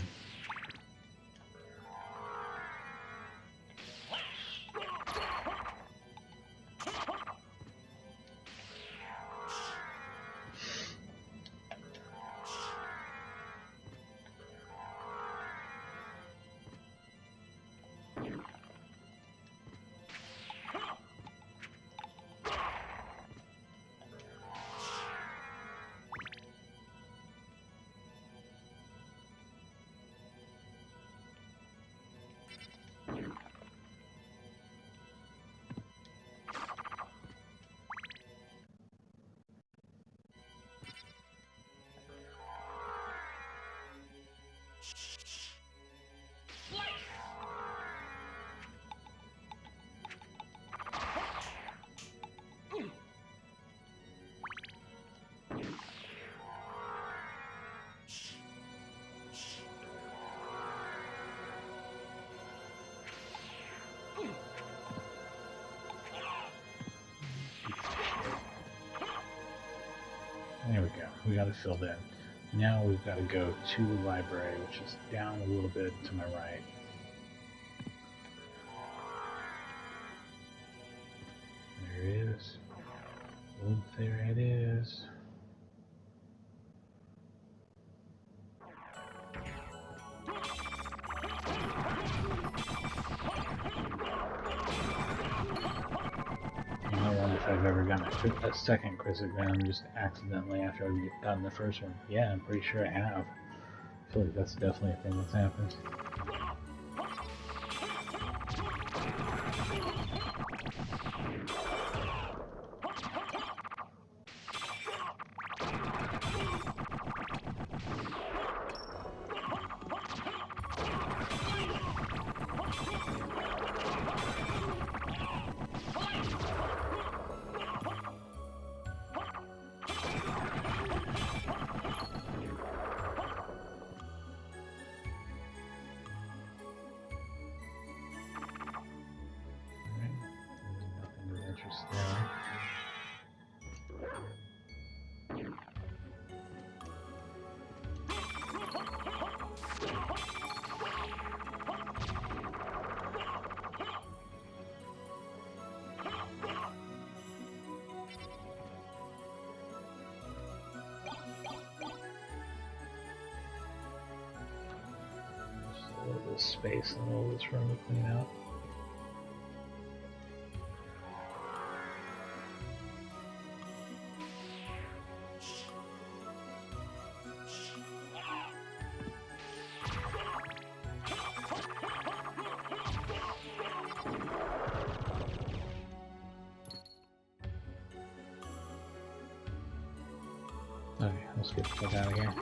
There we go. We got it filled in. Now we've got to go to the library, which is down a little bit to my right. There it is. Oh, there it is. I wonder if I've ever gotten a second Crissagram just accidentally after I've gotten the first one. Yeah, I'm pretty sure I have. I feel like that's definitely a thing that's happened. this space in the middle of this room to clean out. Okay, let's get the fuck out of here.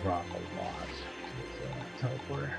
Drop a lot with the teleporter.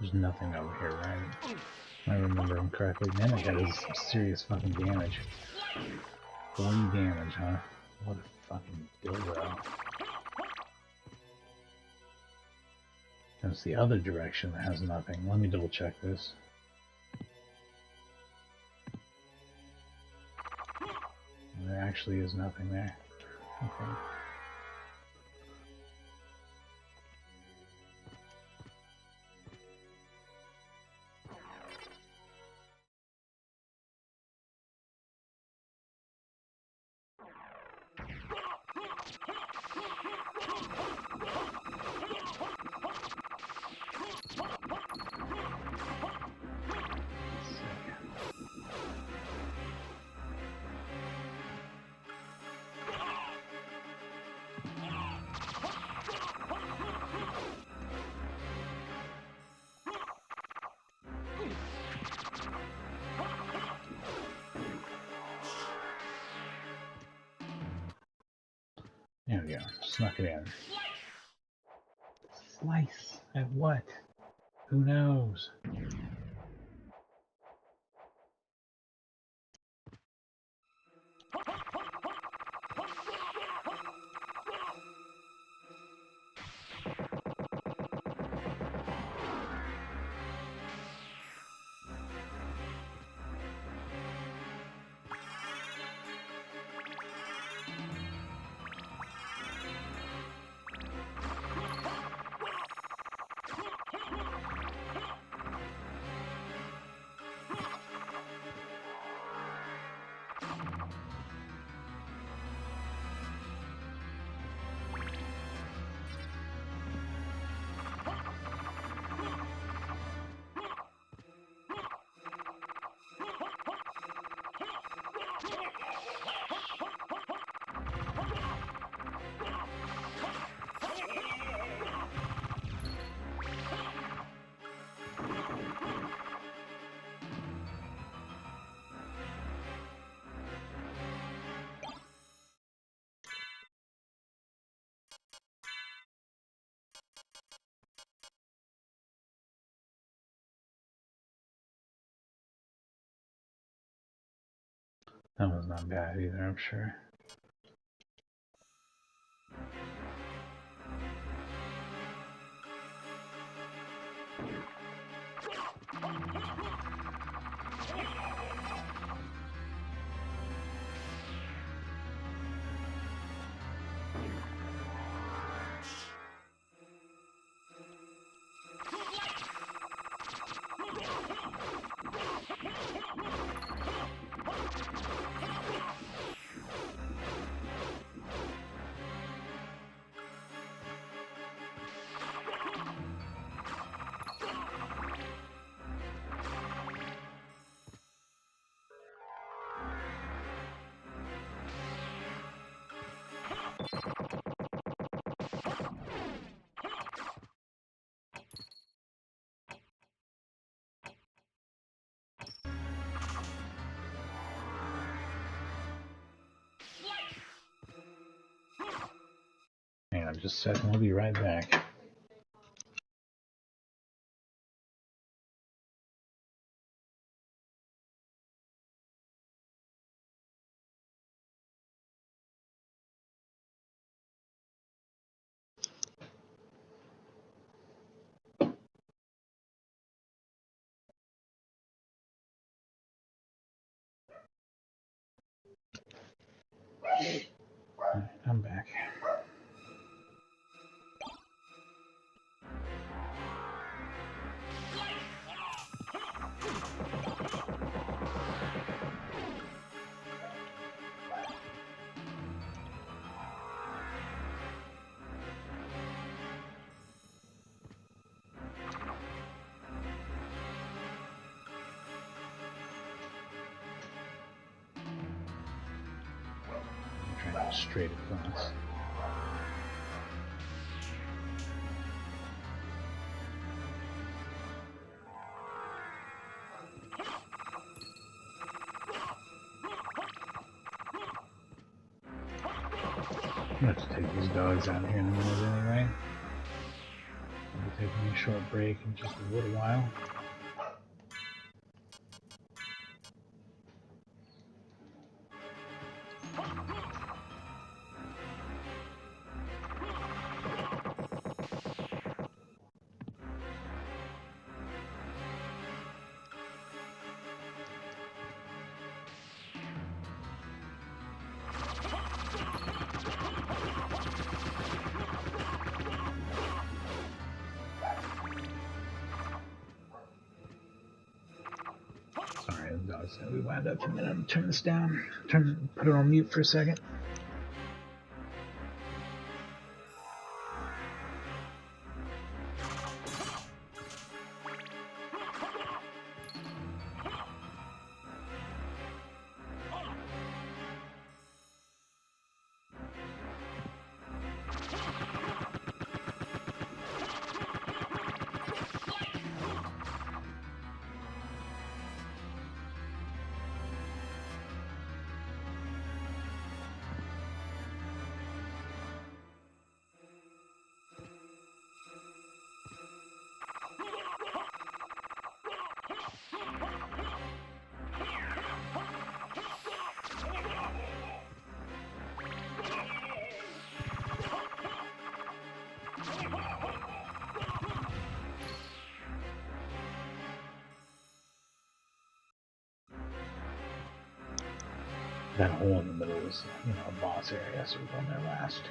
There's nothing over here, right? If I remember him correctly. Man, that guy does some serious fucking damage. 40 damage, huh? What a fucking dildo. And it's the other direction that has nothing. Let me double check this. There actually is nothing there. Okay. There we go. Snuck it in. Slice at what? Who knows? That one's not bad either, I'm sure. Hang on just a second, we'll be right back. Alright, I'm back. I'm trying to go straight across. I'm gonna have to take these dogs out here in a minute anyway. I'll be taking a short break in just a little while. So we wound up for a minute. I'm gonna turn this down. Put it on mute for a second. That hole in the middle is, a boss area, so we're going there last.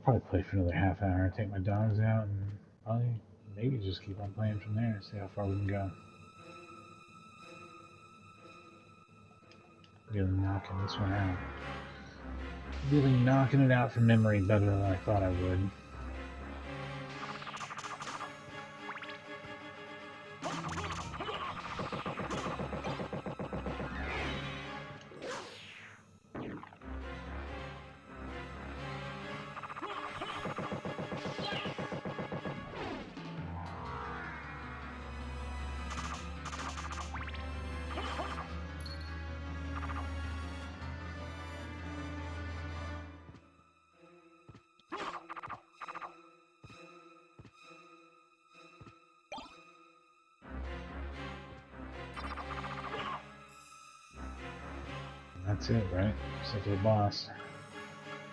probably play for another half hour, take my dogs out, and probably maybe just keep on playing from there, see how far we can go. Really knocking this one out. Really knocking it out from memory better than I thought I would. That's it, right? Except for the boss.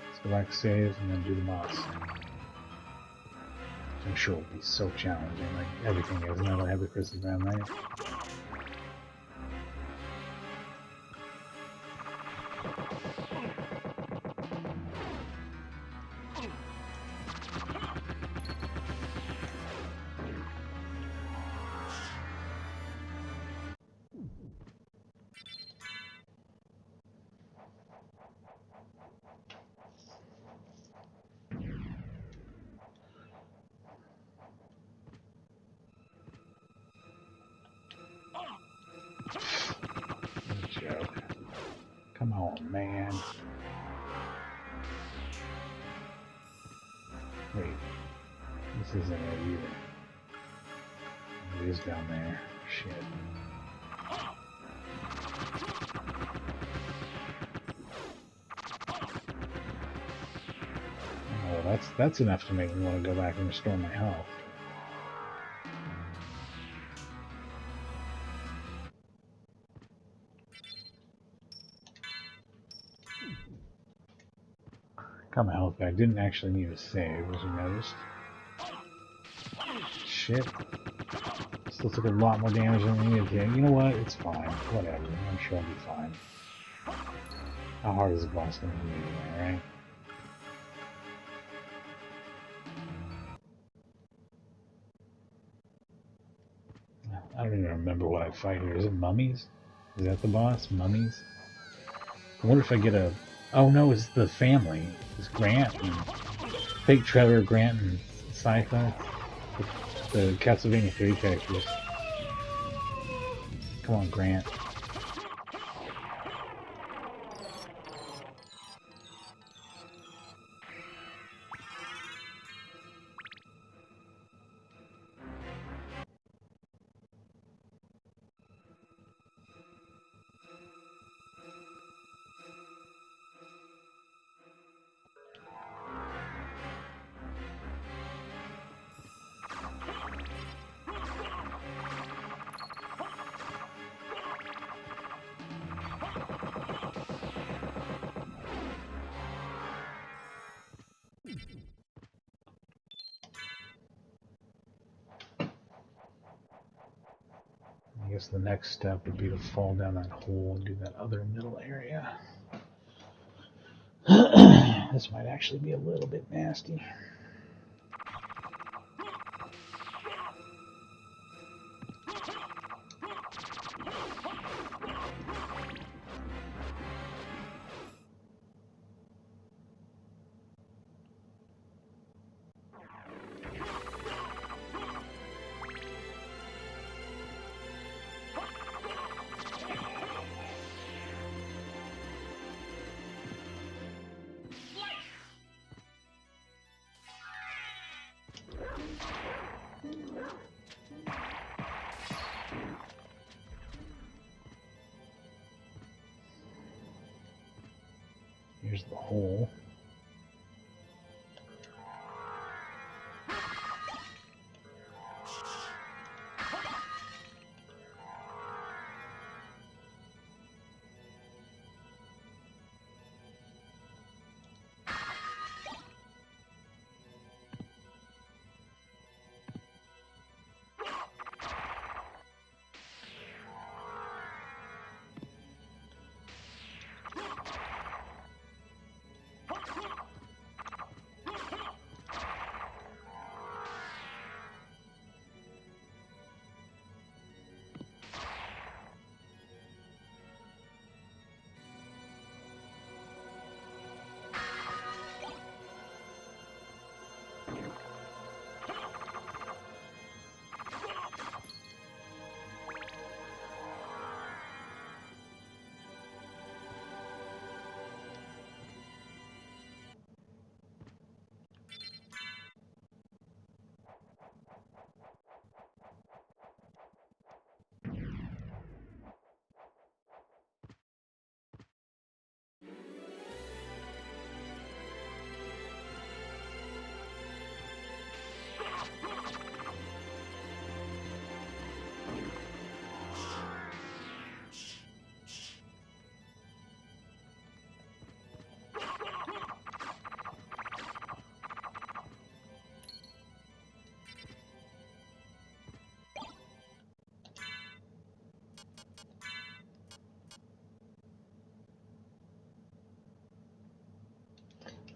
Let's go back, save, and then do the boss. I'm sure it'll be so challenging, like everything is. Now I have the crystal ground, right? Joke. Come on, man. Wait. This isn't it either. It is down there. Shit. Oh, that's enough to make me want to go back and restore my health. Got my health back. Didn't actually need a save, as you noticed. Shit. Still took a lot more damage than I needed to. You know what? It's fine. Whatever. I'm sure I'll be fine. How hard is the boss going to be anyway, right? I don't even remember what I fight here. Is it mummies? Is that the boss? Mummies? I wonder if I get a... Oh no, it's the family. It's Grant and Fake Trevor, Grant and Scytha. The Castlevania 3 characters. Come on, Grant. I guess the next step would be to fall down that hole and do that other middle area. This might actually be a little bit nasty. Here's the hole.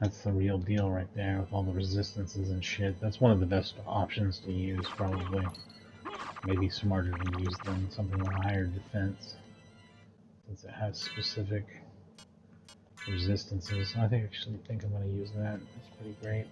That's the real deal right there with all the resistances and shit. That's one of the best options to use, probably. Maybe smarter to use than something with higher defense, since it has specific resistances. I actually think I'm going to use that. That's pretty great.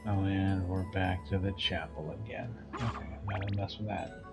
Oh, and we're back to the chapel again. Okay, I'm not gonna mess with that.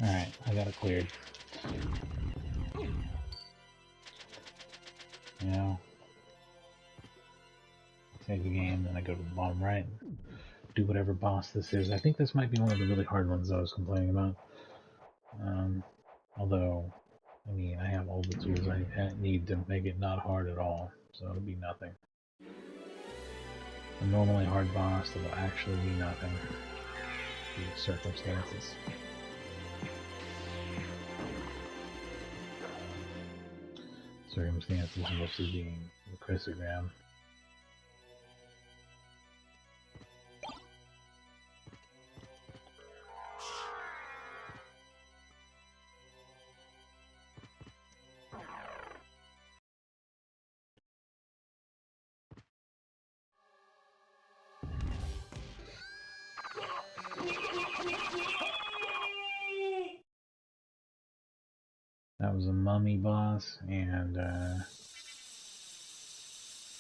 Alright, I got it cleared. Now, save the game, then I go to the bottom right, do whatever boss this is. I think this might be one of the really hard ones I was complaining about. Although, I mean, I have all the tools I need to make it not hard at all, so it'll be nothing. A normally hard boss that will actually be nothing. The circumstances. Circumstances mostly being the cryptogram. That was a mummy boss, and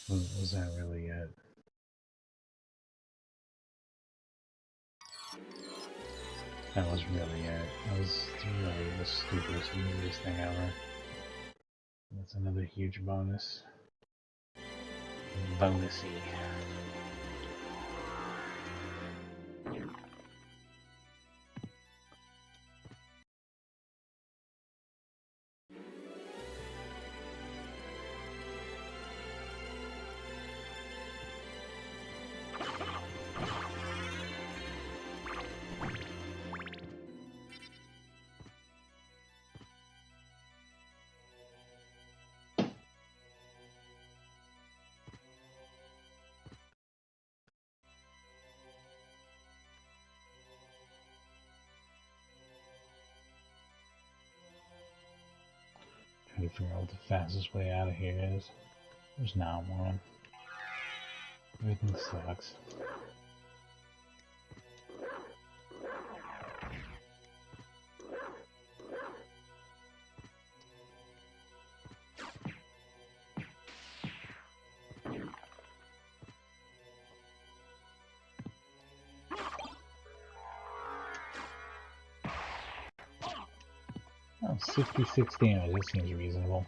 was that really it? That was really it. That was really the stupidest, easiest thing ever. That's another huge bonus. Bonusy. Trying to figure out what the fastest way out of here is. There's not one. Everything sucks. Oh, 66 damage, that seems reasonable.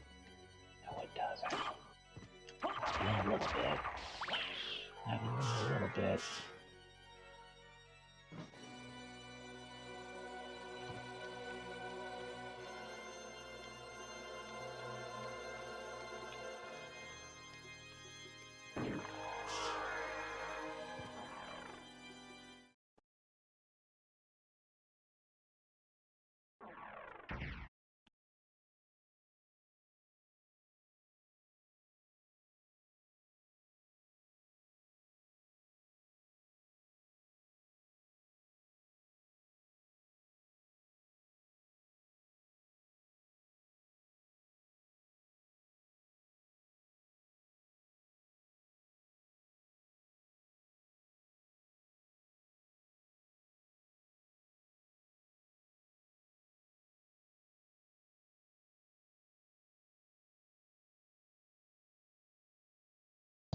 No, it doesn't. Not even a little bit. Not even a little bit.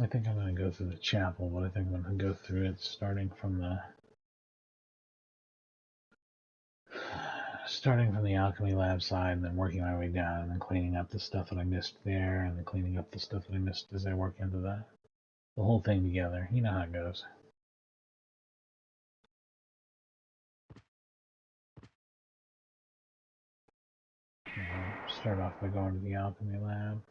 I think I'm going to go through the chapel, but I think I'm going to go through it starting from the alchemy lab side, and then working my way down, and then cleaning up the stuff that I missed there, and then cleaning up the stuff that I missed as I work into the whole thing together. You know how it goes. Start off by going to the alchemy lab.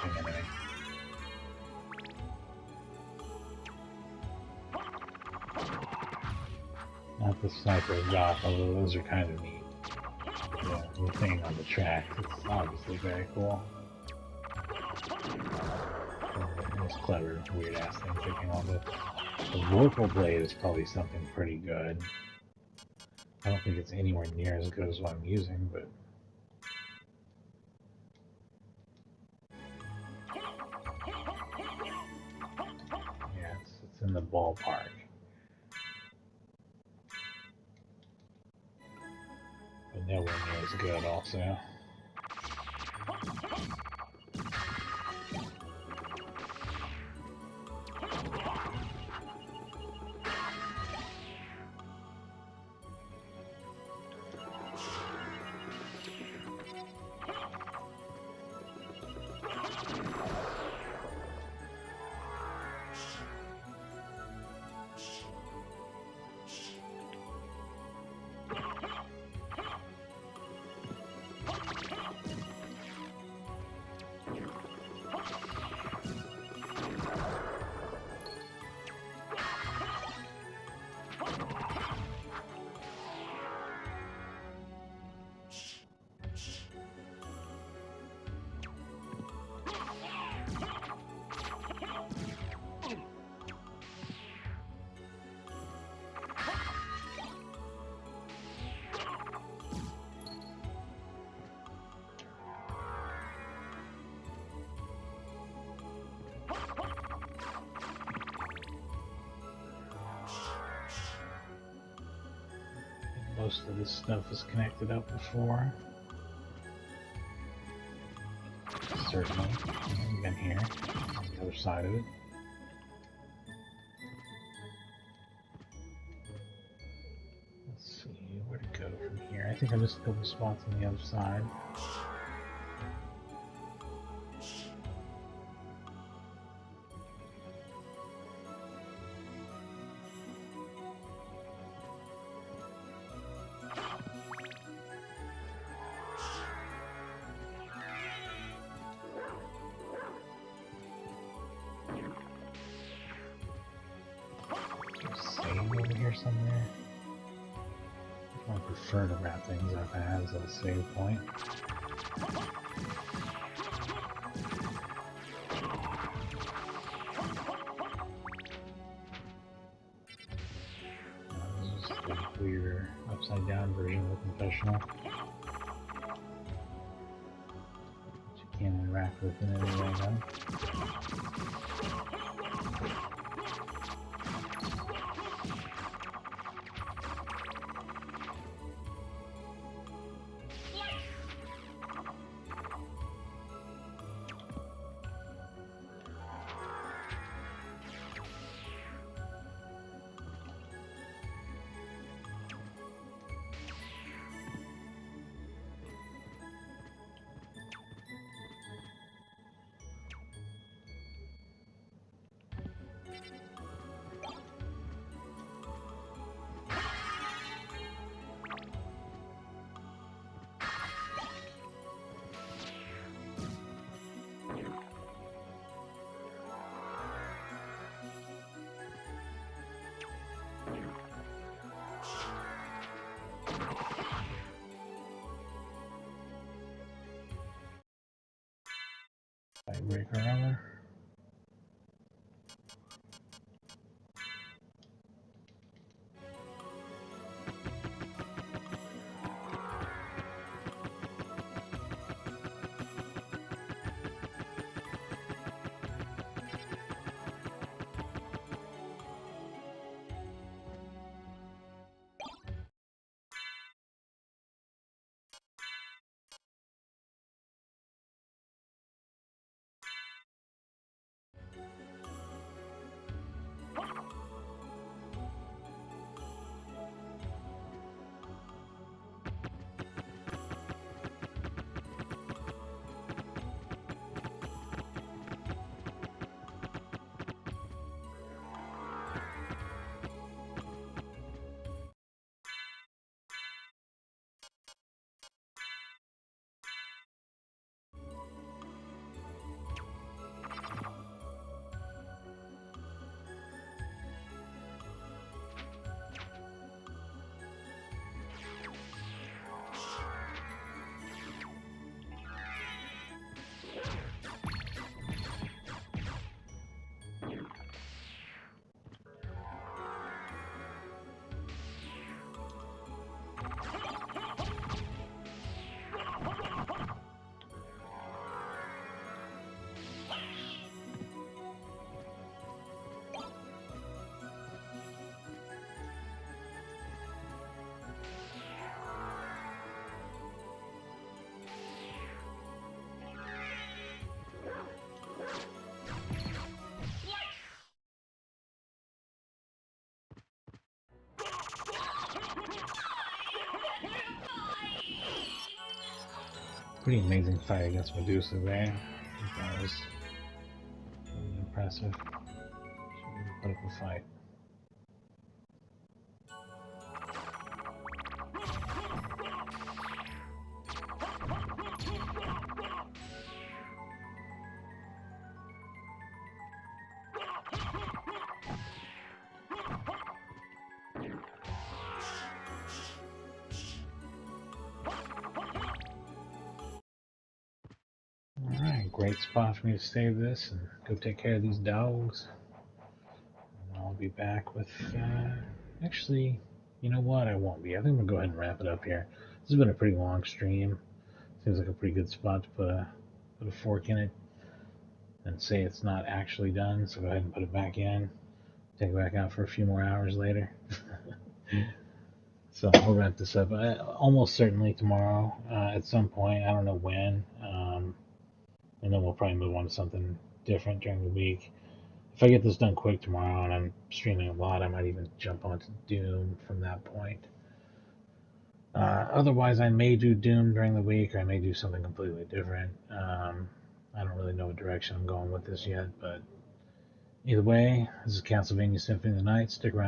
interesting enemy. Not the sniper goth, although those are kind of neat. Yeah, the thing on the track, it's obviously very cool. It's clever, weird ass things they came up with. The Vorpal blade is probably something pretty good. I don't think it's anywhere near as good as what I'm using, but yeah, it's in the ballpark. But nowhere near as good also. Most of this stuff is connected up before. Certainly. I've been here, on the other side of it. Let's see, where to go from here. I think I missed a couple spots on the other side. Over here somewhere. I prefer to wrap things up as a save point. This is the weird upside down version of the confessional. Which you can't interact with in any way though. Breaker armor. Pretty amazing fight against Medusa there. That was really impressive. Should put up a fight. Alright, great spot for me to save this and go take care of these dogs. And I'll be back with, actually, you know what, I won't be. I think I'm going to go ahead and wrap it up here. This has been a pretty long stream. Seems like a pretty good spot to put a fork in it and say it's not actually done, so go ahead and put it back in. Take it back out for a few more hours later. So I'll wrap this up almost certainly tomorrow at some point. I don't know when. And then we'll probably move on to something different during the week. If I get this done quick tomorrow and I'm streaming a lot, I might even jump onto Doom from that point. Otherwise, I may do Doom during the week, or I may do something completely different. I don't really know what direction I'm going with this yet, but either way, this is Castlevania Symphony of the Night. Stick around